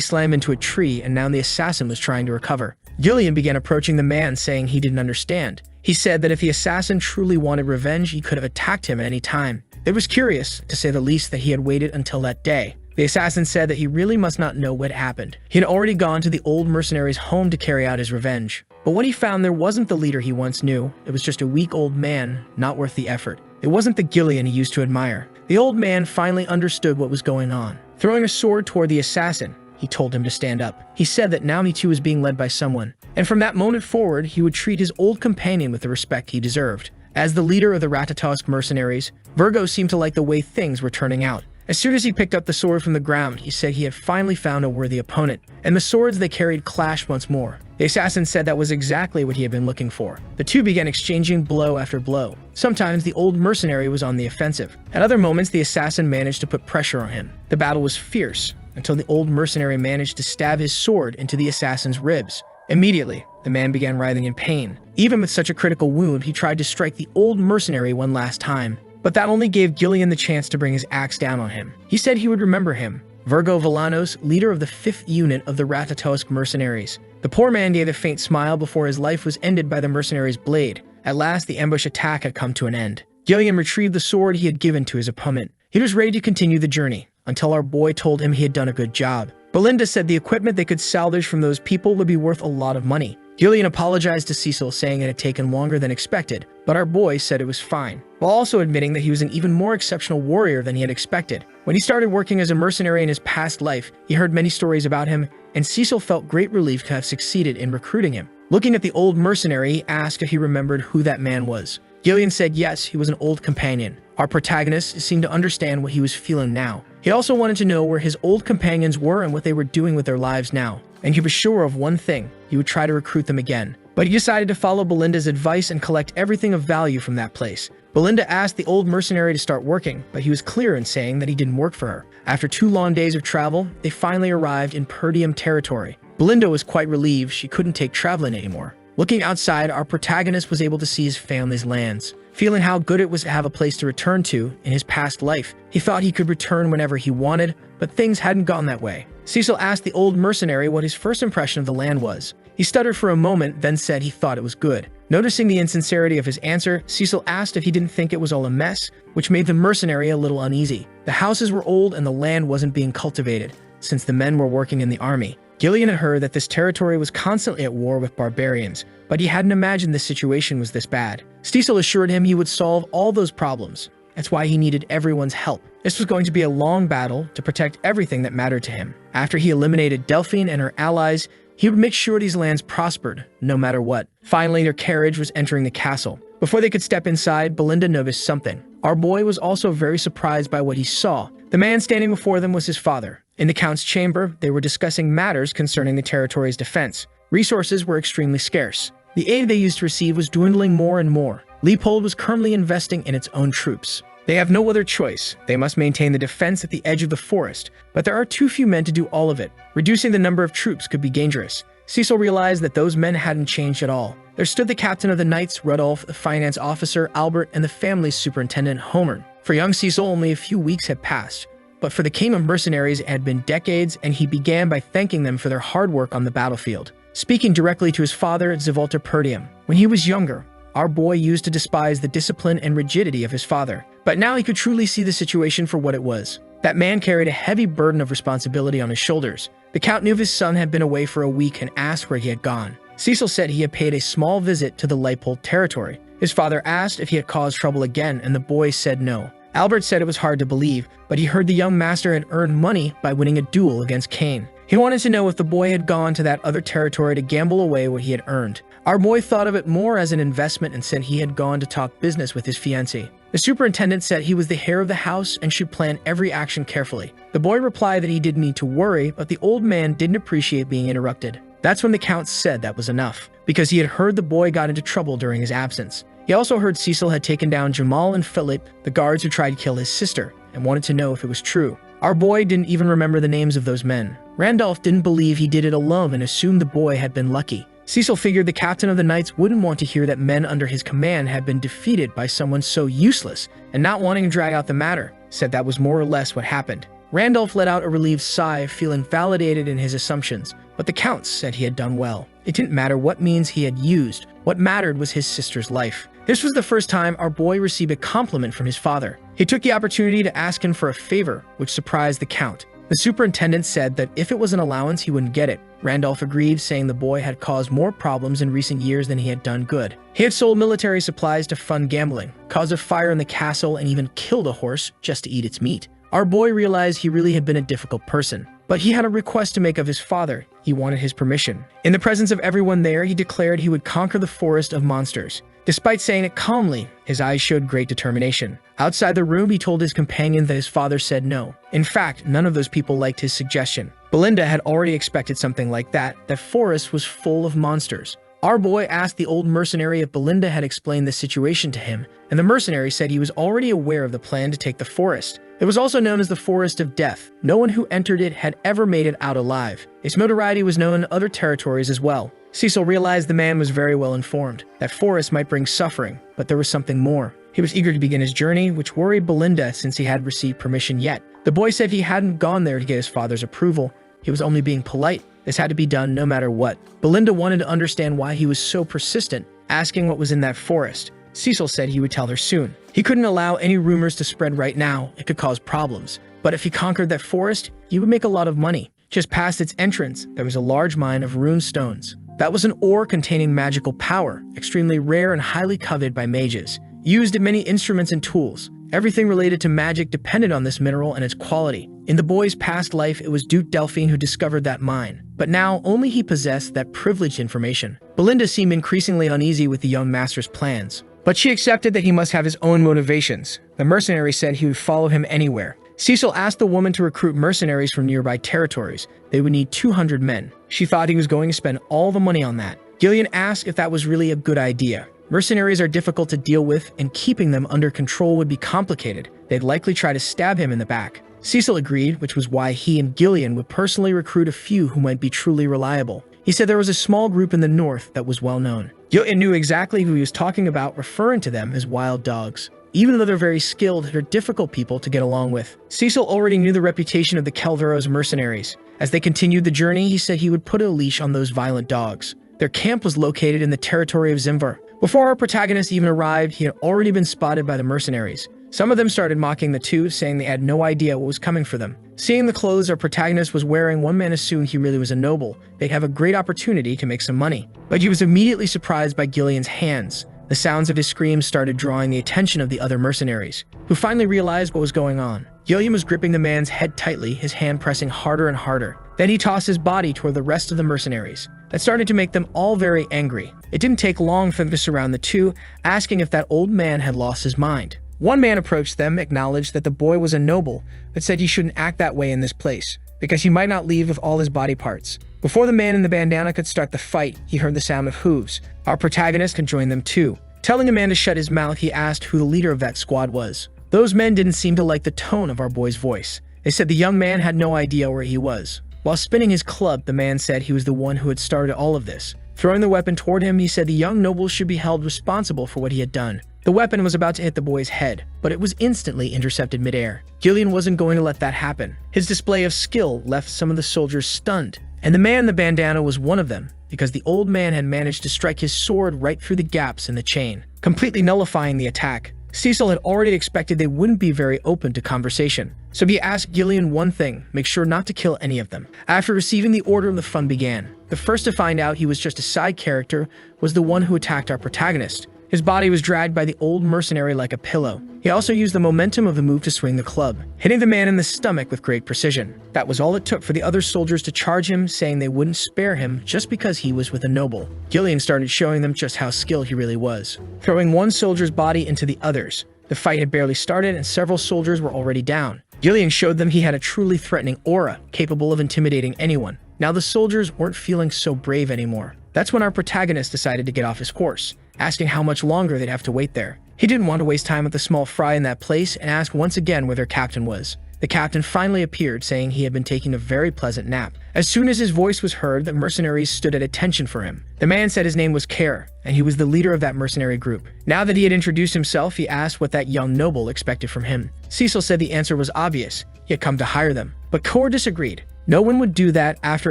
slammed into a tree, and now the assassin was trying to recover. Gillian began approaching the man, saying he didn't understand. He said that if the assassin truly wanted revenge, he could have attacked him at any time. It was curious, to say the least, that he had waited until that day. The assassin said that he really must not know what happened. He had already gone to the old mercenary's home to carry out his revenge. But when he found there wasn't the leader he once knew, it was just a weak old man, not worth the effort. It wasn't the Gillian he used to admire. The old man finally understood what was going on. Throwing a sword toward the assassin, he told him to stand up. He said that now he too was being led by someone, and from that moment forward, he would treat his old companion with the respect he deserved. As the leader of the Ratatosk mercenaries, Virgo seemed to like the way things were turning out. As soon as he picked up the sword from the ground, he said he had finally found a worthy opponent, and the swords they carried clashed once more. The assassin said that was exactly what he had been looking for. The two began exchanging blow after blow. Sometimes the old mercenary was on the offensive. At other moments, the assassin managed to put pressure on him. The battle was fierce, until the old mercenary managed to stab his sword into the assassin's ribs. Immediately, the man began writhing in pain. Even with such a critical wound, he tried to strike the old mercenary one last time. But that only gave Gillian the chance to bring his axe down on him. He said he would remember him. Virgo Villanos, leader of the 5th unit of the Ratatosk mercenaries. The poor man gave a faint smile before his life was ended by the mercenary's blade. At last, the ambush attack had come to an end. Gillian retrieved the sword he had given to his opponent. He was ready to continue the journey, until our boy told him he had done a good job. Belinda said the equipment they could salvage from those people would be worth a lot of money. Gillian apologized to Cecil, saying it had taken longer than expected, but our boy said it was fine, while also admitting that he was an even more exceptional warrior than he had expected. When he started working as a mercenary in his past life, he heard many stories about him, and Cecil felt great relief to have succeeded in recruiting him. Looking at the old mercenary, he asked if he remembered who that man was. Gillian said yes, he was an old companion. Our protagonist seemed to understand what he was feeling now. He also wanted to know where his old companions were and what they were doing with their lives now. And he was sure of one thing, he would try to recruit them again. But he decided to follow Belinda's advice and collect everything of value from that place. Belinda asked the old mercenary to start working, but he was clear in saying that he didn't work for her. After 2 long days of travel, they finally arrived in Perdium territory. Belinda was quite relieved she couldn't take traveling anymore. Looking outside, our protagonist was able to see his family's lands. Feeling how good it was to have a place to return to in his past life, he thought he could return whenever he wanted, but things hadn't gone that way. Cecil asked the old mercenary what his first impression of the land was. He stuttered for a moment, then said he thought it was good. Noticing the insincerity of his answer, Cecil asked if he didn't think it was all a mess, which made the mercenary a little uneasy. The houses were old and the land wasn't being cultivated, since the men were working in the army. Gillian had heard that this territory was constantly at war with barbarians, but he hadn't imagined the situation was this bad. Cecil assured him he would solve all those problems. That's why he needed everyone's help. This was going to be a long battle to protect everything that mattered to him. After he eliminated Delphine and her allies, he would make sure these lands prospered, no matter what. Finally, their carriage was entering the castle. Before they could step inside, Belinda noticed something. Our boy was also very surprised by what he saw. The man standing before them was his father. In the Count's chamber, they were discussing matters concerning the territory's defense. Resources were extremely scarce. The aid they used to receive was dwindling more and more. Leopold was currently investing in its own troops. They have no other choice. They must maintain the defense at the edge of the forest, but there are too few men to do all of it. Reducing the number of troops could be dangerous. Cecil realized that those men hadn't changed at all. There stood the captain of the knights, Rudolph, the finance officer, Albert, and the family's superintendent, Homer. For young Cecil, only a few weeks had passed. But for the king of mercenaries, it had been decades, and he began by thanking them for their hard work on the battlefield. Speaking directly to his father at Zivolta Perdium, when he was younger, our boy used to despise the discipline and rigidity of his father. But now he could truly see the situation for what it was. That man carried a heavy burden of responsibility on his shoulders. The Count knew his son had been away for a week and asked where he had gone. Cecil said he had paid a small visit to the Leipold territory. His father asked if he had caused trouble again, and the boy said no. Albert said it was hard to believe, but he heard the young master had earned money by winning a duel against Cain. He wanted to know if the boy had gone to that other territory to gamble away what he had earned. Our boy thought of it more as an investment and said he had gone to talk business with his fiancée. The superintendent said he was the heir of the house and should plan every action carefully. The boy replied that he didn't need to worry, but the old man didn't appreciate being interrupted. That's when the count said that was enough, because he had heard the boy got into trouble during his absence. He also heard Cecil had taken down Jamal and Philip, the guards who tried to kill his sister, and wanted to know if it was true. Our boy didn't even remember the names of those men. Randolph didn't believe he did it alone and assumed the boy had been lucky. Cecil figured the captain of the Knights wouldn't want to hear that men under his command had been defeated by someone so useless, and not wanting to drag out the matter, said that was more or less what happened. Randolph let out a relieved sigh, feeling validated in his assumptions, but the Count said he had done well. It didn't matter what means he had used, what mattered was his sister's life. This was the first time our boy received a compliment from his father. He took the opportunity to ask him for a favor, which surprised the Count. The superintendent said that if it was an allowance, he wouldn't get it. Randolph agreed, saying the boy had caused more problems in recent years than he had done good. He had sold military supplies to fund gambling, caused a fire in the castle, and even killed a horse just to eat its meat. Our boy realized he really had been a difficult person, but he had a request to make of his father. He wanted his permission. In the presence of everyone there, he declared he would conquer the forest of monsters. Despite saying it calmly, his eyes showed great determination. Outside the room, he told his companion that his father said no. In fact, none of those people liked his suggestion. Belinda had already expected something like that forest was full of monsters. Our boy asked the old mercenary if Belinda had explained the situation to him, and the mercenary said he was already aware of the plan to take the forest. It was also known as the Forest of Death. No one who entered it had ever made it out alive. Its notoriety was known in other territories as well. Cecil realized the man was very well informed. That forest might bring suffering, but there was something more. He was eager to begin his journey, which worried Belinda since he hadn't received permission yet. The boy said he hadn't gone there to get his father's approval. He was only being polite. This had to be done no matter what. Belinda wanted to understand why he was so persistent, asking what was in that forest. Cecil said he would tell her soon. He couldn't allow any rumors to spread right now. It could cause problems. But if he conquered that forest, he would make a lot of money. Just past its entrance, there was a large mine of rune stones. That was an ore containing magical power, extremely rare and highly coveted by mages. Used in many instruments and tools. Everything related to magic depended on this mineral and its quality. In the boy's past life, it was Duke Delphine who discovered that mine. But now, only he possessed that privileged information. Belinda seemed increasingly uneasy with the young master's plans. But she accepted that he must have his own motivations. The mercenary said he would follow him anywhere. Cecil asked the woman to recruit mercenaries from nearby territories. They would need 200 men. She thought he was going to spend all the money on that. Gillian asked if that was really a good idea. Mercenaries are difficult to deal with, and keeping them under control would be complicated. They'd likely try to stab him in the back. Cecil agreed, which was why he and Gillian would personally recruit a few who might be truly reliable. He said there was a small group in the north that was well known. Gillian knew exactly who he was talking about, referring to them as wild dogs. Even though they're very skilled, they're difficult people to get along with. Cecil already knew the reputation of the Kelveros mercenaries. As they continued the journey, he said he would put a leash on those violent dogs. Their camp was located in the territory of Zimvar. Before our protagonist even arrived, he had already been spotted by the mercenaries. Some of them started mocking the two, saying they had no idea what was coming for them. Seeing the clothes our protagonist was wearing, one man assumed he really was a noble. They'd have a great opportunity to make some money. But he was immediately surprised by Gillian's hands. The sounds of his screams started drawing the attention of the other mercenaries, who finally realized what was going on. Gillian was gripping the man's head tightly, his hand pressing harder and harder. Then he tossed his body toward the rest of the mercenaries. That started to make them all very angry. It didn't take long for them to surround the two, asking if that old man had lost his mind. One man approached them, acknowledged that the boy was a noble, but said he shouldn't act that way in this place, because he might not leave with all his body parts. Before the man in the bandana could start the fight, he heard the sound of hooves. Our protagonist had joined them too. Telling the man to shut his mouth, he asked who the leader of that squad was. Those men didn't seem to like the tone of our boy's voice. They said the young man had no idea where he was. While spinning his club, the man said he was the one who had started all of this. Throwing the weapon toward him, he said the young noble should be held responsible for what he had done. The weapon was about to hit the boy's head, but it was instantly intercepted midair. Gillian wasn't going to let that happen. His display of skill left some of the soldiers stunned, and the man in the bandana was one of them, because the old man had managed to strike his sword right through the gaps in the chain, completely nullifying the attack. Cecil had already expected they wouldn't be very open to conversation, so he asked Gillian one thing: make sure not to kill any of them. After receiving the order, the fun began. The first to find out he was just a side character was the one who attacked our protagonist. His body was dragged by the old mercenary like a pillow. He also used the momentum of the move to swing the club, hitting the man in the stomach with great precision. That was all it took for the other soldiers to charge him, saying they wouldn't spare him just because he was with a noble. Gillian started showing them just how skilled he really was, throwing one soldier's body into the other's. The fight had barely started and several soldiers were already down. Gillian showed them he had a truly threatening aura, capable of intimidating anyone. Now the soldiers weren't feeling so brave anymore. That's when our protagonist decided to get off his horse, asking how much longer they'd have to wait there. He didn't want to waste time with the small fry in that place and asked once again where their captain was. The captain finally appeared, saying he had been taking a very pleasant nap. As soon as his voice was heard, the mercenaries stood at attention for him. The man said his name was Care, and he was the leader of that mercenary group. Now that he had introduced himself, he asked what that young noble expected from him. Cecil said the answer was obvious. He had come to hire them. But Core disagreed. No one would do that after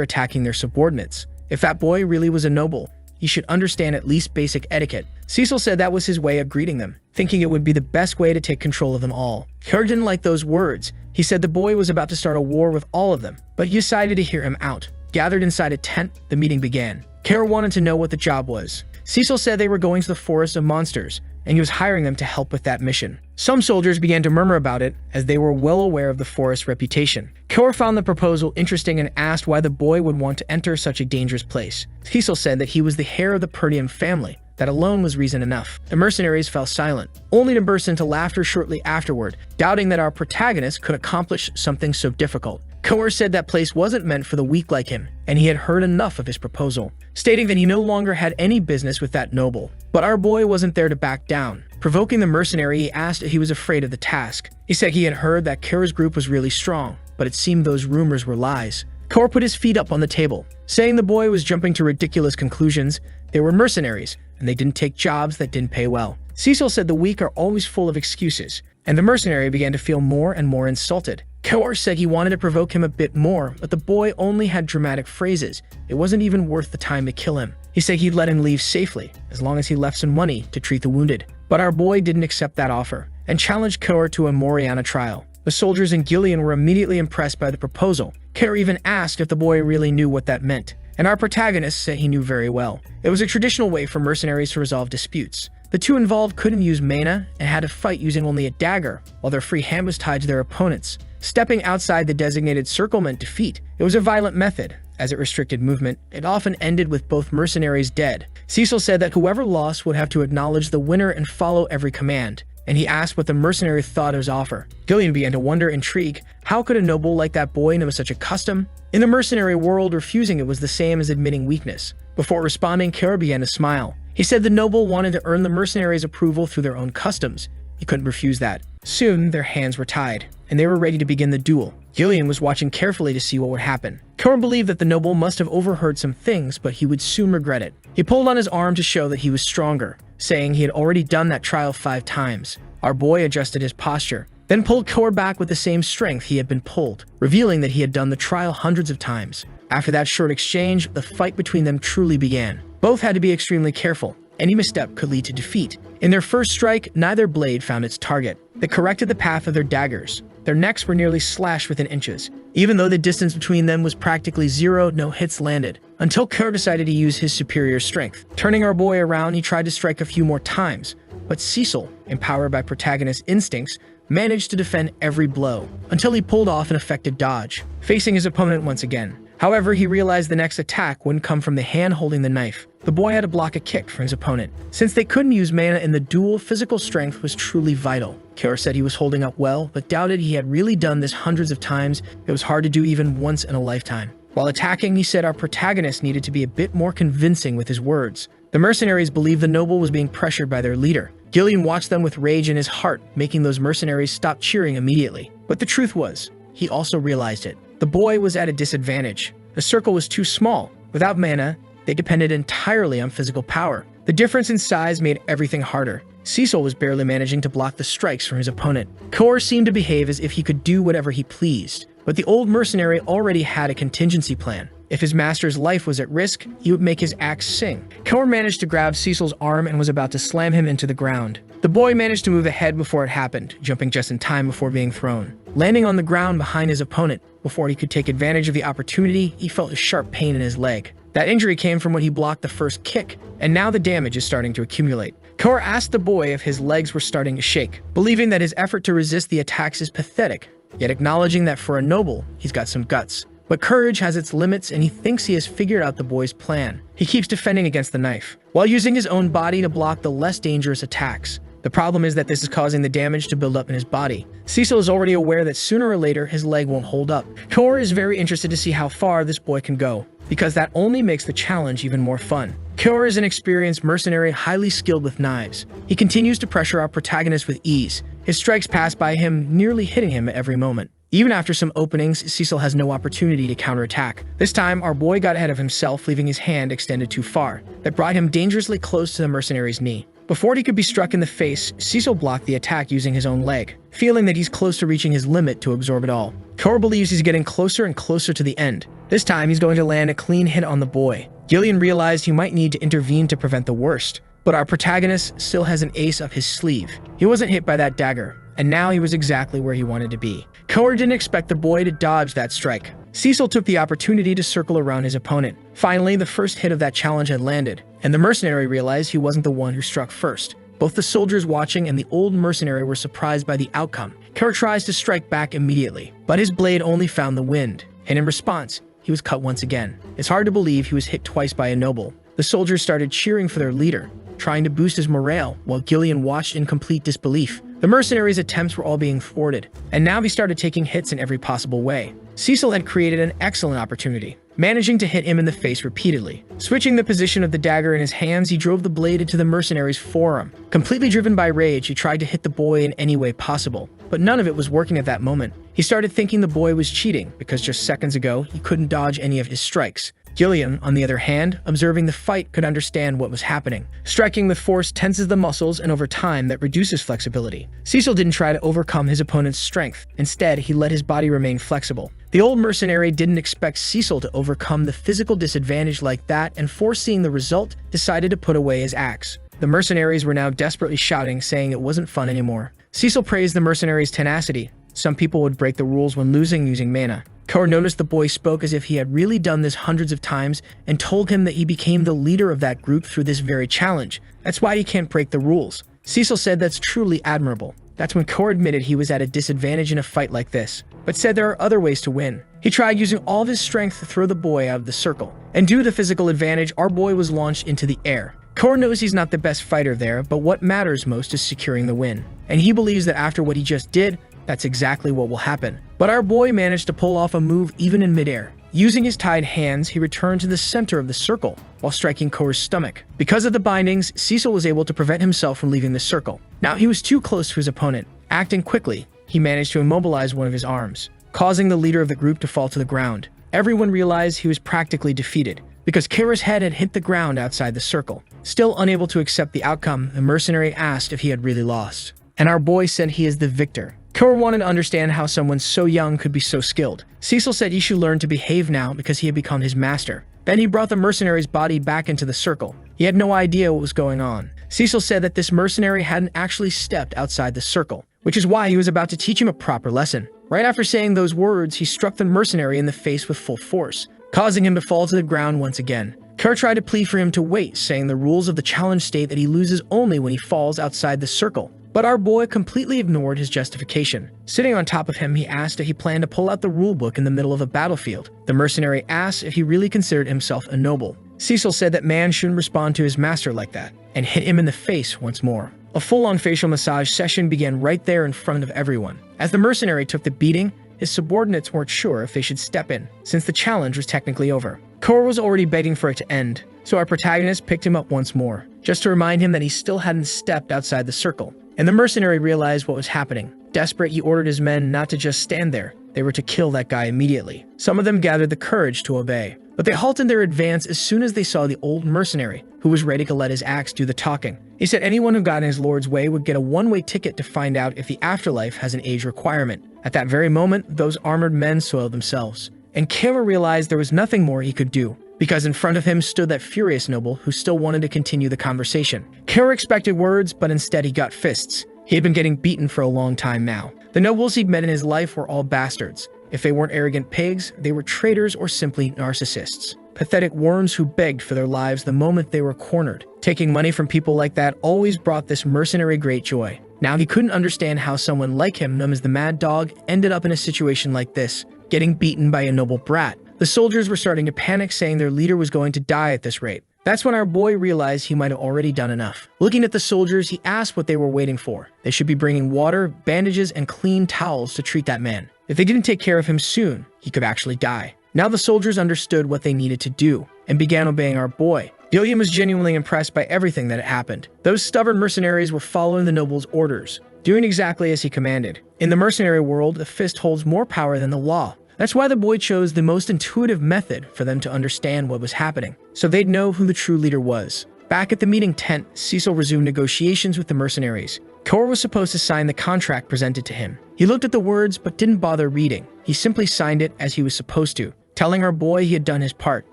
attacking their subordinates. If that boy really was a noble, he should understand at least basic etiquette. Cecil said that was his way of greeting them, thinking it would be the best way to take control of them all. Core didn't like those words. He said the boy was about to start a war with all of them, but he decided to hear him out. Gathered inside a tent, the meeting began. Core wanted to know what the job was. Cecil said they were going to the forest of monsters, and he was hiring them to help with that mission. Some soldiers began to murmur about it, as they were well aware of the forest's reputation. Core found the proposal interesting and asked why the boy would want to enter such a dangerous place. Cecil said that he was the heir of the Perdium family. That alone was reason enough. The mercenaries fell silent, only to burst into laughter shortly afterward, doubting that our protagonist could accomplish something so difficult. Core said that place wasn't meant for the weak like him, and he had heard enough of his proposal, stating that he no longer had any business with that noble. But our boy wasn't there to back down. Provoking the mercenary, he asked if he was afraid of the task. He said he had heard that Core's group was really strong, but it seemed those rumors were lies. Core put his feet up on the table, saying the boy was jumping to ridiculous conclusions. They were mercenaries, and they didn't take jobs that didn't pay well. Cecil said the weak are always full of excuses, and the mercenary began to feel more and more insulted. Core said he wanted to provoke him a bit more, but the boy only had dramatic phrases. It wasn't even worth the time to kill him. He said he'd let him leave safely, as long as he left some money to treat the wounded. But our boy didn't accept that offer, and challenged Core to a Moriana trial. The soldiers and Gillian were immediately impressed by the proposal. Core even asked if the boy really knew what that meant, and our protagonist said he knew very well. It was a traditional way for mercenaries to resolve disputes. The two involved couldn't use mana and had to fight using only a dagger, while their free hand was tied to their opponents. Stepping outside the designated circle meant defeat. It was a violent method. As it restricted movement, it often ended with both mercenaries dead. Cecil said that whoever lost would have to acknowledge the winner and follow every command, and he asked what the mercenary thought of his offer. Gillian began to wonder, intrigued, how could a noble like that boy know such a custom? In the mercenary world, refusing it was the same as admitting weakness. Before responding, Core began to smile. He said the noble wanted to earn the mercenaries' approval through their own customs. He couldn't refuse that. Soon, their hands were tied, and they were ready to begin the duel. Gillian was watching carefully to see what would happen. Core believed that the noble must have overheard some things, but he would soon regret it. He pulled on his arm to show that he was stronger, saying he had already done that trial 5 times. Our boy adjusted his posture, then pulled Core back with the same strength he had been pulled, revealing that he had done the trial hundreds of times. After that short exchange, the fight between them truly began. Both had to be extremely careful. Any misstep could lead to defeat. In their first strike, neither blade found its target. They corrected the path of their daggers. Their necks were nearly slashed within inches. Even though the distance between them was practically zero, no hits landed, until Core decided to use his superior strength. Turning our boy around, he tried to strike a few more times, but Cecil, empowered by protagonist instincts, managed to defend every blow, until he pulled off an effective dodge, facing his opponent once again. However, he realized the next attack wouldn't come from the hand holding the knife. The boy had to block a kick from his opponent. Since they couldn't use mana in the duel, physical strength was truly vital. Core said he was holding up well, but doubted he had really done this hundreds of times. It was hard to do even once in a lifetime. While attacking, he said our protagonist needed to be a bit more convincing with his words. The mercenaries believed the noble was being pressured by their leader. Gillian watched them with rage in his heart, making those mercenaries stop cheering immediately. But the truth was, he also realized it. The boy was at a disadvantage. The circle was too small. Without mana, they depended entirely on physical power. The difference in size made everything harder. Cecil was barely managing to block the strikes from his opponent. Core seemed to behave as if he could do whatever he pleased, but the old mercenary already had a contingency plan. If his master's life was at risk, he would make his axe sing. Core managed to grab Cecil's arm and was about to slam him into the ground. The boy managed to move ahead before it happened, jumping just in time before being thrown. Landing on the ground behind his opponent, before he could take advantage of the opportunity, he felt a sharp pain in his leg. That injury came from when he blocked the first kick, and now the damage is starting to accumulate. Kora asked the boy if his legs were starting to shake, believing that his effort to resist the attacks is pathetic, yet acknowledging that for a noble, he's got some guts. But courage has its limits, and he thinks he has figured out the boy's plan. He keeps defending against the knife, while using his own body to block the less dangerous attacks. The problem is that this is causing the damage to build up in his body. Cecil is already aware that sooner or later his leg won't hold up. Kora is very interested to see how far this boy can go, because that only makes the challenge even more fun. Kora is an experienced mercenary highly skilled with knives. He continues to pressure our protagonist with ease. His strikes pass by him, nearly hitting him at every moment. Even after some openings, Cecil has no opportunity to counterattack. This time, our boy got ahead of himself, leaving his hand extended too far. That brought him dangerously close to the mercenary's knee. Before he could be struck in the face, Cecil blocked the attack using his own leg, feeling that he's close to reaching his limit to absorb it all. Kora believes he's getting closer and closer to the end. This time, he's going to land a clean hit on the boy. Gillian realized he might need to intervene to prevent the worst, but our protagonist still has an ace up his sleeve. He wasn't hit by that dagger, and now he was exactly where he wanted to be. Kora didn't expect the boy to dodge that strike. Cecil took the opportunity to circle around his opponent. Finally, the first hit of that challenge had landed, and the mercenary realized he wasn't the one who struck first. Both the soldiers watching and the old mercenary were surprised by the outcome. Kora tries to strike back immediately, but his blade only found the wind, and in response, he was cut once again. It's hard to believe he was hit twice by a noble. The soldiers started cheering for their leader, trying to boost his morale, while Gillian watched in complete disbelief. The mercenaries' attempts were all being thwarted, and now he started taking hits in every possible way. Cecil had created an excellent opportunity, managing to hit him in the face repeatedly. Switching the position of the dagger in his hands, he drove the blade into the mercenary's forearm. Completely driven by rage, he tried to hit the boy in any way possible, but none of it was working at that moment. He started thinking the boy was cheating, because just seconds ago, he couldn't dodge any of his strikes. Gillian, on the other hand, observing the fight, could understand what was happening. Striking with force tenses the muscles, and over time, that reduces flexibility. Cecil didn't try to overcome his opponent's strength. Instead, he let his body remain flexible. The old mercenary didn't expect Cecil to overcome the physical disadvantage like that, and foreseeing the result, decided to put away his axe. The mercenaries were now desperately shouting, saying it wasn't fun anymore. Cecil praised the mercenary's tenacity. Some people would break the rules when losing using mana. Kora noticed the boy spoke as if he had really done this hundreds of times and told him that he became the leader of that group through this very challenge. That's why he can't break the rules. Cecil said that's truly admirable. That's when Kora admitted he was at a disadvantage in a fight like this, but said there are other ways to win. He tried using all of his strength to throw the boy out of the circle, and due to the physical advantage, our boy was launched into the air. Kora knows he's not the best fighter there, but what matters most is securing the win, and he believes that after what he just did, that's exactly what will happen. But our boy managed to pull off a move even in midair. Using his tied hands, he returned to the center of the circle while striking Kora's stomach. Because of the bindings, Cecil was able to prevent himself from leaving the circle. Now he was too close to his opponent. Acting quickly, he managed to immobilize one of his arms, causing the leader of the group to fall to the ground. Everyone realized he was practically defeated, because Kora's head had hit the ground outside the circle. Still unable to accept the outcome, the mercenary asked if he had really lost. And our boy said he is the victor. Kora wanted to understand how someone so young could be so skilled. Cecil said he should learn to behave now because he had become his master. Then he brought the mercenary's body back into the circle. He had no idea what was going on. Cecil said that this mercenary hadn't actually stepped outside the circle, which is why he was about to teach him a proper lesson. Right after saying those words, he struck the mercenary in the face with full force, causing him to fall to the ground once again. Kora tried to plead for him to wait, saying the rules of the challenge state that he loses only when he falls outside the circle. But our boy completely ignored his justification. Sitting on top of him, he asked if he planned to pull out the rulebook in the middle of a battlefield. The mercenary asked if he really considered himself a noble. Cecil said that man shouldn't respond to his master like that, and hit him in the face once more. A full-on facial massage session began right there in front of everyone. As the mercenary took the beating, his subordinates weren't sure if they should step in, since the challenge was technically over. Kora was already begging for it to end, so our protagonist picked him up once more, just to remind him that he still hadn't stepped outside the circle. And the mercenary realized what was happening. Desperate, he ordered his men not to just stand there. They were to kill that guy immediately. Some of them gathered the courage to obey, but they halted their advance as soon as they saw the old mercenary, who was ready to let his axe do the talking. He said anyone who got in his lord's way would get a one-way ticket to find out if the afterlife has an age requirement. At that very moment, those armored men soiled themselves, and Kora realized there was nothing more he could do, because in front of him stood that furious noble who still wanted to continue the conversation. Kora expected words, but instead he got fists. He had been getting beaten for a long time now. The nobles he'd met in his life were all bastards. If they weren't arrogant pigs, they were traitors or simply narcissists. pathetic worms who begged for their lives the moment they were cornered. Taking money from people like that always brought this mercenary great joy. Now he couldn't understand how someone like him, known as the Mad Dog, ended up in a situation like this, getting beaten by a noble brat. The soldiers were starting to panic, saying their leader was going to die at this rate. That's when our boy realized he might have already done enough. Looking at the soldiers, he asked what they were waiting for. They should be bringing water, bandages, and clean towels to treat that man. If they didn't take care of him soon, he could actually die. Now the soldiers understood what they needed to do and began obeying our boy. Gilliam was genuinely impressed by everything that had happened. Those stubborn mercenaries were following the noble's orders, doing exactly as he commanded. In the mercenary world, the fist holds more power than the law. That's why the boy chose the most intuitive method for them to understand what was happening, so they'd know who the true leader was. Back at the meeting tent, Cecil resumed negotiations with the mercenaries. Cor was supposed to sign the contract presented to him. He looked at the words but didn't bother reading. He simply signed it as he was supposed to, telling our boy he had done his part.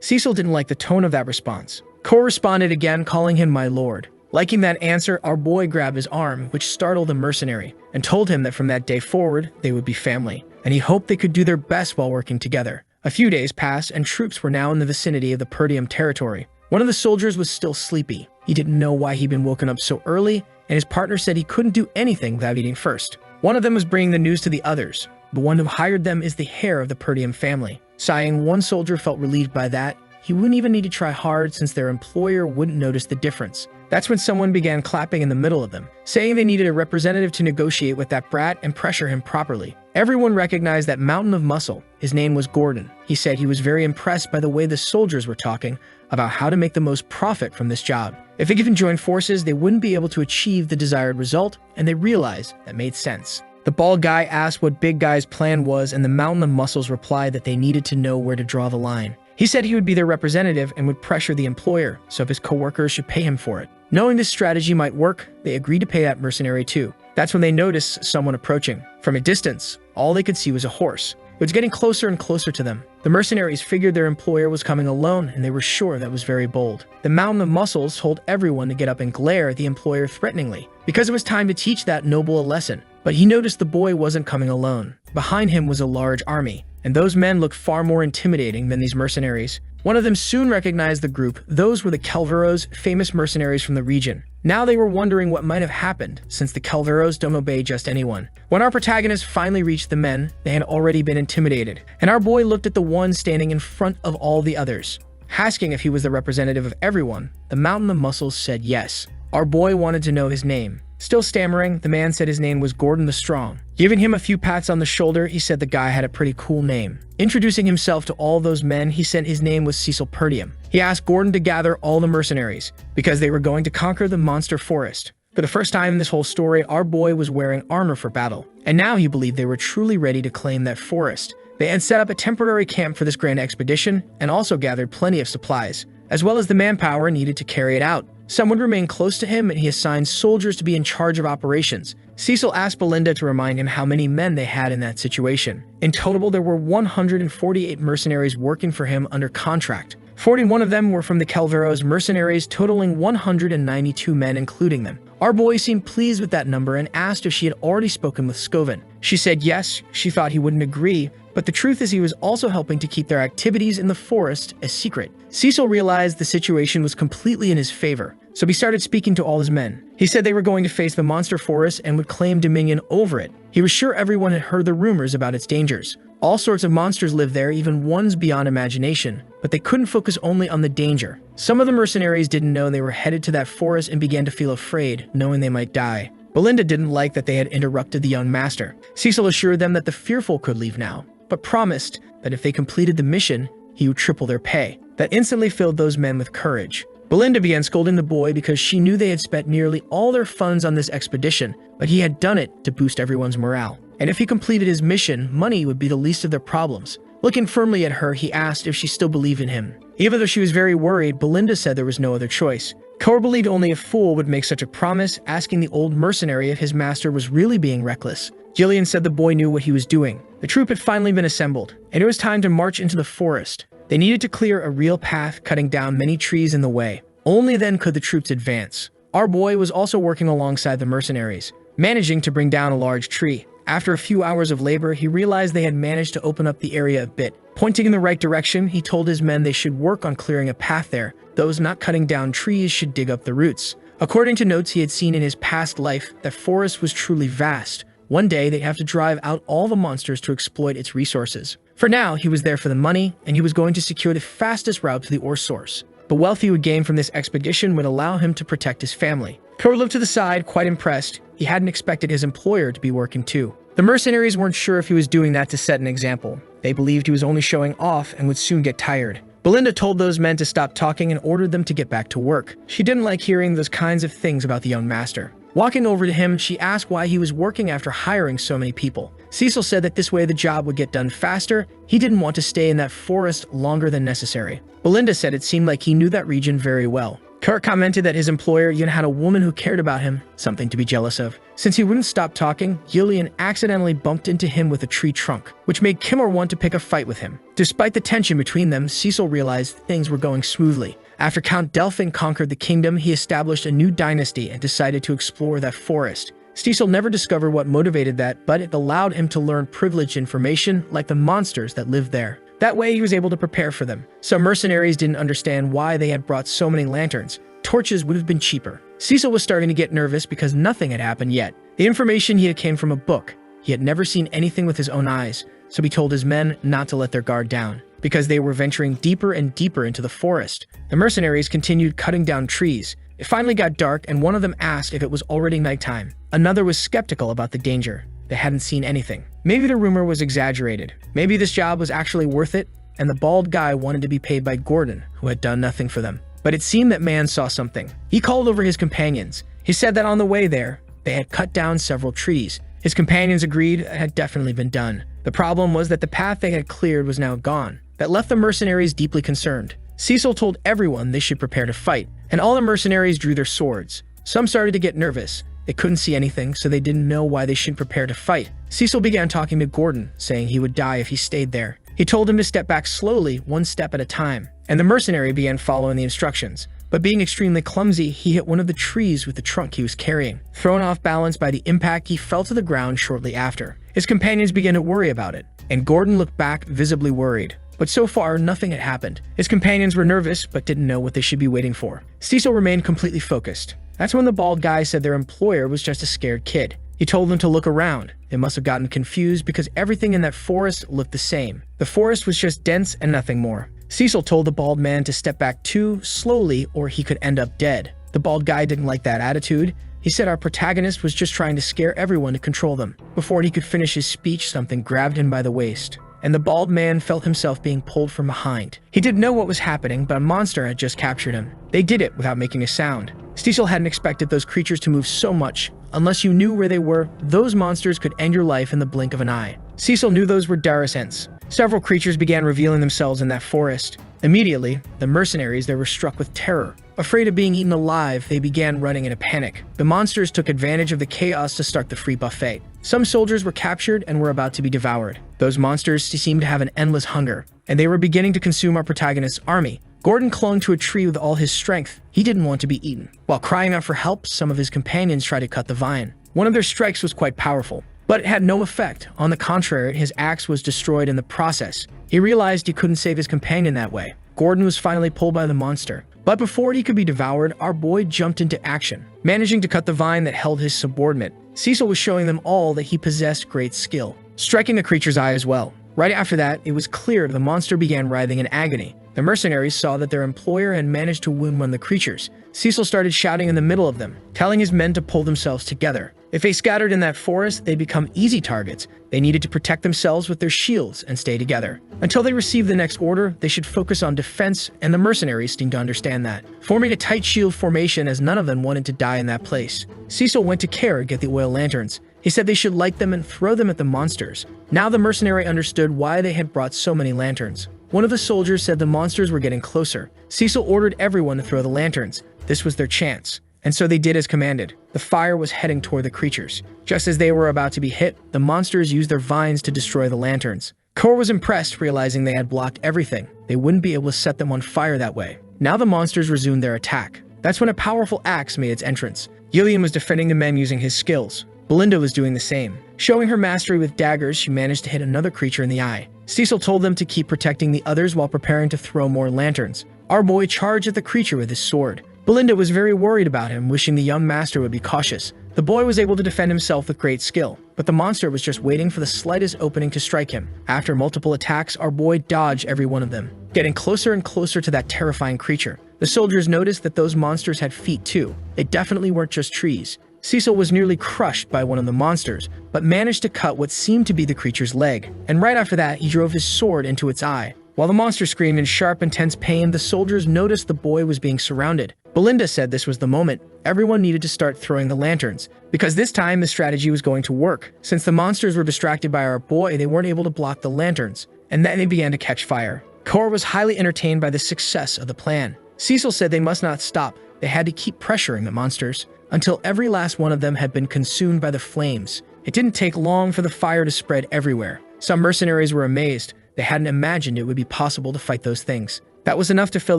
Cecil didn't like the tone of that response. Cor responded again, calling him my lord. Liking that answer, our boy grabbed his arm, which startled the mercenary, and told him that from that day forward, they would be family, and he hoped they could do their best while working together. A few days passed, and troops were now in the vicinity of the Perdium territory. One of the soldiers was still sleepy. He didn't know why he'd been woken up so early, and his partner said he couldn't do anything without eating first. One of them was bringing the news to the others. The one who hired them is the heir of the Perdium family. Sighing, one soldier felt relieved by that. He wouldn't even need to try hard since their employer wouldn't notice the difference. That's when someone began clapping in the middle of them, saying they needed a representative to negotiate with that brat and pressure him properly. Everyone recognized that mountain of muscle. His name was Gordon. He said he was very impressed by the way the soldiers were talking about how to make the most profit from this job. If they could join forces, they wouldn't be able to achieve the desired result, and they realized that made sense. The bald guy asked what Big Guy's plan was, and the mountain of muscles replied that they needed to know where to draw the line. He said he would be their representative and would pressure the employer, so his coworkers should pay him for it. Knowing this strategy might work, they agreed to pay that mercenary too. That's when they noticed someone approaching. From a distance, all they could see was a horse. It was getting closer and closer to them. The mercenaries figured their employer was coming alone, and they were sure that was very bold. The mountain of muscles told everyone to get up and glare at the employer threateningly, because it was time to teach that noble a lesson. But he noticed the boy wasn't coming alone. Behind him was a large army, and those men looked far more intimidating than these mercenaries. One of them soon recognized the group. Those were the Calveros, famous mercenaries from the region. Now they were wondering what might have happened, since the Calveros don't obey just anyone. When our protagonists finally reached the men, they had already been intimidated, and our boy looked at the one standing in front of all the others. Asking if he was the representative of everyone, the mountain of muscles said yes. Our boy wanted to know his name. Still stammering, the man said his name was Gordon the Strong. Giving him a few pats on the shoulder, he said the guy had a pretty cool name. Introducing himself to all those men, he said his name was Cecil Perdium. He asked Gordon to gather all the mercenaries, because they were going to conquer the monster forest. For the first time in this whole story, our boy was wearing armor for battle, and now he believed they were truly ready to claim that forest. They had set up a temporary camp for this grand expedition, and also gathered plenty of supplies, as well as the manpower needed to carry it out. Some would remain close to him, and he assigned soldiers to be in charge of operations. Cecil asked Belinda to remind him how many men they had in that situation. In total, there were 148 mercenaries working for him under contract. 41 of them were from the Calveros mercenaries, totaling 192 men including them. Our boy seemed pleased with that number and asked if she had already spoken with Scoven. She said yes, she thought he wouldn't agree, but the truth is he was also helping to keep their activities in the forest a secret. Cecil realized the situation was completely in his favor, so he started speaking to all his men. He said they were going to face the monster forest and would claim dominion over it. He was sure everyone had heard the rumors about its dangers. All sorts of monsters lived there, even ones beyond imagination, but they couldn't focus only on the danger. Some of the mercenaries didn't know they were headed to that forest and began to feel afraid, knowing they might die. Belinda didn't like that they had interrupted the young master. Cecil assured them that the fearful could leave now, but promised that if they completed the mission, he would triple their pay. That instantly filled those men with courage. Belinda began scolding the boy because she knew they had spent nearly all their funds on this expedition, but he had done it to boost everyone's morale. And if he completed his mission, money would be the least of their problems. Looking firmly at her, he asked if she still believed in him. Even though she was very worried, Belinda said there was no other choice. Cor believed only a fool would make such a promise, asking the old mercenary if his master was really being reckless. Jillian said the boy knew what he was doing. The troop had finally been assembled, and it was time to march into the forest. They needed to clear a real path, cutting down many trees in the way. Only then could the troops advance. Our boy was also working alongside the mercenaries, managing to bring down a large tree. After a few hours of labor, he realized they had managed to open up the area a bit. Pointing in the right direction, he told his men they should work on clearing a path there. Those not cutting down trees should dig up the roots. According to notes he had seen in his past life, that forest was truly vast. One day, they'd have to drive out all the monsters to exploit its resources. For now, he was there for the money, and he was going to secure the fastest route to the ore source. The wealth he would gain from this expedition would allow him to protect his family. Kor looked to the side, quite impressed. He hadn't expected his employer to be working too. The mercenaries weren't sure if he was doing that to set an example. They believed he was only showing off and would soon get tired. Belinda told those men to stop talking and ordered them to get back to work. She didn't like hearing those kinds of things about the young master. Walking over to him, she asked why he was working after hiring so many people. Cecil said that this way the job would get done faster. He didn't want to stay in that forest longer than necessary. Belinda said it seemed like he knew that region very well. Kurt commented that his employer even had a woman who cared about him, something to be jealous of. Since he wouldn't stop talking, Gillian accidentally bumped into him with a tree trunk, which made Kimmer want to pick a fight with him. Despite the tension between them, Cecil realized things were going smoothly. After Count Delphin conquered the kingdom, he established a new dynasty and decided to explore that forest. Cecil never discovered what motivated that, but it allowed him to learn privileged information like the monsters that lived there. That way, he was able to prepare for them. Some mercenaries didn't understand why they had brought so many lanterns. Torches would have been cheaper. Cecil was starting to get nervous because nothing had happened yet. The information he had came from a book. He had never seen anything with his own eyes, so he told his men not to let their guard down, because they were venturing deeper and deeper into the forest. The mercenaries continued cutting down trees. It finally got dark, and one of them asked if it was already nighttime. Another was skeptical about the danger. They hadn't seen anything. Maybe the rumor was exaggerated. Maybe this job was actually worth it, and the bald guy wanted to be paid by Gordon, who had done nothing for them. But it seemed that man saw something. He called over his companions. He said that on the way there, they had cut down several trees. His companions agreed it had definitely been done. The problem was that the path they had cleared was now gone. That left the mercenaries deeply concerned. Cecil told everyone they should prepare to fight, and all the mercenaries drew their swords. Some started to get nervous. They couldn't see anything, so they didn't know why they should prepare to fight. Cecil began talking to Gordon, saying he would die if he stayed there. He told him to step back slowly, one step at a time, and the mercenary began following the instructions. But being extremely clumsy, he hit one of the trees with the trunk he was carrying. Thrown off balance by the impact, he fell to the ground shortly after. His companions began to worry about it, and Gordon looked back, visibly worried. But so far, nothing had happened. His companions were nervous, but didn't know what they should be waiting for. Cecil remained completely focused. That's when the bald guy said their employer was just a scared kid. He told them to look around. They must have gotten confused because everything in that forest looked the same. The forest was just dense and nothing more. Cecil told the bald man to step back too slowly or he could end up dead. The bald guy didn't like that attitude. He said our protagonist was just trying to scare everyone to control them. Before he could finish his speech, something grabbed him by the waist, and the bald man felt himself being pulled from behind. He didn't know what was happening, but a monster had just captured him. They did it without making a sound. Cecil hadn't expected those creatures to move so much. Unless you knew where they were, those monsters could end your life in the blink of an eye. Cecil knew those were Darasents. Several creatures began revealing themselves in that forest. Immediately, the mercenaries there were struck with terror. Afraid of being eaten alive, they began running in a panic. The monsters took advantage of the chaos to start the free buffet. Some soldiers were captured and were about to be devoured. Those monsters seemed to have an endless hunger, and they were beginning to consume our protagonist's army. Gordon clung to a tree with all his strength. He didn't want to be eaten. While crying out for help, some of his companions tried to cut the vine. One of their strikes was quite powerful, but it had no effect. On the contrary, his axe was destroyed in the process. He realized he couldn't save his companion that way. Gordon was finally pulled by the monster. But before he could be devoured, our boy jumped into action, managing to cut the vine that held his subordinate. Cecil was showing them all that he possessed great skill, striking the creature's eye as well. Right after that, it was clear the monster began writhing in agony. The mercenaries saw that their employer had managed to wound one of the creatures. Cecil started shouting in the middle of them, telling his men to pull themselves together. If they scattered in that forest, they'd become easy targets. They needed to protect themselves with their shields and stay together. Until they received the next order, they should focus on defense, and the mercenaries seemed to understand that, forming a tight shield formation as none of them wanted to die in that place. Cecil went to Kara to get the oil lanterns. He said they should light them and throw them at the monsters. Now the mercenary understood why they had brought so many lanterns. One of the soldiers said the monsters were getting closer. Cecil ordered everyone to throw the lanterns. This was their chance. And so they did as commanded. The fire was heading toward the creatures. Just as they were about to be hit, the monsters used their vines to destroy the lanterns. Kor was impressed, realizing they had blocked everything. They wouldn't be able to set them on fire that way. Now the monsters resumed their attack. That's when a powerful axe made its entrance. Gillian was defending the men using his skills. Belinda was doing the same. Showing her mastery with daggers, she managed to hit another creature in the eye. Cecil told them to keep protecting the others while preparing to throw more lanterns. Our boy charged at the creature with his sword. Belinda was very worried about him, wishing the young master would be cautious. The boy was able to defend himself with great skill, but the monster was just waiting for the slightest opening to strike him. After multiple attacks, our boy dodged every one of them, getting closer and closer to that terrifying creature. The soldiers noticed that those monsters had feet too. They definitely weren't just trees. Cecil was nearly crushed by one of the monsters, but managed to cut what seemed to be the creature's leg. And right after that, he drove his sword into its eye. While the monster screamed in sharp, intense pain, the soldiers noticed the boy was being surrounded. Belinda said this was the moment. Everyone needed to start throwing the lanterns, because this time the strategy was going to work. Since the monsters were distracted by our boy, they weren't able to block the lanterns, and then they began to catch fire. Cora was highly entertained by the success of the plan. Cecil said they must not stop. They had to keep pressuring the monsters until every last one of them had been consumed by the flames. It didn't take long for the fire to spread everywhere. Some mercenaries were amazed. They hadn't imagined it would be possible to fight those things. That was enough to fill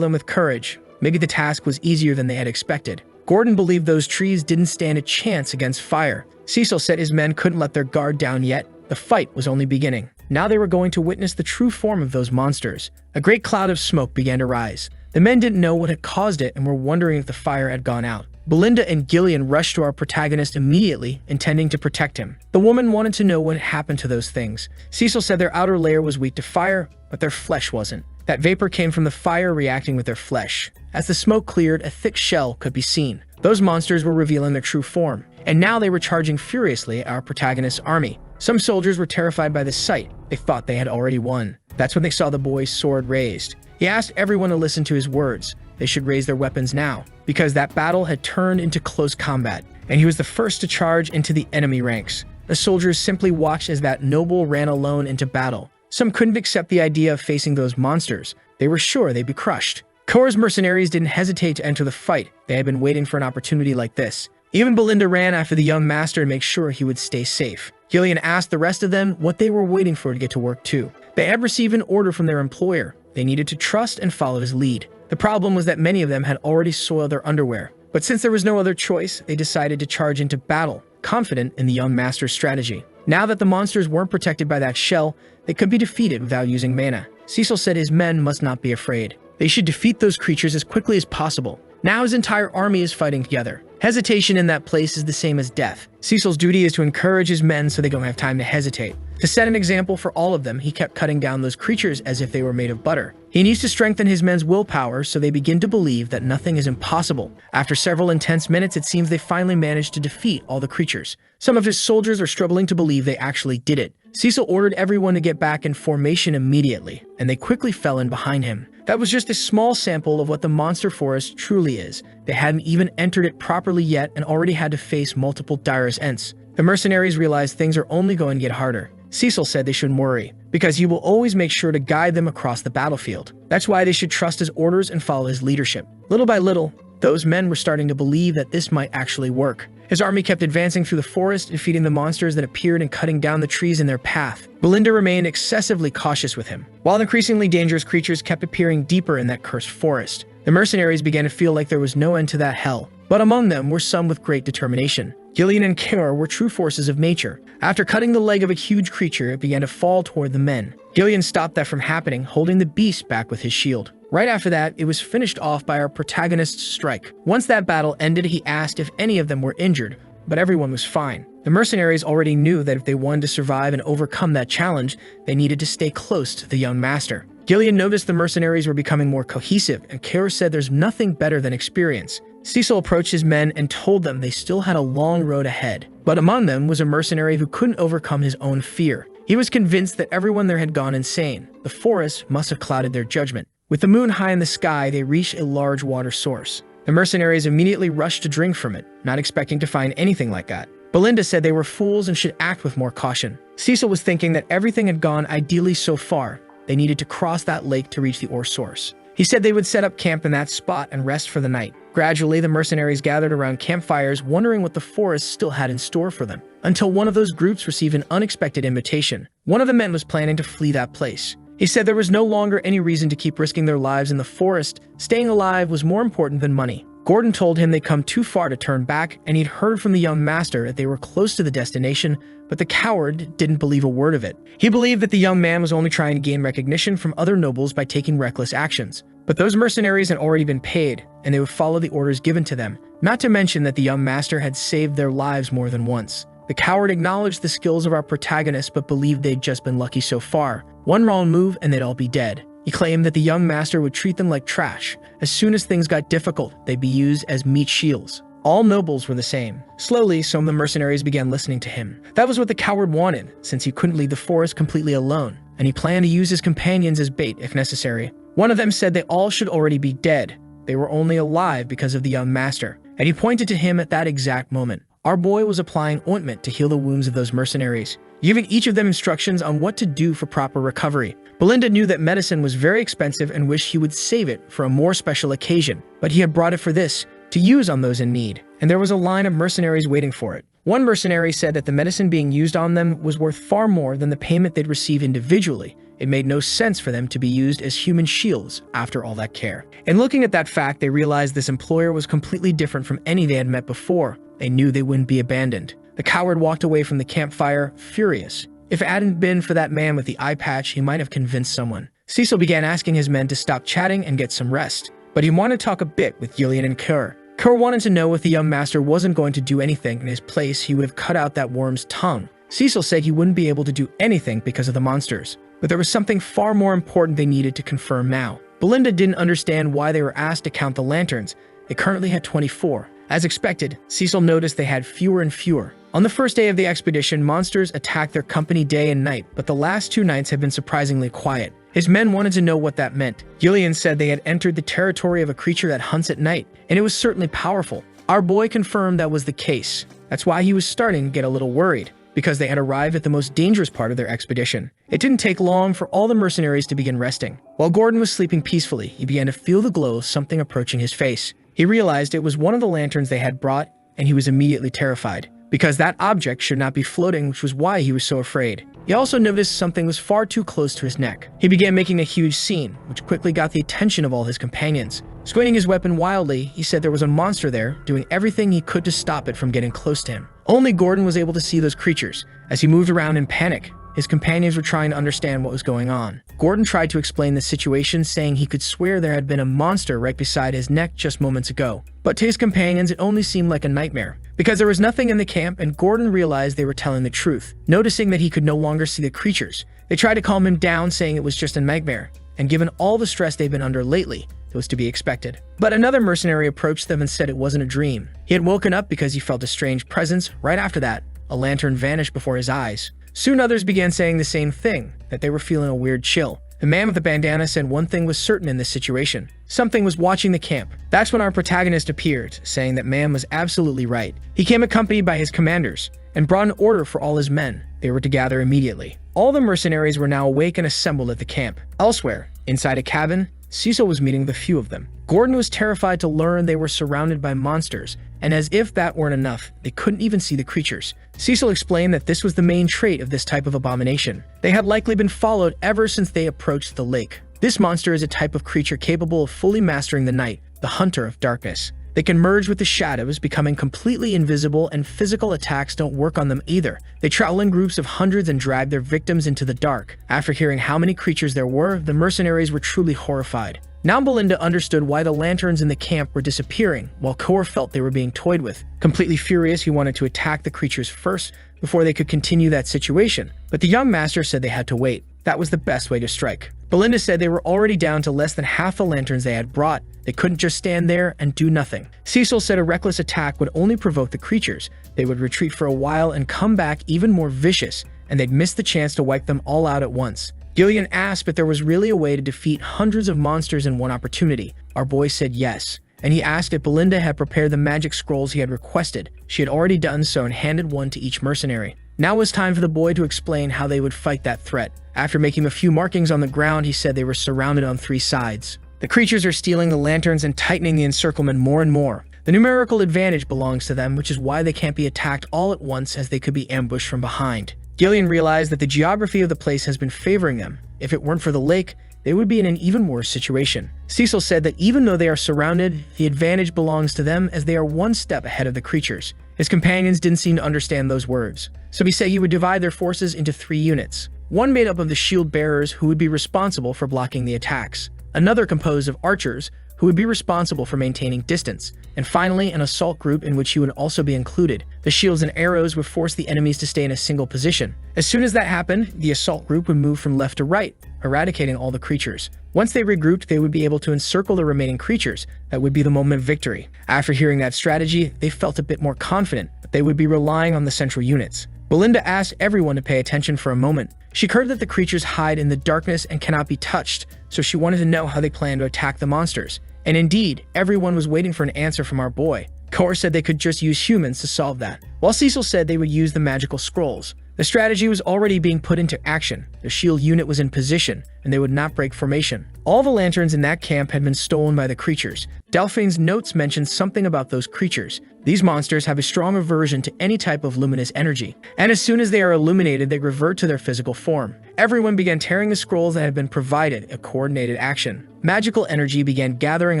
them with courage. Maybe the task was easier than they had expected. Gordon believed those trees didn't stand a chance against fire. Cecil said his men couldn't let their guard down yet. The fight was only beginning. Now they were going to witness the true form of those monsters. A great cloud of smoke began to rise. The men didn't know what had caused it and were wondering if the fire had gone out. Belinda and Gillian rushed to our protagonist immediately, intending to protect him. The woman wanted to know what had happened to those things. Cecil said their outer layer was weak to fire, but their flesh wasn't. That vapor came from the fire reacting with their flesh. As the smoke cleared, a thick shell could be seen. Those monsters were revealing their true form, and now they were charging furiously at our protagonist's army. Some soldiers were terrified by the sight. They thought they had already won. That's when they saw the boy's sword raised. He asked everyone to listen to his words. They should raise their weapons now, because that battle had turned into close combat, and he was the first to charge into the enemy ranks. The soldiers simply watched as that noble ran alone into battle. Some couldn't accept the idea of facing those monsters. They were sure they'd be crushed. Cora's mercenaries didn't hesitate to enter the fight. They had been waiting for an opportunity like this. Even Belinda ran after the young master to make sure he would stay safe. Gillian asked the rest of them what they were waiting for to get to work too. They had received an order from their employer. They needed to trust and follow his lead. The problem was that many of them had already soiled their underwear. But since there was no other choice, they decided to charge into battle, confident in the young master's strategy. Now that the monsters weren't protected by that shell, they could be defeated without using mana. Cecil said his men must not be afraid. They should defeat those creatures as quickly as possible. Now his entire army is fighting together. Hesitation in that place is the same as death. Cecil's duty is to encourage his men so they don't have time to hesitate. To set an example for all of them, he kept cutting down those creatures as if they were made of butter. He needs to strengthen his men's willpower so they begin to believe that nothing is impossible. After several intense minutes, it seems they finally managed to defeat all the creatures. Some of his soldiers are struggling to believe they actually did it. Cecil ordered everyone to get back in formation immediately, and they quickly fell in behind him. That was just a small sample of what the monster forest truly is. They hadn't even entered it properly yet and already had to face multiple direst ends. The mercenaries realized things are only going to get harder. Cecil said they shouldn't worry, because he will always make sure to guide them across the battlefield. That's why they should trust his orders and follow his leadership. Little by little, those men were starting to believe that this might actually work. His army kept advancing through the forest, defeating the monsters that appeared and cutting down the trees in their path. Belinda remained excessively cautious with him, while increasingly dangerous creatures kept appearing deeper in that cursed forest. The mercenaries began to feel like there was no end to that hell, but among them were some with great determination. Gillian and Kara were true forces of nature. After cutting the leg of a huge creature, it began to fall toward the men. Gillian stopped that from happening, holding the beast back with his shield. Right after that, it was finished off by our protagonist's strike. Once that battle ended, he asked if any of them were injured, but everyone was fine. The mercenaries already knew that if they wanted to survive and overcome that challenge, they needed to stay close to the young master. Gillian noticed the mercenaries were becoming more cohesive, and Kara said there's nothing better than experience. Cecil approached his men and told them they still had a long road ahead. But among them was a mercenary who couldn't overcome his own fear. He was convinced that everyone there had gone insane. The forest must have clouded their judgment. With the moon high in the sky, they reached a large water source. The mercenaries immediately rushed to drink from it, not expecting to find anything like that. Belinda said they were fools and should act with more caution. Cecil was thinking that everything had gone ideally so far. They needed to cross that lake to reach the ore source. He said they would set up camp in that spot and rest for the night. Gradually, the mercenaries gathered around campfires, wondering what the forest still had in store for them, until one of those groups received an unexpected invitation. One of the men was planning to flee that place. He said there was no longer any reason to keep risking their lives in the forest. Staying alive was more important than money. Gordon told him they'd come too far to turn back, and he'd heard from the young master that they were close to the destination, but the coward didn't believe a word of it. He believed that the young man was only trying to gain recognition from other nobles by taking reckless actions. But those mercenaries had already been paid, and they would follow the orders given to them, not to mention that the young master had saved their lives more than once. The coward acknowledged the skills of our protagonist but believed they'd just been lucky so far. One wrong move and they'd all be dead. He claimed that the young master would treat them like trash. As soon as things got difficult, they'd be used as meat shields. All nobles were the same. Slowly, some of the mercenaries began listening to him. That was what the coward wanted, since he couldn't leave the forest completely alone, and he planned to use his companions as bait if necessary. One of them said they all should already be dead. They were only alive because of the young master, and he pointed to him at that exact moment. Our boy was applying ointment to heal the wounds of those mercenaries, giving each of them instructions on what to do for proper recovery. Belinda knew that medicine was very expensive and wished he would save it for a more special occasion, but he had brought it for this, to use on those in need, and there was a line of mercenaries waiting for it. One mercenary said that the medicine being used on them was worth far more than the payment they'd receive individually. It made no sense for them to be used as human shields after all that care. And looking at that fact, they realized this employer was completely different from any they had met before. They knew they wouldn't be abandoned. The coward walked away from the campfire, furious. If it hadn't been for that man with the eye patch, he might have convinced someone. Cecil began asking his men to stop chatting and get some rest, but he wanted to talk a bit with Gillian and Kerr. Kerr wanted to know if the young master wasn't going to do anything in his place, he would have cut out that worm's tongue. Cecil said he wouldn't be able to do anything because of the monsters, but there was something far more important they needed to confirm now. Belinda didn't understand why they were asked to count the lanterns. They currently had 24. As expected, Cecil noticed they had fewer and fewer. On the first day of the expedition, monsters attacked their company day and night, but the last 2 nights had been surprisingly quiet. His men wanted to know what that meant. Gillian said they had entered the territory of a creature that hunts at night, and it was certainly powerful. Our boy confirmed that was the case. That's why he was starting to get a little worried, because they had arrived at the most dangerous part of their expedition. It didn't take long for all the mercenaries to begin resting. While Gordon was sleeping peacefully, he began to feel the glow of something approaching his face. He realized it was one of the lanterns they had brought, and he was immediately terrified, because that object should not be floating, which was why he was so afraid. He also noticed something was far too close to his neck. He began making a huge scene, which quickly got the attention of all his companions. Swinging his weapon wildly, he said there was a monster there, doing everything he could to stop it from getting close to him. Only Gordon was able to see those creatures. As he moved around in panic, his companions were trying to understand what was going on. Gordon tried to explain the situation, saying he could swear there had been a monster right beside his neck just moments ago. But to his companions, it only seemed like a nightmare, because there was nothing in the camp, and Gordon realized they were telling the truth. Noticing that he could no longer see the creatures, they tried to calm him down, saying it was just a nightmare, and given all the stress they've been under lately, it was to be expected. But another mercenary approached them and said it wasn't a dream. He had woken up because he felt a strange presence. Right after that, a lantern vanished before his eyes. Soon others began saying the same thing, that they were feeling a weird chill. The man with the bandana said one thing was certain in this situation. Something was watching the camp. That's when our protagonist appeared, saying that man was absolutely right. He came accompanied by his commanders, and brought an order for all his men. They were to gather immediately. All the mercenaries were now awake and assembled at the camp. Elsewhere, inside a cabin, Cecil was meeting with a few of them. Gordon was terrified to learn they were surrounded by monsters, and as if that weren't enough, they couldn't even see the creatures. Cecil explained that this was the main trait of this type of abomination. They had likely been followed ever since they approached the lake. This monster is a type of creature capable of fully mastering the night, the hunter of darkness. They can merge with the shadows, becoming completely invisible, and physical attacks don't work on them either. They travel in groups of hundreds and drag their victims into the dark. After hearing how many creatures there were, the mercenaries were truly horrified. Now Belinda understood why the lanterns in the camp were disappearing, while Kor felt they were being toyed with. Completely furious, he wanted to attack the creatures first before they could continue that situation. But the young master said they had to wait. That was the best way to strike. Belinda said they were already down to less than half the lanterns they had brought. They couldn't just stand there and do nothing. Cecil said a reckless attack would only provoke the creatures. They would retreat for a while and come back even more vicious, and they'd miss the chance to wipe them all out at once. Gillian asked if there was really a way to defeat hundreds of monsters in one opportunity. Our boy said yes, and he asked if Belinda had prepared the magic scrolls he had requested. She had already done so and handed one to each mercenary. Now it was time for the boy to explain how they would fight that threat. After making a few markings on the ground, he said they were surrounded on 3 sides. The creatures are stealing the lanterns and tightening the encirclement more and more. The numerical advantage belongs to them, which is why they can't be attacked all at once, as they could be ambushed from behind. Gillian realized that the geography of the place has been favoring them. If it weren't for the lake, they would be in an even worse situation. Cecil said that even though they are surrounded, the advantage belongs to them as they are one step ahead of the creatures. His companions didn't seem to understand those words, so he said he would divide their forces into 3 units. One made up of the shield bearers who would be responsible for blocking the attacks, another composed of archers who would be responsible for maintaining distance, and finally an assault group in which he would also be included. The shields and arrows would force the enemies to stay in a single position. As soon as that happened, the assault group would move from left to right, eradicating all the creatures. Once they regrouped, they would be able to encircle the remaining creatures. That would be the moment of victory. After hearing that strategy, they felt a bit more confident, but they would be relying on the central units. Belinda asked everyone to pay attention for a moment. She heard that the creatures hide in the darkness and cannot be touched, so she wanted to know how they plan to attack the monsters. And indeed, everyone was waiting for an answer from our boy. Cor said they could just use humans to solve that, while Cecil said they would use the magical scrolls. The strategy was already being put into action. The shield unit was in position, and they would not break formation. All the lanterns in that camp had been stolen by the creatures. Delphine's notes mentioned something about those creatures. These monsters have a strong aversion to any type of luminous energy, and as soon as they are illuminated, they revert to their physical form. Everyone began tearing the scrolls that had been provided, a coordinated action. Magical energy began gathering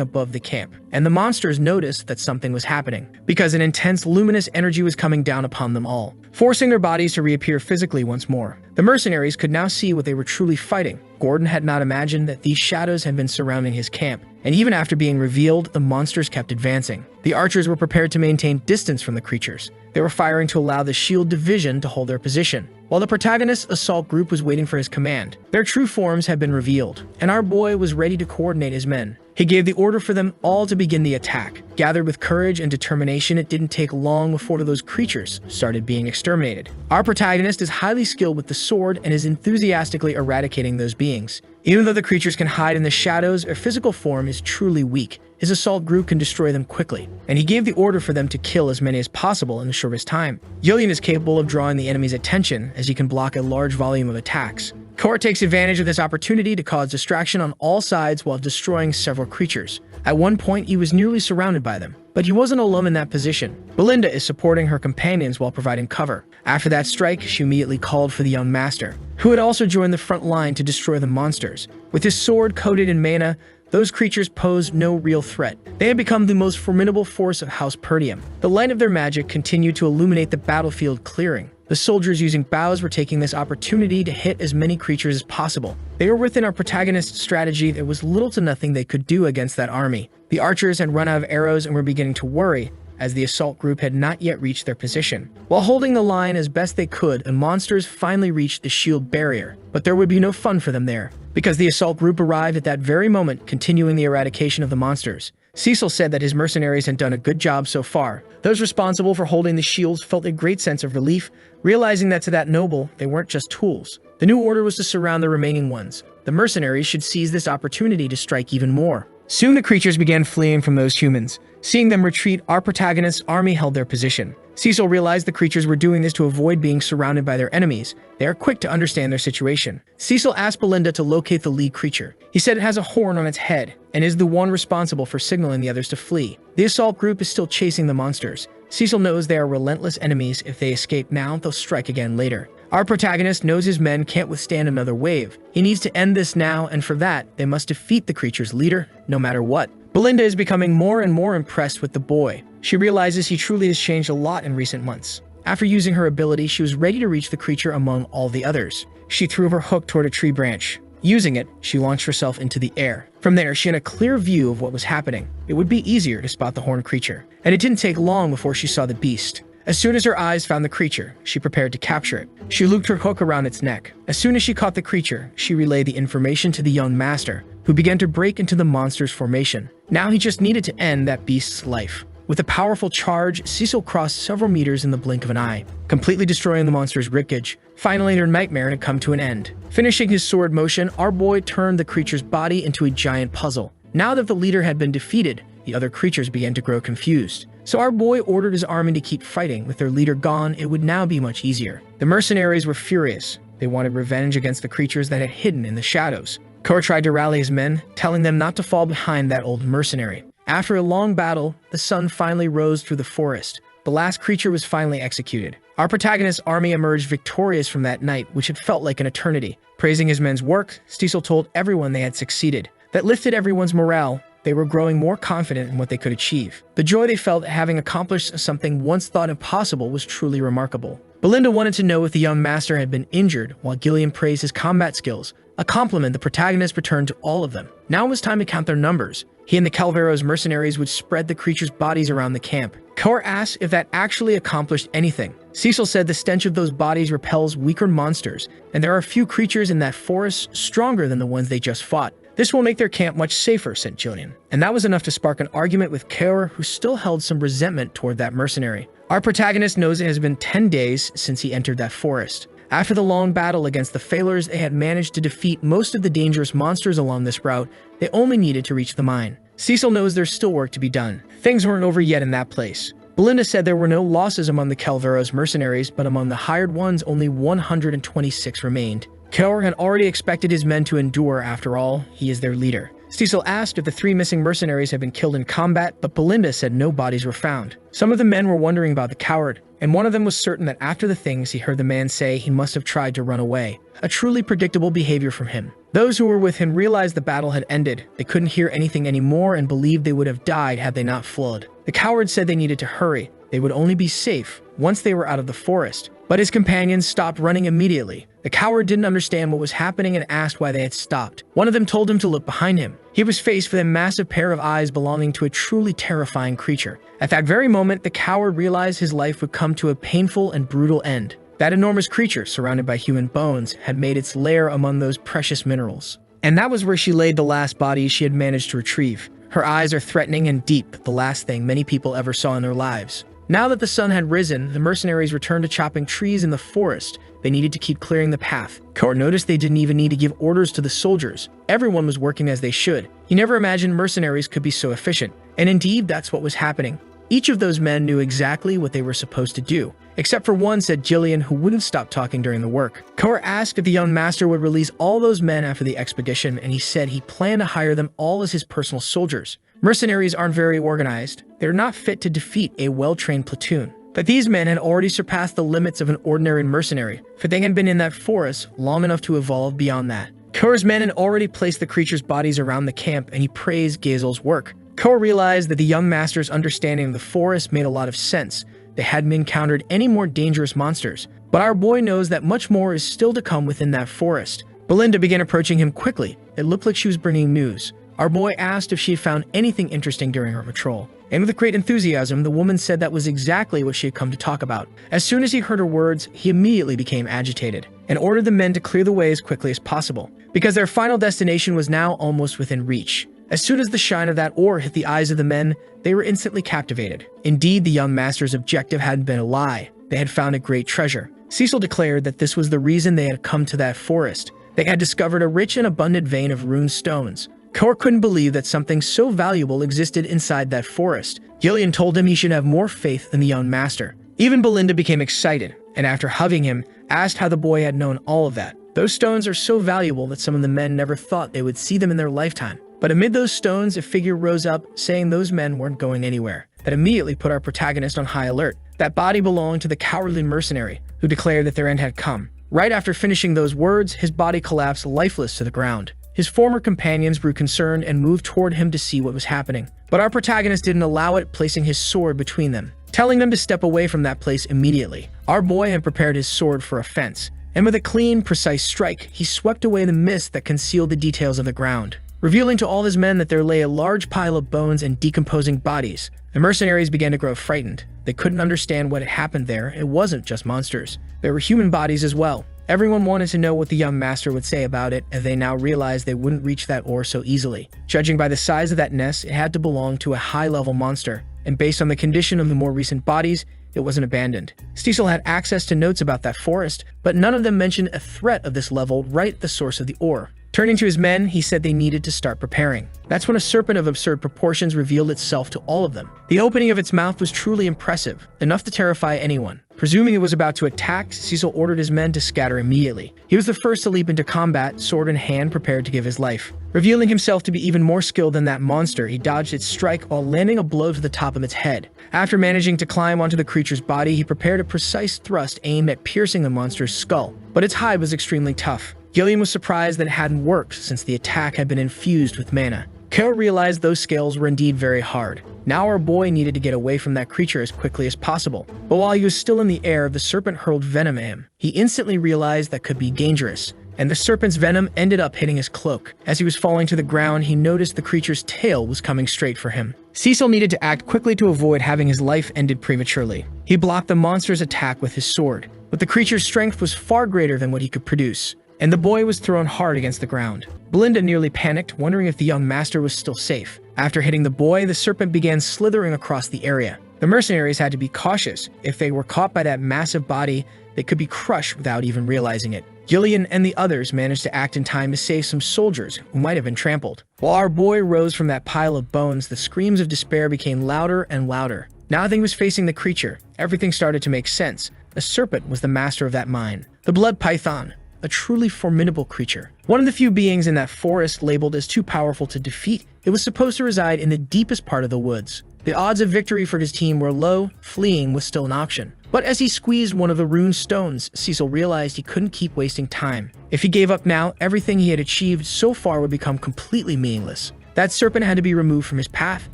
above the camp, and the monsters noticed that something was happening, because an intense luminous energy was coming down upon them all, forcing their bodies to reappear physically once more. The mercenaries could now see what they were truly fighting. Gordon had not imagined that these shadows had been surrounding his camp, and even after being revealed, the monsters kept advancing. The archers were prepared to maintain distance from the creatures. They were firing to allow the shield division to hold their position, while the protagonist's assault group was waiting for his command. Their true forms had been revealed, and our boy was ready to coordinate his men. He gave the order for them all to begin the attack. Gathered with courage and determination, it didn't take long before those creatures started being exterminated. Our protagonist is highly skilled with the sword and is enthusiastically eradicating those beings. Even though the creatures can hide in the shadows, their physical form is truly weak. His assault group can destroy them quickly, and he gave the order for them to kill as many as possible in the shortest time. Yillian is capable of drawing the enemy's attention as he can block a large volume of attacks. Kor takes advantage of this opportunity to cause distraction on all sides while destroying several creatures. At one point, he was nearly surrounded by them, but he wasn't alone in that position. Belinda is supporting her companions while providing cover. After that strike, she immediately called for the young master, who had also joined the front line to destroy the monsters. With his sword coated in mana, those creatures posed no real threat. They had become the most formidable force of House Perdium. The light of their magic continued to illuminate the battlefield clearing. The soldiers using bows were taking this opportunity to hit as many creatures as possible. They were within our protagonist's strategy. There was little to nothing they could do against that army. The archers had run out of arrows and were beginning to worry, as the assault group had not yet reached their position. While holding the line as best they could, the monsters finally reached the shield barrier, but there would be no fun for them there, because the assault group arrived at that very moment, continuing the eradication of the monsters. Cecil said that his mercenaries had done a good job so far. Those responsible for holding the shields felt a great sense of relief, realizing that to that noble, they weren't just tools. The new order was to surround the remaining ones. The mercenaries should seize this opportunity to strike even more. Soon the creatures began fleeing from those humans. Seeing them retreat, our protagonist's army held their position. Cecil realized the creatures were doing this to avoid being surrounded by their enemies. They are quick to understand their situation. Cecil asked Belinda to locate the lead creature. He said it has a horn on its head and is the one responsible for signaling the others to flee. The assault group is still chasing the monsters. Cecil knows they are relentless enemies. If they escape now, they'll strike again later. Our protagonist knows his men can't withstand another wave. He needs to end this now, and for that, they must defeat the creature's leader, no matter what. Belinda is becoming more and more impressed with the boy. She realizes he truly has changed a lot in recent months. After using her ability, she was ready to reach the creature among all the others. She threw her hook toward a tree branch. Using it, she launched herself into the air. From there, she had a clear view of what was happening. It would be easier to spot the horned creature, and it didn't take long before she saw the beast. As soon as her eyes found the creature, she prepared to capture it. She looped her hook around its neck. As soon as she caught the creature, she relayed the information to the young master, who began to break into the monster's formation. Now he just needed to end that beast's life. With a powerful charge, Cecil crossed several meters in the blink of an eye, completely destroying the monster's ribcage. Finally, their nightmare had come to an end. Finishing his sword motion, our boy turned the creature's body into a giant puzzle. Now that the leader had been defeated, the other creatures began to grow confused. So our boy ordered his army to keep fighting. With their leader gone, it would now be much easier. The mercenaries were furious. They wanted revenge against the creatures that had hidden in the shadows. Kor tried to rally his men, telling them not to fall behind that old mercenary. After a long battle, the sun finally rose through the forest. The last creature was finally executed. Our protagonist's army emerged victorious from that night, which had felt like an eternity. Praising his men's work, Cecil told everyone they had succeeded. That lifted everyone's morale. They were growing more confident in what they could achieve. The joy they felt at having accomplished something once thought impossible was truly remarkable. Belinda wanted to know if the young master had been injured, while Gillian praised his combat skills, a compliment the protagonist returned to all of them. Now it was time to count their numbers. He and the Calvero's mercenaries would spread the creatures' bodies around the camp. Kaur asked if that actually accomplished anything. Cecil said the stench of those bodies repels weaker monsters, and there are a few creatures in that forest stronger than the ones they just fought. This will make their camp much safer, said Gillian. And that was enough to spark an argument with Kaur, who still held some resentment toward that mercenary. Our protagonist knows it has been 10 days since he entered that forest. After the long battle against the Failers, they had managed to defeat most of the dangerous monsters along this route. They only needed to reach the mine. Cecil knows there's still work to be done. Things weren't over yet in that place. Belinda said there were no losses among the Calvero's mercenaries, but among the hired ones, only 126 remained. Kaur had already expected his men to endure. After all, he is their leader. Cecil asked if the 3 missing mercenaries had been killed in combat, but Belinda said no bodies were found. Some of the men were wondering about the coward, and one of them was certain that after the things he heard the man say, he must have tried to run away. A truly predictable behavior from him. Those who were with him realized the battle had ended. They couldn't hear anything anymore and believed they would have died had they not fled. The coward said they needed to hurry. They would only be safe once they were out of the forest. But his companions stopped running immediately. The coward didn't understand what was happening and asked why they had stopped. One of them told him to look behind him. He was faced with a massive pair of eyes belonging to a truly terrifying creature. At that very moment, the coward realized his life would come to a painful and brutal end. That enormous creature, surrounded by human bones, had made its lair among those precious minerals. And that was where she laid the last body she had managed to retrieve. Her eyes are threatening and deep, the last thing many people ever saw in their lives. Now that the sun had risen, the mercenaries returned to chopping trees in the forest. They needed to keep clearing the path. Kaur noticed they didn't even need to give orders to the soldiers. Everyone was working as they should. He never imagined mercenaries could be so efficient. And indeed, that's what was happening. Each of those men knew exactly what they were supposed to do. Except for one, said Gillian, who wouldn't stop talking during the work. Kaur asked if the young master would release all those men after the expedition, and he said he planned to hire them all as his personal soldiers. Mercenaries aren't very organized. They're not fit to defeat a well-trained platoon. But these men had already surpassed the limits of an ordinary mercenary, for they had been in that forest long enough to evolve beyond that. Kaur's men had already placed the creatures' bodies around the camp, and he praised Gazel's work. Kaur realized that the young master's understanding of the forest made a lot of sense. They hadn't encountered any more dangerous monsters, but our boy knows that much more is still to come within that forest. Belinda began approaching him quickly. It looked like she was bringing news. Our boy asked if she had found anything interesting during her patrol. And with great enthusiasm, the woman said that was exactly what she had come to talk about. As soon as he heard her words, he immediately became agitated and ordered the men to clear the way as quickly as possible, because their final destination was now almost within reach. As soon as the shine of that ore hit the eyes of the men, they were instantly captivated. Indeed, the young master's objective hadn't been a lie. They had found a great treasure. Cecil declared that this was the reason they had come to that forest. They had discovered a rich and abundant vein of rune stones. Kaur couldn't believe that something so valuable existed inside that forest. Gillian told him he should have more faith in the young master. Even Belinda became excited, and after hugging him, asked how the boy had known all of that. Those stones are so valuable that some of the men never thought they would see them in their lifetime. But amid those stones, a figure rose up, saying those men weren't going anywhere. That immediately put our protagonist on high alert. That body belonged to the cowardly mercenary, who declared that their end had come. Right after finishing those words, his body collapsed lifeless to the ground. His former companions grew concerned and moved toward him to see what was happening. But our protagonist didn't allow it, placing his sword between them, telling them to step away from that place immediately. Our boy had prepared his sword for offense, and with a clean, precise strike, he swept away the mist that concealed the details of the ground, revealing to all his men that there lay a large pile of bones and decomposing bodies. The mercenaries began to grow frightened. They couldn't understand what had happened there. It wasn't just monsters. There were human bodies as well. Everyone wanted to know what the young master would say about it, and they now realized they wouldn't reach that ore so easily. Judging by the size of that nest, it had to belong to a high-level monster, and based on the condition of the more recent bodies, it wasn't abandoned. Cecil had access to notes about that forest, but none of them mentioned a threat of this level right at the source of the ore. Turning to his men, he said they needed to start preparing. That's when a serpent of absurd proportions revealed itself to all of them. The opening of its mouth was truly impressive, enough to terrify anyone. Presuming it was about to attack, Cecil ordered his men to scatter immediately. He was the first to leap into combat, sword in hand, prepared to give his life. Revealing himself to be even more skilled than that monster, he dodged its strike while landing a blow to the top of its head. After managing to climb onto the creature's body, he prepared a precise thrust aimed at piercing the monster's skull, but its hide was extremely tough. Gillian was surprised that it hadn't worked since the attack had been infused with mana. Kara realized those scales were indeed very hard. Now our boy needed to get away from that creature as quickly as possible. But while he was still in the air, the serpent hurled venom at him. He instantly realized that could be dangerous, and the serpent's venom ended up hitting his cloak. As he was falling to the ground, he noticed the creature's tail was coming straight for him. Cecil needed to act quickly to avoid having his life ended prematurely. He blocked the monster's attack with his sword, but the creature's strength was far greater than what he could produce, and the boy was thrown hard against the ground. Belinda nearly panicked, wondering if the young master was still safe. After hitting the boy, the serpent began slithering across the area. The mercenaries had to be cautious. If they were caught by that massive body, they could be crushed without even realizing it. Gillian and the others managed to act in time to save some soldiers who might have been trampled. While our boy rose from that pile of bones, the screams of despair became louder and louder. Now that he was facing the creature, everything started to make sense. The serpent was the master of that mine. The blood python, a truly formidable creature. One of the few beings in that forest labeled as too powerful to defeat, it was supposed to reside in the deepest part of the woods. The odds of victory for his team were low, fleeing was still an option. But as he squeezed one of the rune stones, Cecil realized he couldn't keep wasting time. If he gave up now, everything he had achieved so far would become completely meaningless. That serpent had to be removed from his path.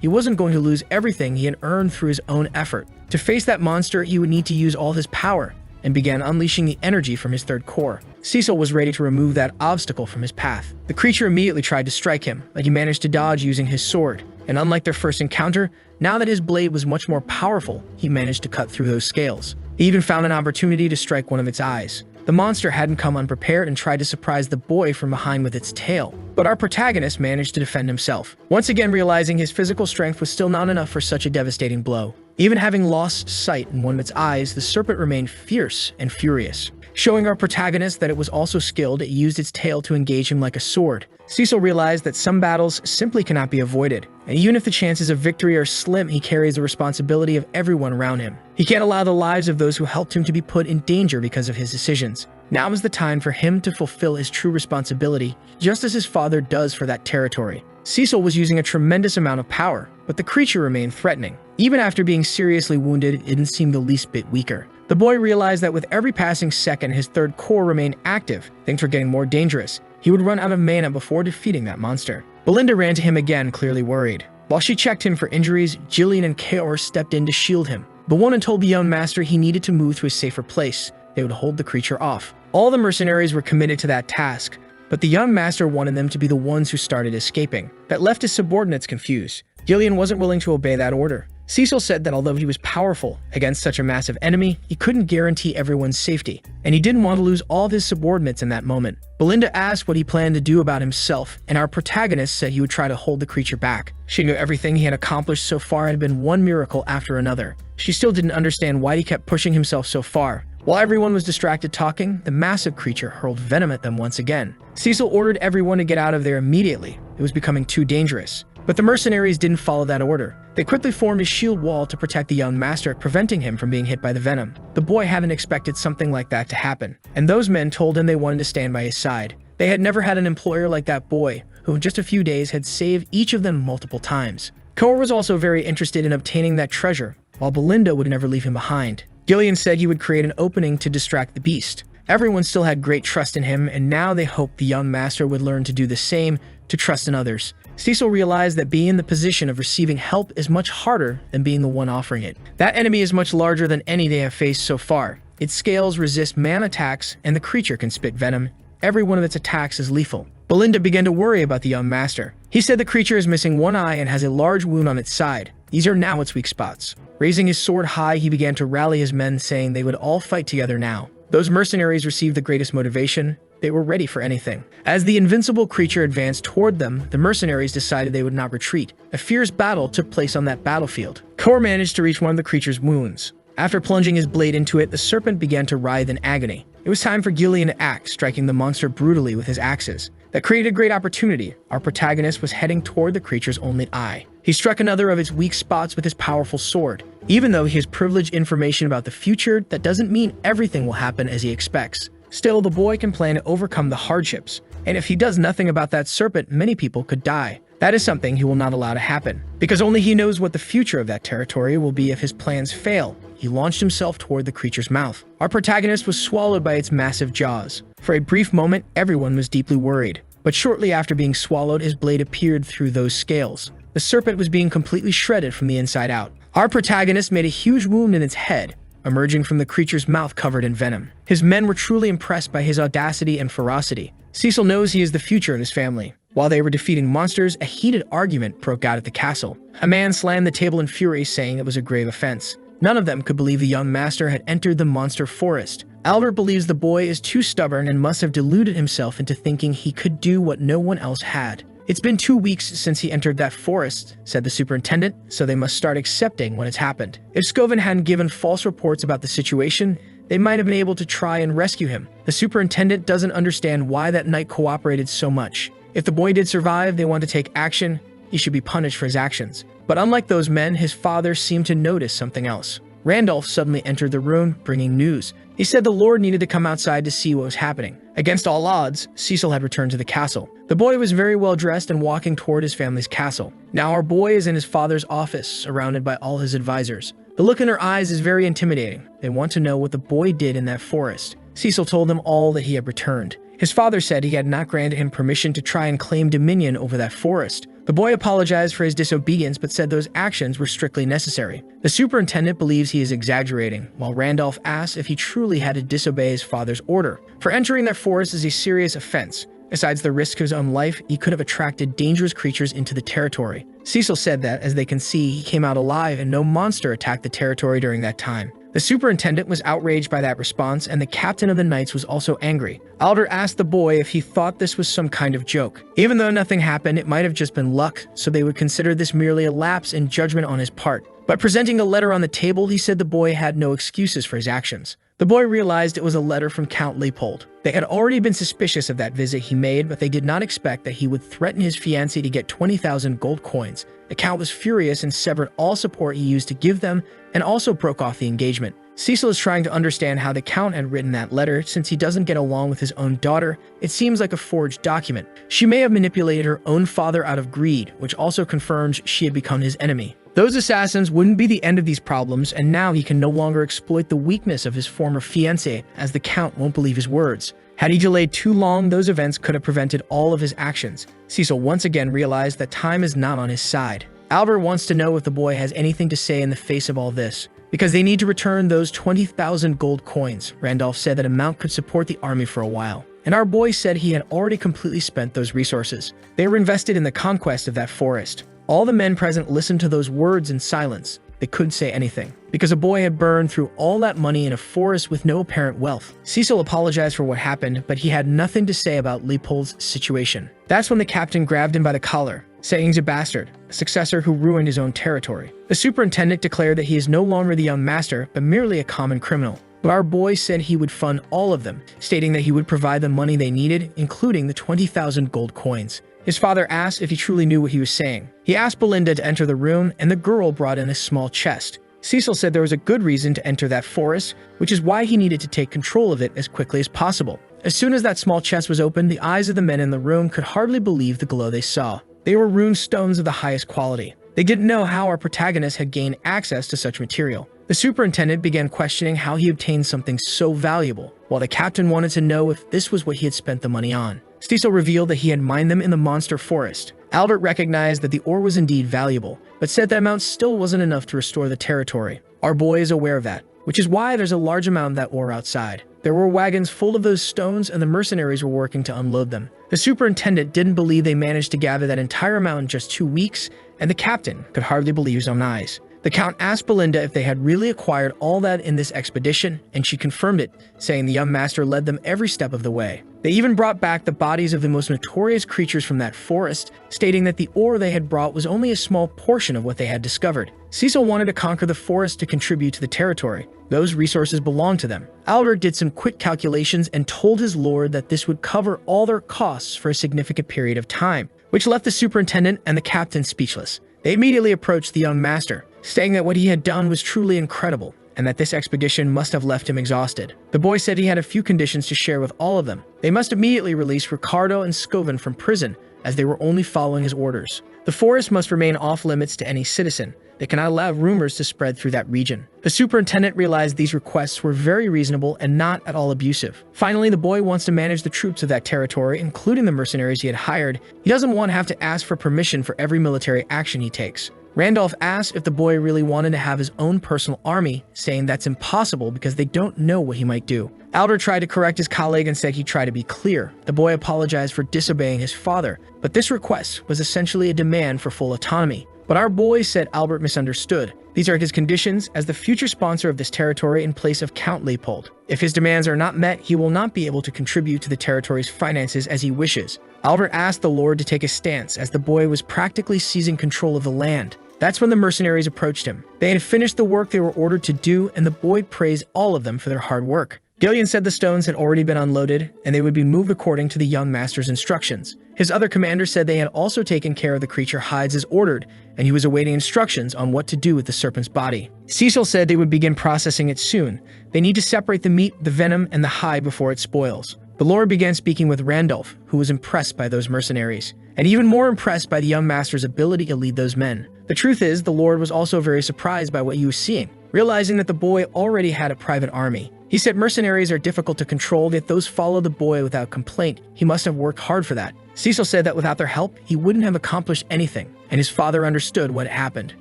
He wasn't going to lose everything he had earned through his own effort. To face that monster, he would need to use all his power, and began unleashing the energy from his third core. Cecil was ready to remove that obstacle from his path. The creature immediately tried to strike him, but he managed to dodge using his sword. And unlike their first encounter, now that his blade was much more powerful, he managed to cut through those scales. He even found an opportunity to strike one of its eyes. The monster hadn't come unprepared and tried to surprise the boy from behind with its tail. But our protagonist managed to defend himself, once again realizing his physical strength was still not enough for such a devastating blow. Even having lost sight in one of its eyes, the serpent remained fierce and furious. Showing our protagonist that it was also skilled, it used its tail to engage him like a sword. Cecil realized that some battles simply cannot be avoided, and even if the chances of victory are slim, he carries the responsibility of everyone around him. He can't allow the lives of those who helped him to be put in danger because of his decisions. Now is the time for him to fulfill his true responsibility, just as his father does for that territory. Cecil was using a tremendous amount of power, but the creature remained threatening. Even after being seriously wounded, it didn't seem the least bit weaker. The boy realized that with every passing second his third core remained active, things were getting more dangerous. He would run out of mana before defeating that monster. Belinda ran to him again, clearly worried. While she checked him for injuries, Gillian and Kaor stepped in to shield him. The woman told the young master he needed to move to a safer place. They would hold the creature off. All the mercenaries were committed to that task, but the young master wanted them to be the ones who started escaping. That left his subordinates confused. Gillian wasn't willing to obey that order. Cecil said that although he was powerful against such a massive enemy, he couldn't guarantee everyone's safety, and he didn't want to lose all of his subordinates in that moment. Belinda asked what he planned to do about himself, and our protagonist said he would try to hold the creature back. She knew everything he had accomplished so far had been one miracle after another. She still didn't understand why he kept pushing himself so far. While everyone was distracted talking, the massive creature hurled venom at them once again. Cecil ordered everyone to get out of there immediately. It was becoming too dangerous. But the mercenaries didn't follow that order. They quickly formed a shield wall to protect the young master, preventing him from being hit by the venom. The boy hadn't expected something like that to happen, and those men told him they wanted to stand by his side. They had never had an employer like that boy, who in just a few days had saved each of them multiple times. Kaur was also very interested in obtaining that treasure, while Belinda would never leave him behind. Gillian said he would create an opening to distract the beast. Everyone still had great trust in him, and now they hoped the young master would learn to do the same, to trust in others. Cecil realized that being in the position of receiving help is much harder than being the one offering it. That enemy is much larger than any they have faced so far. Its scales resist man attacks, and the creature can spit venom. Every one of its attacks is lethal. Belinda began to worry about the young master. He said the creature is missing one eye and has a large wound on its side. These are now its weak spots. Raising his sword high, he began to rally his men, saying they would all fight together now. Those mercenaries received the greatest motivation. They were ready for anything. As the invincible creature advanced toward them, the mercenaries decided they would not retreat. A fierce battle took place on that battlefield. Kaur managed to reach one of the creature's wounds. After plunging his blade into it, the serpent began to writhe in agony. It was time for Gillian to act, striking the monster brutally with his axes. That created a great opportunity. Our protagonist was heading toward the creature's only eye. He struck another of its weak spots with his powerful sword. Even though he has privileged information about the future, that doesn't mean everything will happen as he expects. Still, the boy can plan to overcome the hardships. And if he does nothing about that serpent, many people could die. That is something he will not allow to happen, because only he knows what the future of that territory will be if his plans fail. He launched himself toward the creature's mouth. Our protagonist was swallowed by its massive jaws. For a brief moment, everyone was deeply worried. But shortly after being swallowed, his blade appeared through those scales. The serpent was being completely shredded from the inside out. Our protagonist made a huge wound in its head, emerging from the creature's mouth covered in venom. His men were truly impressed by his audacity and ferocity. Cecil knows he is the future of his family. While they were defeating monsters, a heated argument broke out at the castle. A man slammed the table in fury, saying it was a grave offense. None of them could believe the young master had entered the monster forest. Albert believes the boy is too stubborn and must have deluded himself into thinking he could do what no one else had. It's been 2 weeks since he entered that forest, said the superintendent, so they must start accepting what has happened. If Scoven hadn't given false reports about the situation, they might have been able to try and rescue him. The superintendent doesn't understand why that knight cooperated so much. If the boy did survive, they want to take action. He should be punished for his actions. But unlike those men, his father seemed to notice something else. Randolph suddenly entered the room, bringing news. He said the Lord needed to come outside to see what was happening. Against all odds, Cecil had returned to the castle. The boy was very well dressed and walking toward his family's castle. Now our boy is in his father's office, surrounded by all his advisors. The look in their eyes is very intimidating. They want to know what the boy did in that forest. Cecil told them all that he had returned. His father said he had not granted him permission to try and claim dominion over that forest. The boy apologized for his disobedience but said those actions were strictly necessary. The superintendent believes he is exaggerating, while Randolph asks if he truly had to disobey his father's order. For entering that forest is a serious offense. Besides the risk of his own life, he could have attracted dangerous creatures into the territory. Cecil said that, as they can see, he came out alive and no monster attacked the territory during that time. The superintendent was outraged by that response, and the captain of the knights was also angry. Albert asked the boy if he thought this was some kind of joke. Even though nothing happened, it might have just been luck, so they would consider this merely a lapse in judgment on his part. By presenting a letter on the table, he said the boy had no excuses for his actions. The boy realized it was a letter from Count Leopold. They had already been suspicious of that visit he made, but they did not expect that he would threaten his fiancée to get 20,000 gold coins. The Count was furious and severed all support he used to give them, and also broke off the engagement. Cecil is trying to understand how the Count had written that letter. Since he doesn't get along with his own daughter, it seems like a forged document. She may have manipulated her own father out of greed, which also confirms she had become his enemy. Those assassins wouldn't be the end of these problems, and now he can no longer exploit the weakness of his former fiancée, as the Count won't believe his words. Had he delayed too long, those events could have prevented all of his actions. Cecil once again realized that time is not on his side. Albert wants to know if the boy has anything to say in the face of all this, because they need to return those 20,000 gold coins. Randolph said that amount could support the army for a while, and our boy said he had already completely spent those resources. They were invested in the conquest of that forest. All the men present listened to those words in silence. They couldn't say anything, because a boy had burned through all that money in a forest with no apparent wealth. Cecil apologized for what happened, but he had nothing to say about Leopold's situation. That's when the captain grabbed him by the collar, saying he's a bastard, a successor who ruined his own territory. The superintendent declared that he is no longer the young master, but merely a common criminal. But our boy said he would fund all of them, stating that he would provide the money they needed, including the 20,000 gold coins. His father asked if he truly knew what he was saying. He asked Belinda to enter the room, and the girl brought in a small chest. Cecil said there was a good reason to enter that forest, which is why he needed to take control of it as quickly as possible. As soon as that small chest was opened, the eyes of the men in the room could hardly believe the glow they saw. They were rune stones of the highest quality. They didn't know how our protagonist had gained access to such material. The superintendent began questioning how he obtained something so valuable, while the captain wanted to know if this was what he had spent the money on. Cecil revealed that he had mined them in the monster forest. Albert recognized that the ore was indeed valuable, but said that amount still wasn't enough to restore the territory. Our boy is aware of that, which is why there's a large amount of that ore outside. There were wagons full of those stones, and the mercenaries were working to unload them. The superintendent didn't believe they managed to gather that entire amount in just 2 weeks, and the captain could hardly believe his own eyes. The Count asked Belinda if they had really acquired all that in this expedition, and she confirmed it, saying the young master led them every step of the way. They even brought back the bodies of the most notorious creatures from that forest, stating that the ore they had brought was only a small portion of what they had discovered. Cecil wanted to conquer the forest to contribute to the territory. Those resources belonged to them. Albert did some quick calculations and told his lord that this would cover all their costs for a significant period of time, which left the superintendent and the captain speechless. They immediately approached the young master, saying that what he had done was truly incredible, and that this expedition must have left him exhausted. The boy said he had a few conditions to share with all of them. They must immediately release Ricardo and Scoven from prison, as they were only following his orders. The forest must remain off-limits to any citizen. They cannot allow rumors to spread through that region. The superintendent realized these requests were very reasonable and not at all abusive. Finally, the boy wants to manage the troops of that territory, including the mercenaries he had hired. He doesn't want to have to ask for permission for every military action he takes. Randolph asked if the boy really wanted to have his own personal army, saying that's impossible because they don't know what he might do. Albert tried to correct his colleague and said he'd try to be clear. The boy apologized for disobeying his father, but this request was essentially a demand for full autonomy. But our boy said Albert misunderstood. These are his conditions as the future sponsor of this territory in place of Count Leopold. If his demands are not met, he will not be able to contribute to the territory's finances as he wishes. Albert asked the Lord to take a stance as the boy was practically seizing control of the land. That's when the mercenaries approached him. They had finished the work they were ordered to do, and the boy praised all of them for their hard work. Gillian said the stones had already been unloaded, and they would be moved according to the young master's instructions. His other commander said they had also taken care of the creature hides as ordered, and he was awaiting instructions on what to do with the serpent's body. Cecil said they would begin processing it soon. They need to separate the meat, the venom, and the hide before it spoils. The Lord began speaking with Randolph, who was impressed by those mercenaries, and even more impressed by the young master's ability to lead those men. The truth is, the Lord was also very surprised by what he was seeing, realizing that the boy already had a private army. He said mercenaries are difficult to control, yet those follow the boy without complaint. He must have worked hard for that. Cecil said that without their help, he wouldn't have accomplished anything, and his father understood what had happened.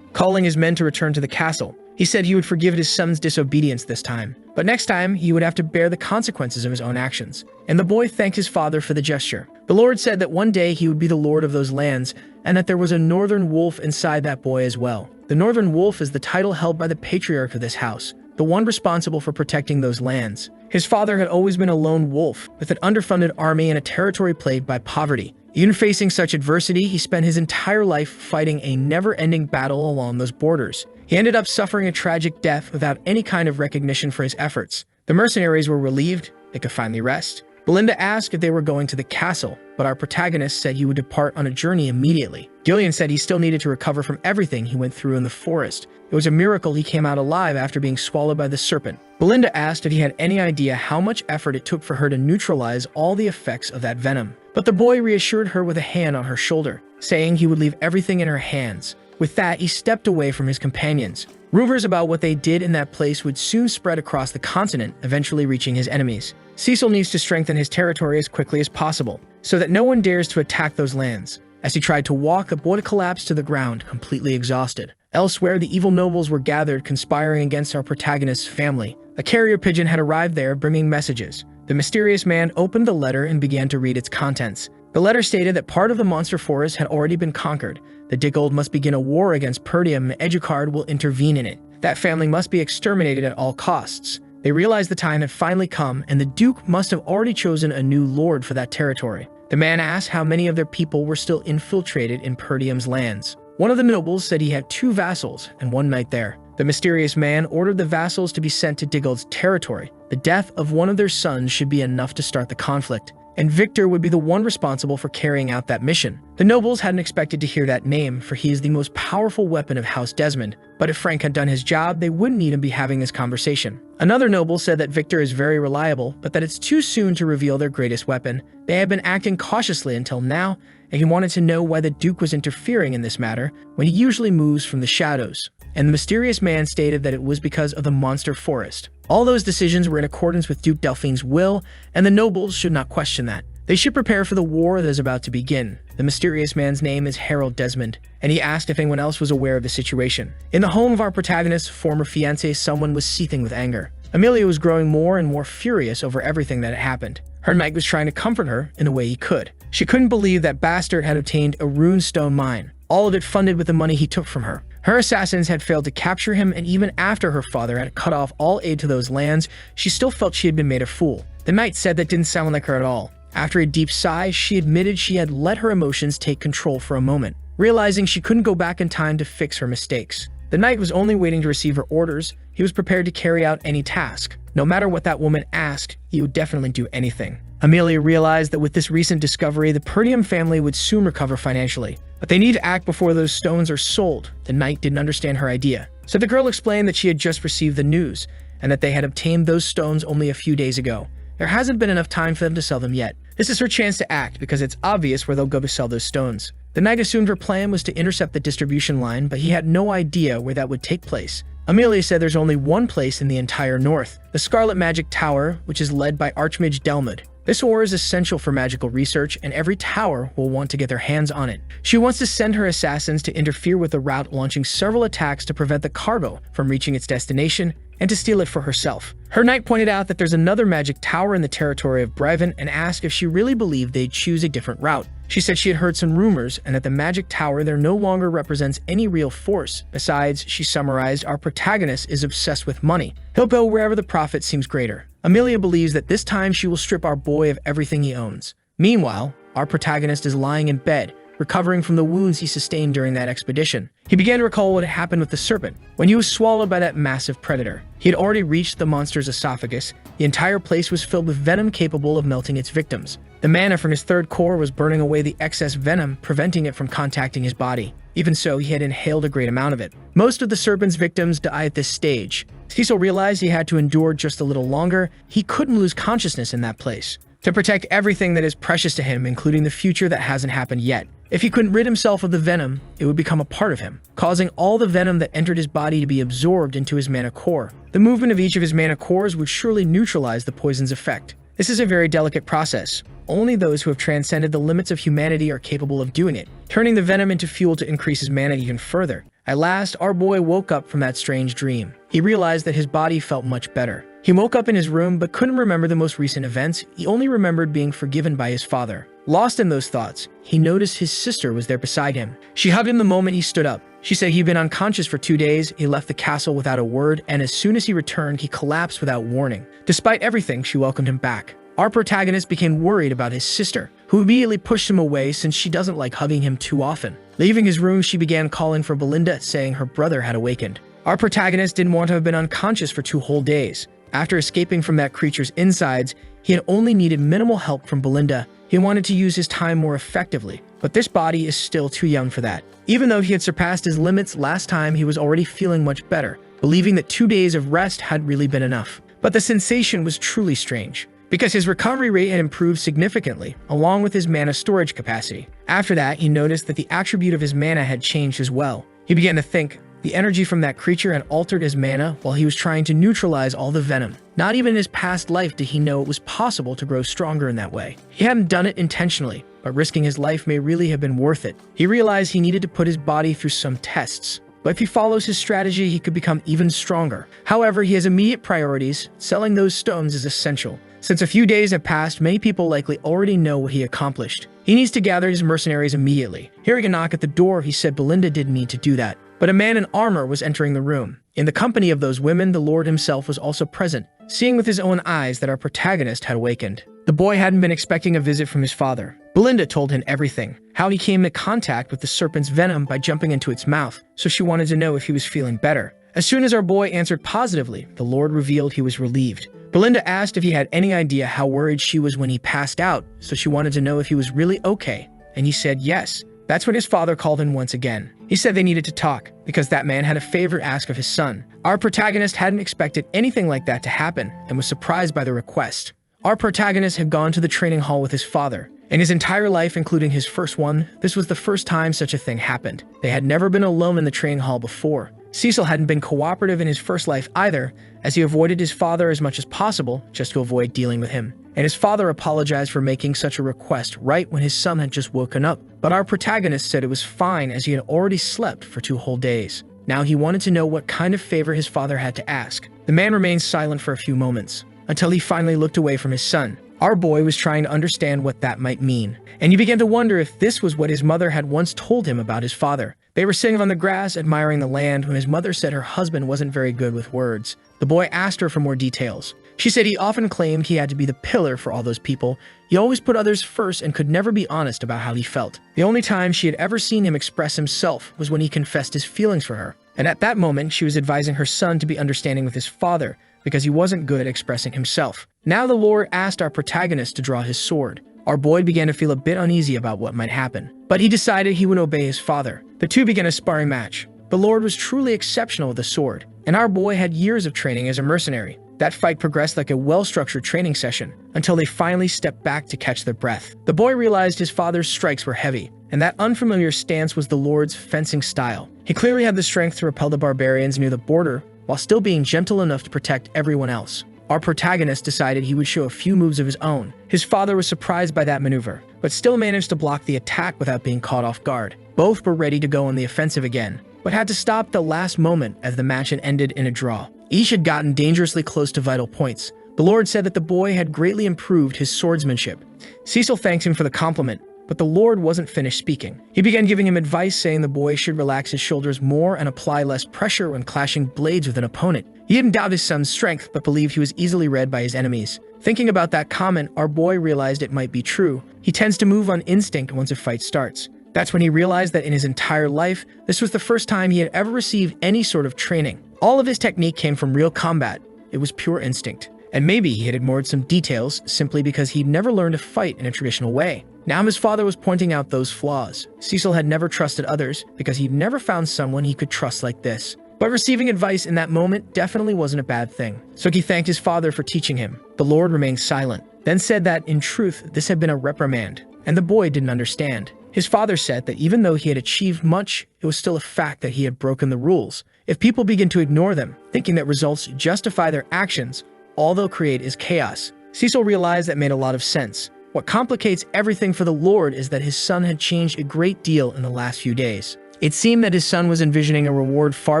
Calling his men to return to the castle, he said he would forgive his son's disobedience this time, but next time he would have to bear the consequences of his own actions. And the boy thanked his father for the gesture. The Lord said that one day he would be the lord of those lands, and that there was a northern wolf inside that boy as well. The northern wolf is the title held by the patriarch of this house, the one responsible for protecting those lands. His father had always been a lone wolf, with an underfunded army and a territory plagued by poverty. Even facing such adversity, he spent his entire life fighting a never-ending battle along those borders. He ended up suffering a tragic death without any kind of recognition for his efforts. The mercenaries were relieved they could finally rest. Belinda asked if they were going to the castle, but our protagonist said he would depart on a journey immediately. Gillian said he still needed to recover from everything he went through in the forest. It was a miracle he came out alive after being swallowed by the serpent. Belinda asked if he had any idea how much effort it took for her to neutralize all the effects of that venom. But the boy reassured her with a hand on her shoulder, saying he would leave everything in her hands. With that, he stepped away from his companions. Rumors about what they did in that place would soon spread across the continent, eventually reaching his enemies. Cecil needs to strengthen his territory as quickly as possible, so that no one dares to attack those lands. As he tried to walk, the boy collapsed to the ground, completely exhausted. Elsewhere, the evil nobles were gathered, conspiring against our protagonist's family. A carrier pigeon had arrived there, bringing messages. The mysterious man opened the letter and began to read its contents. The letter stated that part of the monster forest had already been conquered. The Dickold must begin a war against Perdium, and Educard will intervene in it. That family must be exterminated at all costs. They realized the time had finally come, and the Duke must have already chosen a new lord for that territory. The man asked how many of their people were still infiltrated in Perdium's lands. One of the nobles said he had 2 vassals and 1 knight there. The mysterious man ordered the vassals to be sent to Diggold's territory. The death of one of their sons should be enough to start the conflict, and Victor would be the one responsible for carrying out that mission. The nobles hadn't expected to hear that name, for he is the most powerful weapon of House Desmond, but if Frank had done his job, they wouldn't need him be having this conversation. Another noble said that Victor is very reliable, but that it's too soon to reveal their greatest weapon. They had been acting cautiously until now, and he wanted to know why the Duke was interfering in this matter when he usually moves from the shadows. And the mysterious man stated that it was because of the monster forest. All those decisions were in accordance with Duke Delphine's will, and the nobles should not question that. They should prepare for the war that is about to begin. The mysterious man's name is Harold Desmond, and he asked if anyone else was aware of the situation. In the home of our protagonist's former fiancé, someone was seething with anger. Amelia was growing more and more furious over everything that had happened. Her knight was trying to comfort her in a way he could. She couldn't believe that Bastard had obtained a runestone mine, all of it funded with the money he took from her. Her assassins had failed to capture him, and even after her father had cut off all aid to those lands, she still felt she had been made a fool. The knight said that didn't sound like her at all, After a deep sigh, she admitted she had let her emotions take control for a moment, realizing she couldn't go back in time to fix her mistakes. The knight was only waiting to receive her orders. He was prepared to carry out any task. No matter what that woman asked, he would definitely do anything. Amelia realized that with this recent discovery, the Perdium family would soon recover financially. But they need to act before those stones are sold. The knight didn't understand her idea. So the girl explained that she had just received the news, and that they had obtained those stones only a few days ago. There hasn't been enough time for them to sell them yet. This is her chance to act, because it's obvious where they'll go to sell those stones. The knight assumed her plan was to intercept the distribution line, but he had no idea where that would take place. Amelia said there's only one place in the entire north, the Scarlet Magic Tower, which is led by Archmage Delmud. This ore is essential for magical research, and every tower will want to get their hands on it. She wants to send her assassins to interfere with the route, launching several attacks to prevent the cargo from reaching its destination and to steal it for herself. Her knight pointed out that there's another magic tower in the territory of Brevin and asked if she really believed they'd choose a different route. She said she had heard some rumors and that the magic tower there no longer represents any real force. Besides, she summarized, our protagonist is obsessed with money. He'll go wherever the profit seems greater. Amelia believes that this time she will strip our boy of everything he owns. Meanwhile, our protagonist is lying in bed, recovering from the wounds he sustained during that expedition. He began to recall what had happened with the serpent when he was swallowed by that massive predator. He had already reached the monster's esophagus. The entire place was filled with venom capable of melting its victims. The mana from his third core was burning away the excess venom, preventing it from contacting his body. Even so, he had inhaled a great amount of it. Most of the serpent's victims die at this stage. Cecil realized he had to endure just a little longer. He couldn't lose consciousness in that place. To protect everything that is precious to him, including the future that hasn't happened yet. If he couldn't rid himself of the venom, it would become a part of him, causing all the venom that entered his body to be absorbed into his mana core. The movement of each of his mana cores would surely neutralize the poison's effect. This is a very delicate process. Only those who have transcended the limits of humanity are capable of doing it, turning the venom into fuel to increase his mana even further. At last, our boy woke up from that strange dream. He realized that his body felt much better. He woke up in his room but couldn't remember the most recent events. He only remembered being forgiven by his father. Lost in those thoughts, he noticed his sister was there beside him. She hugged him the moment he stood up. She said he'd been unconscious for 2 days, he left the castle without a word, and as soon as he returned, he collapsed without warning. Despite everything, she welcomed him back. Our protagonist became worried about his sister, who immediately pushed him away since she doesn't like hugging him too often. Leaving his room, she began calling for Belinda, saying her brother had awakened. Our protagonist didn't want to have been unconscious for 2 whole days. After escaping from that creature's insides, he had only needed minimal help from Belinda. He wanted to use his time more effectively, but this body is still too young for that. Even though he had surpassed his limits last time, he was already feeling much better, believing that 2 days of rest had really been enough. But the sensation was truly strange, because his recovery rate had improved significantly, along with his mana storage capacity. After that, he noticed that the attribute of his mana had changed as well. He began to think, the energy from that creature had altered his mana while he was trying to neutralize all the venom. Not even in his past life did he know it was possible to grow stronger in that way. He hadn't done it intentionally, but risking his life may really have been worth it. He realized he needed to put his body through some tests. But if he follows his strategy, he could become even stronger. However, he has immediate priorities. Selling those stones is essential. Since a few days have passed, many people likely already know what he accomplished. He needs to gather his mercenaries immediately. Hearing a knock at the door, he said Belinda didn't need to do that. But a man in armor was entering the room. In the company of those women, the Lord himself was also present, seeing with his own eyes that our protagonist had awakened. The boy hadn't been expecting a visit from his father. Belinda told him everything, how he came in contact with the serpent's venom by jumping into its mouth, so she wanted to know if he was feeling better. As soon as our boy answered positively, the Lord revealed he was relieved. Belinda asked if he had any idea how worried she was when he passed out, so she wanted to know if he was really okay, and he said yes. That's when his father called in once again. He said they needed to talk, because that man had a favor to ask of his son. Our protagonist hadn't expected anything like that to happen, and was surprised by the request. Our protagonist had gone to the training hall with his father. In his entire life, including his first one, this was the first time such a thing happened. They had never been alone in the training hall before. Cecil hadn't been cooperative in his first life either, as he avoided his father as much as possible, just to avoid dealing with him. And his father apologized for making such a request right when his son had just woken up. But our protagonist said it was fine as he had already slept for 2 whole days. Now he wanted to know what kind of favor his father had to ask. The man remained silent for a few moments, until he finally looked away from his son. Our boy was trying to understand what that might mean, and he began to wonder if this was what his mother had once told him about his father. They were sitting on the grass, admiring the land, when his mother said her husband wasn't very good with words. The boy asked her for more details. She said he often claimed he had to be the pillar for all those people. He always put others first and could never be honest about how he felt. The only time she had ever seen him express himself was when he confessed his feelings for her. And at that moment, she was advising her son to be understanding with his father, because he wasn't good at expressing himself. Now the Lord asked our protagonist to draw his sword. Our boy began to feel a bit uneasy about what might happen, but he decided he would obey his father. The two began a sparring match. The Lord was truly exceptional with the sword, and our boy had years of training as a mercenary. That fight progressed like a well-structured training session, until they finally stepped back to catch their breath. The boy realized his father's strikes were heavy, and that unfamiliar stance was the Lord's fencing style. He clearly had the strength to repel the barbarians near the border, while still being gentle enough to protect everyone else. Our protagonist decided he would show a few moves of his own. His father was surprised by that maneuver, but still managed to block the attack without being caught off guard. Both were ready to go on the offensive again, but had to stop at the last moment as the match had ended in a draw. Each had gotten dangerously close to vital points. The Lord said that the boy had greatly improved his swordsmanship. Cecil thanked him for the compliment, but the Lord wasn't finished speaking. He began giving him advice, saying the boy should relax his shoulders more and apply less pressure when clashing blades with an opponent. He didn't doubt his son's strength, but believed he was easily read by his enemies. Thinking about that comment, our boy realized it might be true. He tends to move on instinct once a fight starts. That's when he realized that in his entire life, this was the first time he had ever received any sort of training. All of his technique came from real combat. It was pure instinct. And maybe he had ignored some details simply because he'd never learned to fight in a traditional way. Now his father was pointing out those flaws. Cecil had never trusted others because he'd never found someone he could trust like this. But receiving advice in that moment definitely wasn't a bad thing. So he thanked his father for teaching him. The Lord remained silent, then said that, in truth, this had been a reprimand, and the boy didn't understand. His father said that even though he had achieved much, it was still a fact that he had broken the rules. If people begin to ignore them, thinking that results justify their actions, all they'll create is chaos. Cecil realized that made a lot of sense. What complicates everything for the Lord is that his son had changed a great deal in the last few days. It seemed that his son was envisioning a reward far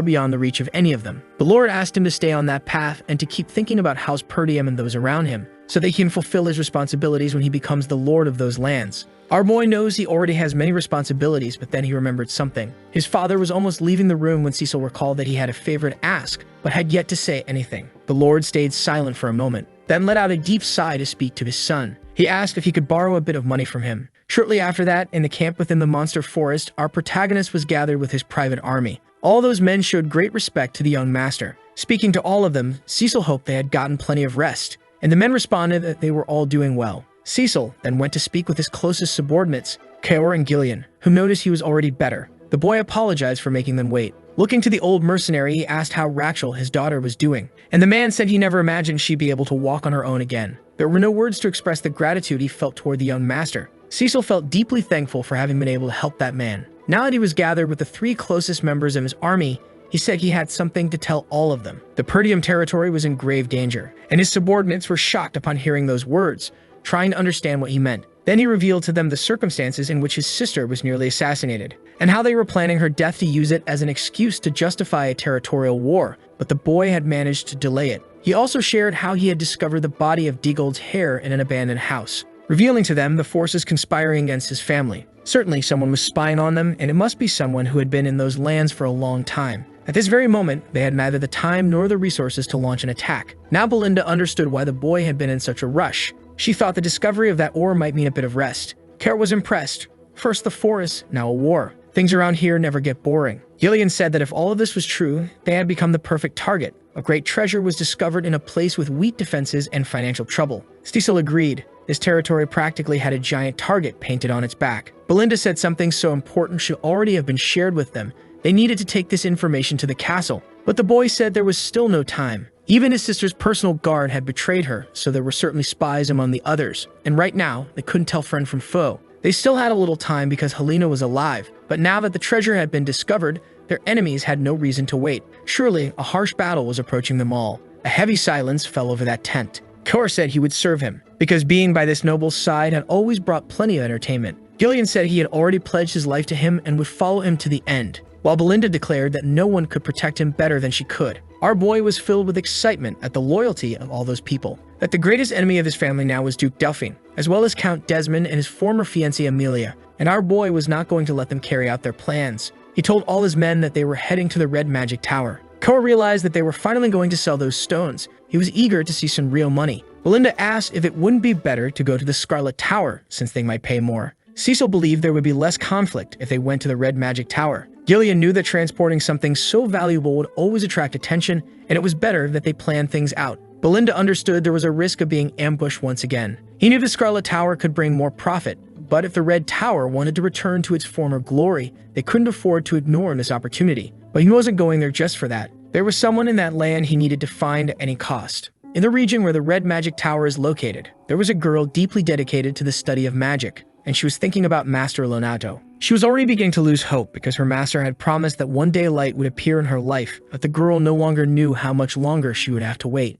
beyond the reach of any of them. The Lord asked him to stay on that path and to keep thinking about House Perdium and those around him, so that he can fulfill his responsibilities when he becomes the Lord of those lands. Our boy knows he already has many responsibilities, but then he remembered something. His father was almost leaving the room when Cecil recalled that he had a favor to ask, but had yet to say anything. The Lord stayed silent for a moment, then let out a deep sigh to speak to his son. He asked if he could borrow a bit of money from him. Shortly after that, in the camp within the monster forest, our protagonist was gathered with his private army. All those men showed great respect to the young master. Speaking to all of them, Cecil hoped they had gotten plenty of rest, and the men responded that they were all doing well. Cecil then went to speak with his closest subordinates, Kaor and Gillian, who noticed he was already better. The boy apologized for making them wait. Looking to the old mercenary, he asked how Rachel, his daughter, was doing, and the man said he never imagined she'd be able to walk on her own again. There were no words to express the gratitude he felt toward the young master. Cecil felt deeply thankful for having been able to help that man. Now that he was gathered with the 3 closest members of his army, he said he had something to tell all of them. The Perdium territory was in grave danger, and his subordinates were shocked upon hearing those words, trying to understand what he meant. Then he revealed to them the circumstances in which his sister was nearly assassinated, and how they were planning her death to use it as an excuse to justify a territorial war, but the boy had managed to delay it. He also shared how he had discovered the body of Digold's heir in an abandoned house, revealing to them the forces conspiring against his family. Certainly someone was spying on them, and it must be someone who had been in those lands for a long time. At this very moment, they had neither the time nor the resources to launch an attack. Now Belinda understood why the boy had been in such a rush. She thought the discovery of that ore might mean a bit of rest. Kara was impressed. First the forest, now a war. Things around here never get boring. Gillian said that if all of this was true, they had become the perfect target. A great treasure was discovered in a place with weak defenses and financial trouble. Cecil agreed. This territory practically had a giant target painted on its back. Belinda said something so important should already have been shared with them. They needed to take this information to the castle. But the boy said there was still no time. Even his sister's personal guard had betrayed her, so there were certainly spies among the others. And right now, they couldn't tell friend from foe. They still had a little time because Helena was alive, but now that the treasure had been discovered, their enemies had no reason to wait. Surely, a harsh battle was approaching them all. A heavy silence fell over that tent. Kor said he would serve him, because being by this noble's side had always brought plenty of entertainment. Gillian said he had already pledged his life to him and would follow him to the end, while Belinda declared that no one could protect him better than she could. Our boy was filled with excitement at the loyalty of all those people. that the greatest enemy of his family now was Duke Delphine, as well as Count Desmond and his former fiancée Amelia, and our boy was not going to let them carry out their plans. He told all his men that they were heading to the Red Magic Tower. Koa realized that they were finally going to sell those stones. He was eager to see some real money. Belinda asked if it wouldn't be better to go to the Scarlet Tower, since they might pay more. Cecil believed there would be less conflict if they went to the Red Magic Tower. Gillian knew that transporting something so valuable would always attract attention, and it was better that they planned things out. Belinda understood there was a risk of being ambushed once again. He knew the Scarlet Tower could bring more profit, but if the Red Tower wanted to return to its former glory, they couldn't afford to ignore this opportunity. But he wasn't going there just for that. There was someone in that land he needed to find at any cost. In the region where the Red Magic Tower is located, there was a girl deeply dedicated to the study of magic, and she was thinking about Master Lonato. She was already beginning to lose hope because her master had promised that one day light would appear in her life, but the girl no longer knew how much longer she would have to wait.